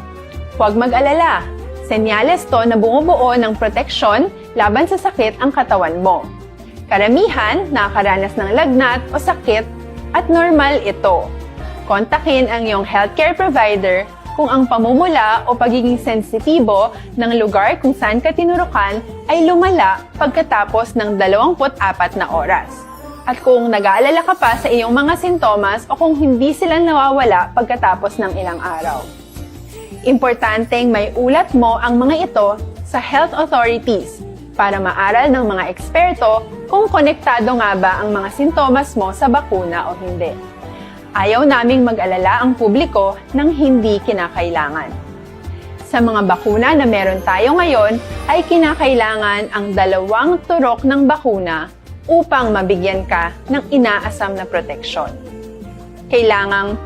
Huwag mag-alala. Senyales to na bumubuo ng proteksyon laban sa sakit ang katawan mo. Karamihan nakakaranas ng lagnat o sakit at normal ito. Kontakin ang iyong healthcare provider kung ang pamumula o pagiging sensitibo ng lugar kung saan ka tinurukan ay lumala pagkatapos ng 24 na oras. At kung nag-aalala ka pa sa iyong mga sintomas o kung hindi sila nawawala pagkatapos ng ilang araw. Importanteng may ulat mo ang mga ito sa health authorities para maaral ng mga eksperto kung konektado nga ba ang mga sintomas mo sa bakuna o hindi. Ayaw naming mag-alala ang publiko ng hindi kinakailangan. Sa mga bakuna na meron tayo ngayon ay kinakailangan ang 2 turok ng bakuna upang mabigyan ka ng inaasam na proteksyon. Kailangang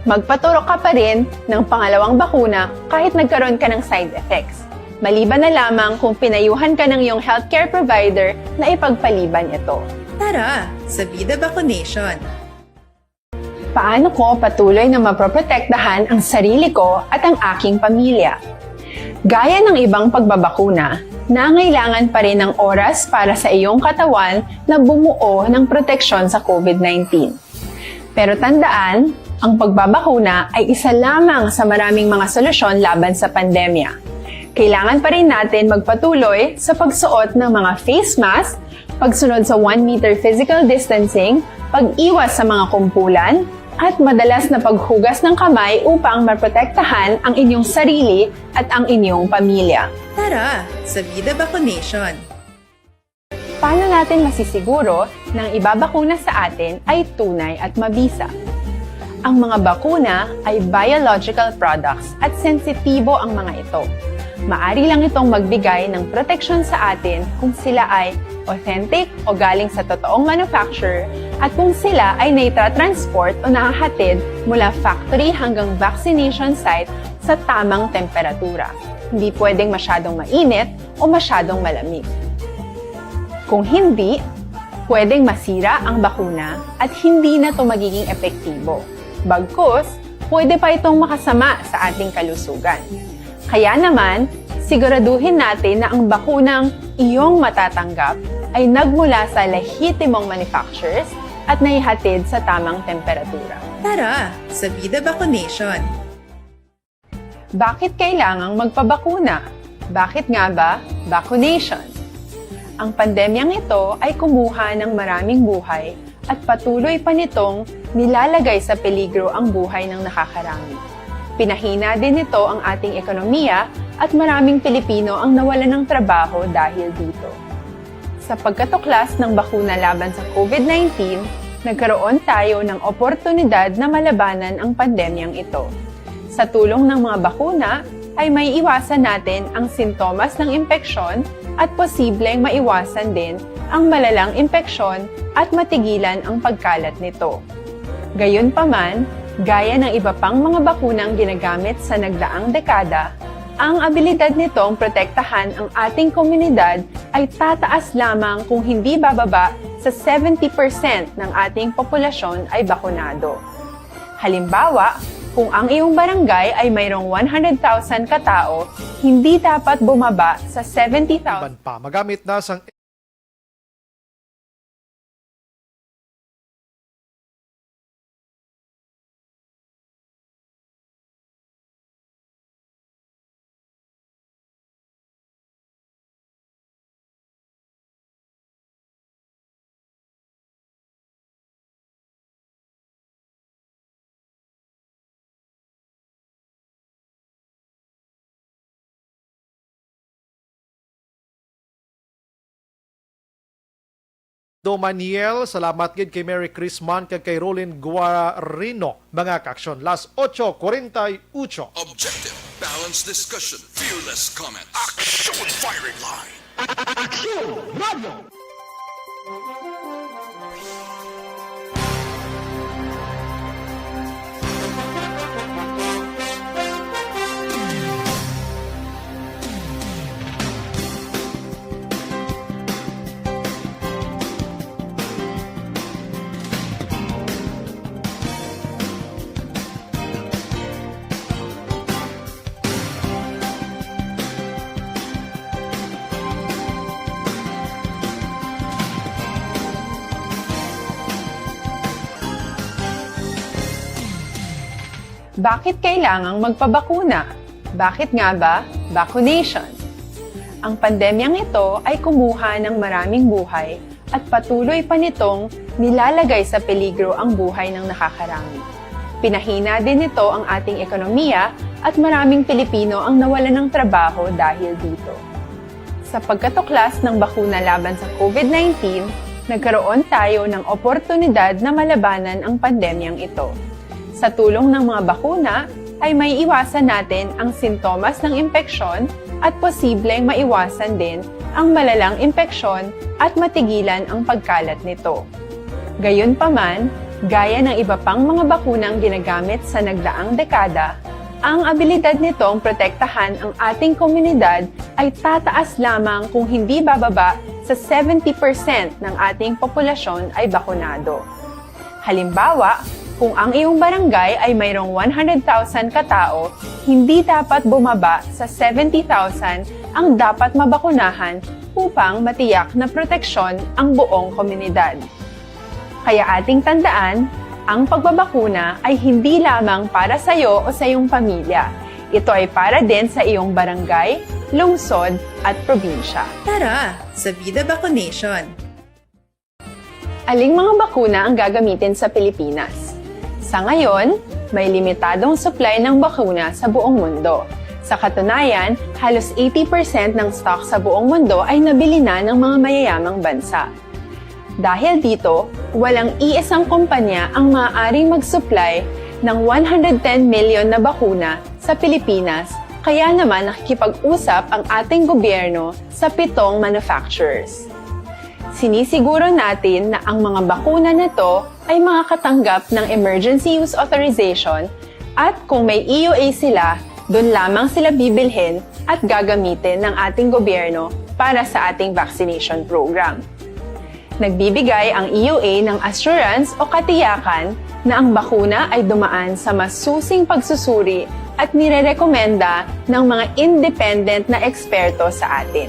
magpaturok ka pa rin ng pangalawang bakuna kahit nagkaroon ka ng side effects. Maliban na lamang kung pinayuhan ka ng iyong healthcare provider na ipagpaliban ito. Tara, sa Vida Vaccination! Paano ko patuloy na maproprotektahan ang sarili ko at ang aking pamilya? Gaya ng ibang pagbabakuna, nangailangan pa rin ng oras para sa iyong katawan na bumuo ng proteksyon sa COVID-19. Pero tandaan, ang pagbabakuna ay isa lamang sa maraming mga solusyon laban sa pandemya. Kailangan pa rin natin magpatuloy sa pagsuot ng mga face mask, pagsunod sa 1 meter physical distancing, pag-iwas sa mga kumpulan, at madalas na paghugas ng kamay upang maprotektahan ang inyong sarili at ang inyong pamilya. Tara, sa Vida Vaccination! Paano natin masisiguro na ang ibabakuna sa atin ay tunay at mabisa? Ang mga bakuna ay biological products at sensitibo ang mga ito. Maari lang itong magbigay ng proteksyon sa atin kung sila ay authentic o galing sa totoong manufacturer at kung sila ay naitra-transport o nahahatid mula factory hanggang vaccination site sa tamang temperatura. Hindi pwedeng masyadong mainit o masyadong malamig. Kung hindi, pwedeng masira ang bakuna at hindi na ito magiging epektibo. Bagkus, pwede pa itong makasama sa ating kalusugan. Kaya naman, siguraduhin natin na ang bakunang iyong matatanggap ay nagmula sa lehitimong manufacturers at naihatid sa tamang temperatura. Tara, sa Vida Vaccination! Bakit kailangang magpabakuna? Bakit nga ba vaccination? Ang pandemyang ito ay kumuha ng maraming buhay at patuloy pa nitong nilalagay sa peligro ang buhay ng nakakarami. Pinahina din nito ang ating ekonomiya at maraming Pilipino ang nawalan ng trabaho dahil dito. Sa pagkatuklas ng bakuna laban sa COVID-19, nagkaroon tayo ng oportunidad na malabanan ang pandemyang ito. Sa tulong ng mga bakuna, ay may iwasan natin ang sintomas ng impeksyon at posibleng maiwasan din ang malalang impeksyon at matigilan ang pagkalat nito. Gayunpaman, gaya ng iba pang mga bakunang ginagamit sa nagdaang dekada, ang abilidad nitong protektahan ang ating komunidad ay tataas lamang kung hindi bababa sa 70% ng ating populasyon ay bakunado. Halimbawa, kung ang iyong barangay ay mayroong 100,000 katao, hindi dapat bumaba sa 70,000. Magamit na sang Maniel, salamat gid kay Mary Crisman kag kay Rolin Guarino, mga kaaksyon. Las 8:48. Objective, balanced discussion, fearless comment. Action firing line. Action Radio! Bakit kailangang magpabakuna? Bakit nga ba vaccination? Ang pandemyang ito ay kumuha ng maraming buhay at patuloy pa nitong nilalagay sa peligro ang buhay ng nakakarami. Pinahina din nito ang ating ekonomiya at maraming Pilipino ang nawalan ng trabaho dahil dito. Sa pagkatuklas ng bakuna laban sa COVID-19, nagkaroon tayo ng oportunidad na malabanan ang pandemyang ito. Sa tulong ng mga bakuna, ay may iwasan natin ang sintomas ng impeksyon at posibleng maiwasan din ang malalang impeksyon at matigilan ang pagkalat nito. Gayunpaman, gaya ng iba pang mga bakunang ginagamit sa nagdaang dekada, ang abilidad nitong protektahan ang ating komunidad ay tataas lamang kung hindi bababa sa 70% ng ating populasyon ay bakunado. Halimbawa, kung ang iyong barangay ay mayroong 100,000 katao, hindi dapat bumaba sa 70,000 ang dapat mabakunahan upang matiyak na proteksyon ang buong komunidad. Kaya ating tandaan, ang pagbabakuna ay hindi lamang para sa iyo o sa iyong pamilya. Ito ay para din sa iyong barangay, lungsod at probinsya. Tara, sa Vida Vacunation! Aling mga bakuna ang gagamitin sa Pilipinas? Sa ngayon, may limitadong supply ng bakuna sa buong mundo. Sa katunayan, halos 80% ng stock sa buong mundo ay nabili na ng mga mayayamang bansa. Dahil dito, walang iisang kumpanya ang maaaring mag-supply ng 110 million na bakuna sa Pilipinas, kaya naman nakikipag-usap ang ating gobyerno sa 7 manufacturers. Sinisiguro natin na ang mga bakuna nito ay makakatanggap ng Emergency Use Authorization at kung may EUA sila, doon lamang sila bibilhin at gagamitin ng ating gobyerno para sa ating vaccination program. Nagbibigay ang EUA ng assurance o katiyakan na ang bakuna ay dumaan sa masusing pagsusuri at nirerekomenda ng mga independent na eksperto sa atin.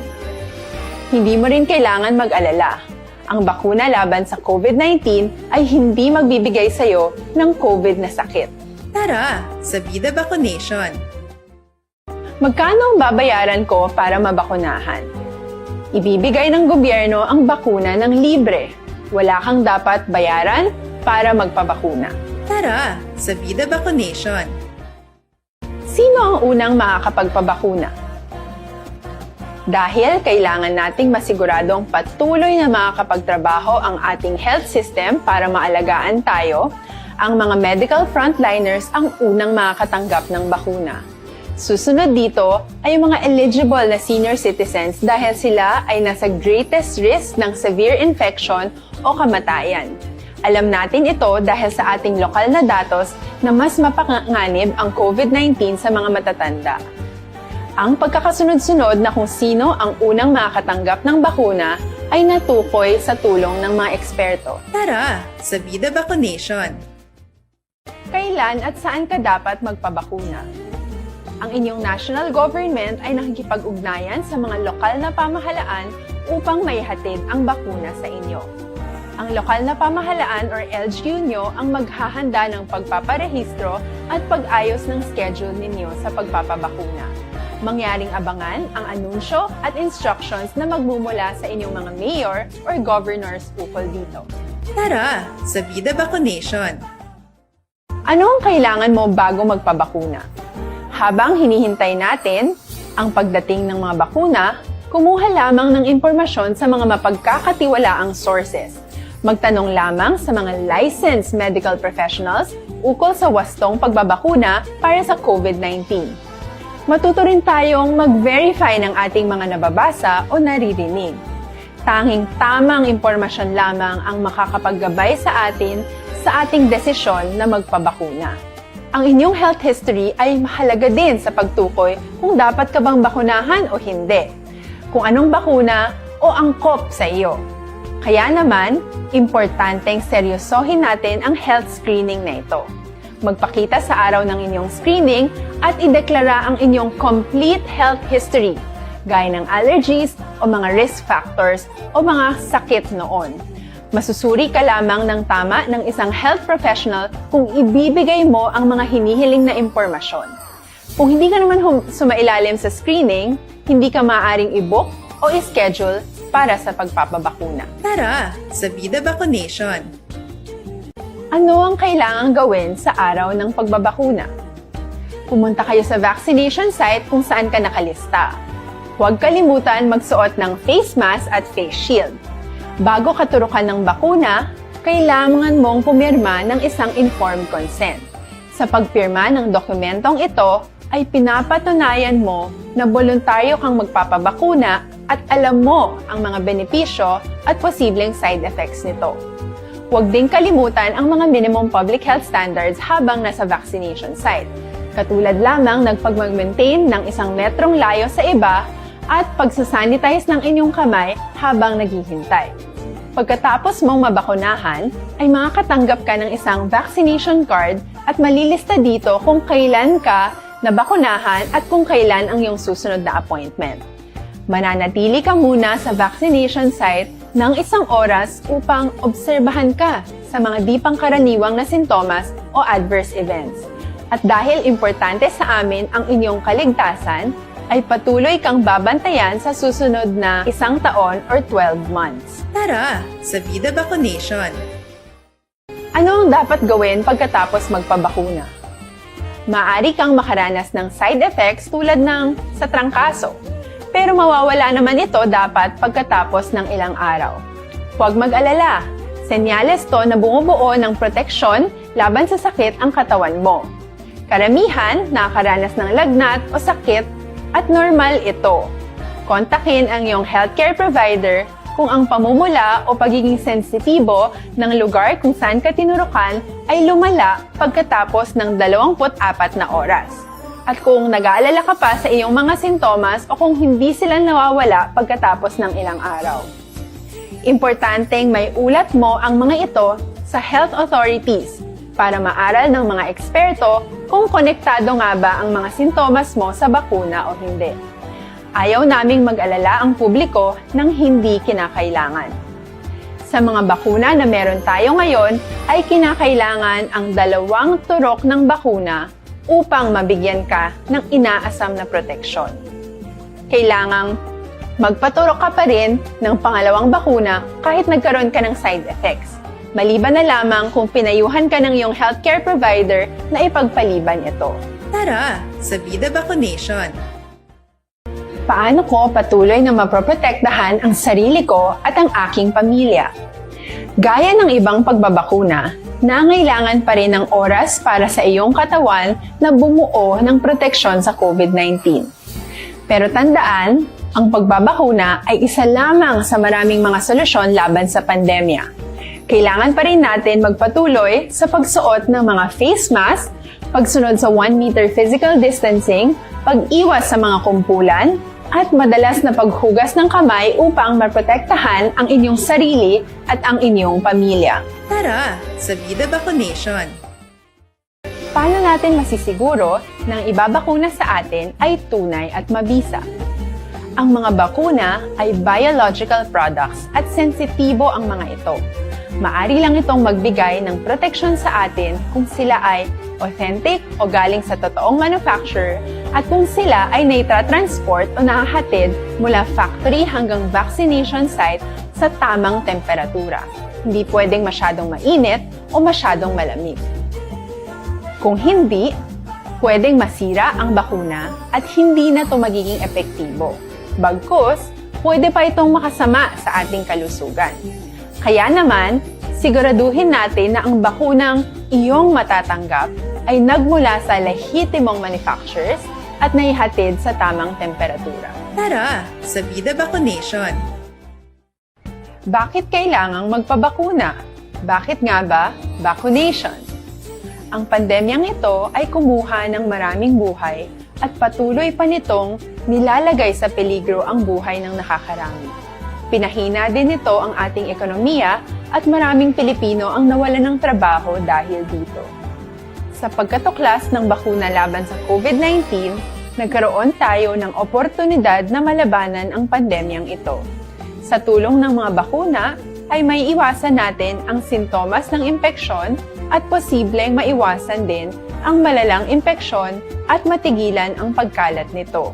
Hindi mo rin kailangan mag-alala. Ang bakuna laban sa COVID-19 ay hindi magbibigay sa iyo ng COVID na sakit. Tara, sa Vida Vacunation! Magkano ang babayaran ko para mabakunahan? Ibibigay ng gobyerno ang bakuna ng libre. Wala kang dapat bayaran para magpabakuna. Tara, sa Vida Vacunation! Sino ang unang makakapagpabakuna? Dahil kailangan nating masiguradong patuloy na makakapagtrabaho ang ating health system para maalagaan tayo, ang mga medical frontliners ang unang makakatanggap ng bakuna. Susunod dito ay yung mga eligible na senior citizens dahil sila ay nasa greatest risk ng severe infection o kamatayan. Alam natin ito dahil sa ating lokal na datos na mas mapanganib ang COVID-19 sa mga matatanda. Ang pagkakasunod-sunod na kung sino ang unang makakatanggap ng bakuna ay natukoy sa tulong ng mga eksperto. Tara, sa Vida Vacunation! Kailan at saan ka dapat magpabakuna? Ang inyong national government ay nakikipag-ugnayan sa mga lokal na pamahalaan upang maihatid ang bakuna sa inyo. Ang lokal na pamahalaan or LGU nyo ang maghahanda ng pagpaparehistro at pag-ayos ng schedule ninyo sa pagpapabakuna. Mangyaring abangan ang anunsyo at instructions na magmumula sa inyong mga mayor or governors ukol dito. Tara, sa Vida Vacunation! Ano ang kailangan mo bago magpabakuna? Habang hinihintay natin ang pagdating ng mga bakuna, kumuha lamang ng impormasyon sa mga mapagkakatiwalaang sources. Magtanong lamang sa mga licensed medical professionals ukol sa wastong pagbabakuna para sa COVID-19. Matuto rin tayong mag-verify ng ating mga nababasa o naririnig. Tanging tamang impormasyon lamang ang makakapaggabay sa atin sa ating desisyon na magpabakuna. Ang inyong health history ay mahalaga din sa pagtukoy kung dapat ka bang bakunahan o hindi, kung anong bakuna o angkop sa iyo. Kaya naman, importanteng seryosohin natin ang health screening na ito. Magpakita sa araw ng inyong screening at ideklara ang inyong complete health history, gaya ng allergies o mga risk factors o mga sakit noon. Masusuri ka lamang ng tama ng isang health professional kung ibibigay mo ang mga hinihiling na impormasyon. Kung hindi ka naman sumailalim sa screening, hindi ka maaaring i-book o i-schedule para sa pagpapabakuna. Tara sa Vida Vaccination. Ano ang kailangang gawin sa araw ng pagbabakuna? Pumunta kayo sa vaccination site kung saan ka nakalista. Huwag kalimutan magsuot ng face mask at face shield. Bago ka turukan ng bakuna, kailangan mong pumirma ng isang informed consent. Sa pagpirma ng dokumentong ito, ay pinapatunayan mo na voluntaryo kang magpapabakuna at alam mo ang mga benepisyo at posibleng side effects nito. Huwag din kalimutan ang mga minimum public health standards habang nasa vaccination site. Katulad lamang nagpag-maintain ng 1 metrong layo sa iba at pagsasanitize ng inyong kamay habang naghihintay. Pagkatapos mong mabakunahan, ay makakatanggap ka ng isang vaccination card at malilista dito kung kailan ka nabakunahan at kung kailan ang iyong susunod na appointment. Mananatili ka muna sa vaccination site ng 1 oras upang obserbahan ka sa mga di pangkaraniwang na sintomas o adverse events. At dahil importante sa amin ang inyong kaligtasan, ay patuloy kang babantayan sa susunod na 1 taon or 12 months. Tara sa Vida Vaccination. Ano ang dapat gawin pagkatapos magpabakuna? Maaari kang makaranas ng side effects tulad ng sa trangkaso, pero mawawala naman ito dapat pagkatapos ng ilang araw. Huwag mag-alala, senyales to na bumubuo ng proteksyon laban sa sakit ang katawan mo. Karamihan nakakaranas ng lagnat o sakit at normal ito. Kontakin ang iyong healthcare provider kung ang pamumula o pagiging sensitibo ng lugar kung saan ka tinurukan ay lumala pagkatapos ng 24 na oras. At kung nag-aalala ka pa sa iyong mga sintomas o kung hindi sila nawawala pagkatapos ng ilang araw. Importanteng may ulat mo ang mga ito sa health authorities para maaral ng mga eksperto kung konektado nga ba ang mga sintomas mo sa bakuna o hindi. Ayaw naming mag-alala ang publiko ng hindi kinakailangan. Sa mga bakuna na meron tayo ngayon, ay kinakailangan ang 2 turok ng bakuna upang mabigyan ka ng inaasam na proteksyon. Kailangang magpaturok ka pa rin ng pangalawang bakuna kahit nagkaroon ka ng side effects. Maliban na lamang kung pinayuhan ka ng iyong healthcare provider na ipagpaliban ito. Tara sa Vida Vaccination. Paano ko patuloy na maproprotektahan ang sarili ko at ang aking pamilya? Gaya ng ibang pagbabakuna, nangailangan pa rin ng oras para sa iyong katawan na bumuo ng proteksyon sa COVID-19. Pero tandaan, ang pagbabakuna ay isa lamang sa maraming mga solusyon laban sa pandemya. Kailangan pa rin natin magpatuloy sa pagsuot ng mga face mask, pagsunod sa 1 meter physical distancing, pag-iwas sa mga kumpulan, at madalas na paghugas ng kamay upang maprotektahan ang inyong sarili at ang inyong pamilya. Tara sa Vida Vaccination. Paano natin masisiguro na ang ibabakuna sa atin ay tunay at mabisa? Ang mga bakuna ay biological products at sensitibo ang mga ito. Maari lang itong magbigay ng proteksyon sa atin kung sila ay authentic o galing sa totoong manufacturer at kung sila ay naitra-transport o nahahatid mula factory hanggang vaccination site sa tamang temperatura. Hindi pwedeng masyadong mainit o masyadong malamig. Kung hindi, pwedeng masira ang bakuna at hindi na ito magiging epektibo. Bagkus, pwede pa itong makasama sa ating kalusugan. Kaya naman, siguraduhin natin na ang bakunang iyong matatanggap ay nagmula sa lehitimong manufacturers at naihatid sa tamang temperatura. Tara sa Vida Vaccination. Bakit kailangang magpabakuna? Bakit nga ba vaccination? Ang pandemyang ito ay kumuha ng maraming buhay at patuloy pa nitong nilalagay sa peligro ang buhay ng nakakarami. Pinahina din nito ang ating ekonomiya at maraming Pilipino ang nawalan ng trabaho dahil dito. Sa pagkatuklas ng bakuna laban sa COVID-19, nagkaroon tayo ng oportunidad na malabanan ang pandemyang ito. Sa tulong ng mga bakuna, ay may iwasan natin ang sintomas ng impeksyon at posibleng maiwasan din ang malalang impeksyon at matigilan ang pagkalat nito.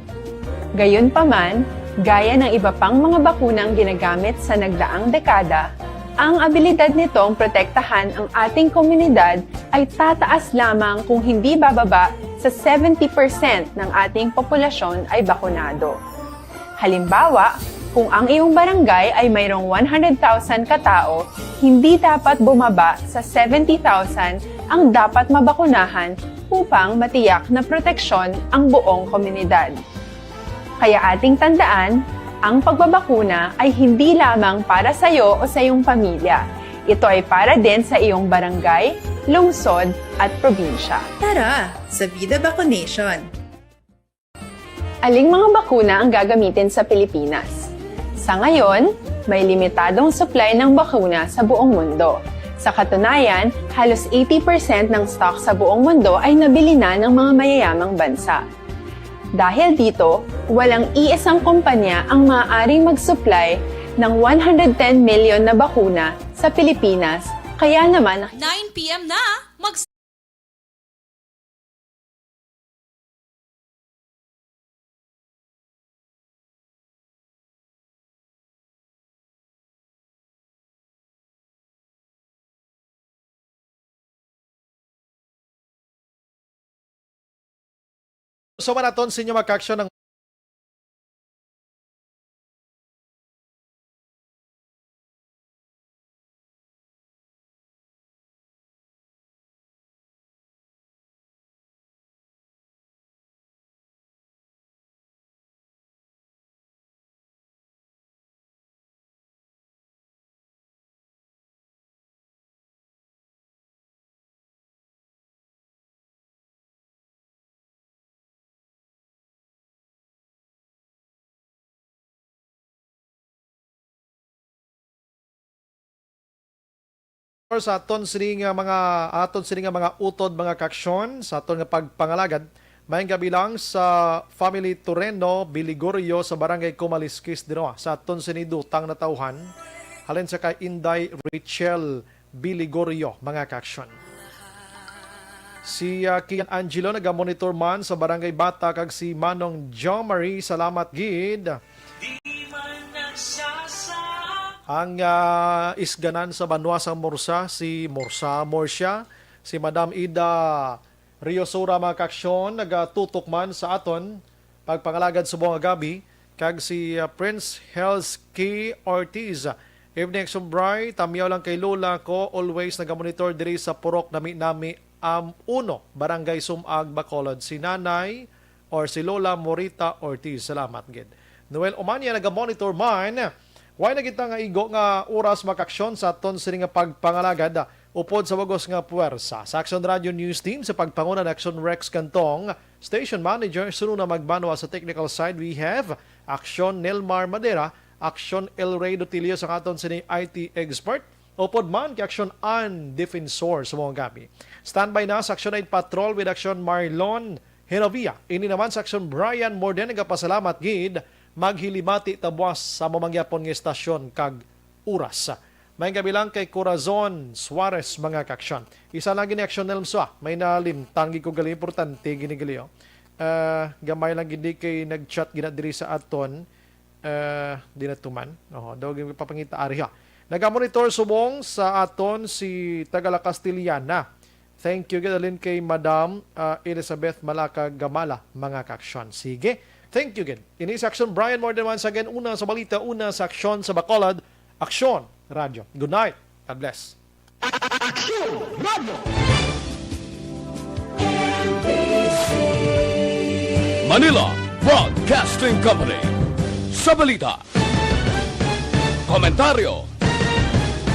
Gayunpaman, Gaya ng iba pang mga bakunang ginagamit sa nagdaang dekada, ang abilidad nitong protektahan ang ating komunidad ay tataas lamang kung hindi bababa sa 70% ng ating populasyon ay bakunado. Halimbawa, kung ang iyong barangay ay mayroong 100,000 katao, hindi dapat bumaba sa 70,000 ang dapat mabakunahan upang matiyak na proteksyon ang buong komunidad. Kaya ating tandaan, ang pagbabakuna ay hindi lamang para sa iyo o sa iyong pamilya. Ito ay para din sa iyong barangay, lungsod at probinsya. Tara, sa Vida Vacunation! Aling mga bakuna ang gagamitin sa Pilipinas? Sa ngayon, may limitadong supply ng bakuna sa buong mundo. Sa katunayan, halos 80% ng stock sa buong mundo ay nabili na ng mga mayayamang bansa. Dahil dito, walang iisang kumpanya ang maaaring mag-supply ng 110 million na bakuna sa Pilipinas, kaya naman 9 p.m. na, So maraton sa inyo mag-action ng sa aton sini nga mga utod mga kaksyon sa aton nga pagpangalagad maayong gabi lang sa family Toreno Biligorio sa barangay Kumaliskis dino sa aton sini dutang na tauhan halin sa kay Inday Richel Biligorio mga kaksyon. Si Kian Angelo naga-monitor man sa barangay Bata kag si Manong John Marie salamat gid. Ang isganan sa Banwasang Morsa, si Morsya, si Madam Ida Riosura mga kaksyon, nagatutok man sa aton, pagpangalagad sa buong gabi, kag si Prince Helski Ortiz. Evening action bright, tamiyaw lang kay Lola ko, always nagamonitor diri sa Purok nami Uno, Barangay Sumag, Bacolod. Si Nanay or si Lola Morita Ortiz, salamat gid. Noel Omania nagamonitor man, why na kita nga igo nga oras makaksyon sa aton sini nga pagpangalagad upod sa wagos nga puwersa. Sa Action Radio News Team sa pagpanguna ng Action Rex Cantong, Station Manager, sunod na magbanwa sa technical side, we have Action Nelmar Madera, Action El Rey Dotilio sa aton sini IT expert, upod man kay Action Ann Defensor sa mga gabi. Standby na sa Action 8 Patrol with Action Marlon Henovia. Ini naman sa Action Brian Morden, nagapasalamat gid maghilimati tabwas sa mamangyapon nga estasyon kag oras. May gabi lang kay Corazon Suarez mga kaksyon. Isa lang gini aksyon nelmso. May nalimtan gi ko gali importante gini gali. Gamay lang gini kay nagchat gina diri sa aton di na tuman. Daw gi papangita ari ha. Nagamonitor subong sa aton si Tagala Castillana. Thank you gidalin kay Madam Elizabeth Malaka Gamala mga kaksyon. Sige. Thank you again. Ini sa Action Brian more than once again. Una sa balita, una sa aksyon sa Bacolod. Aksyon Radio. Good night. God bless. Aksyon Radio. Manila Broadcasting Company. Sa balita, komentaryo,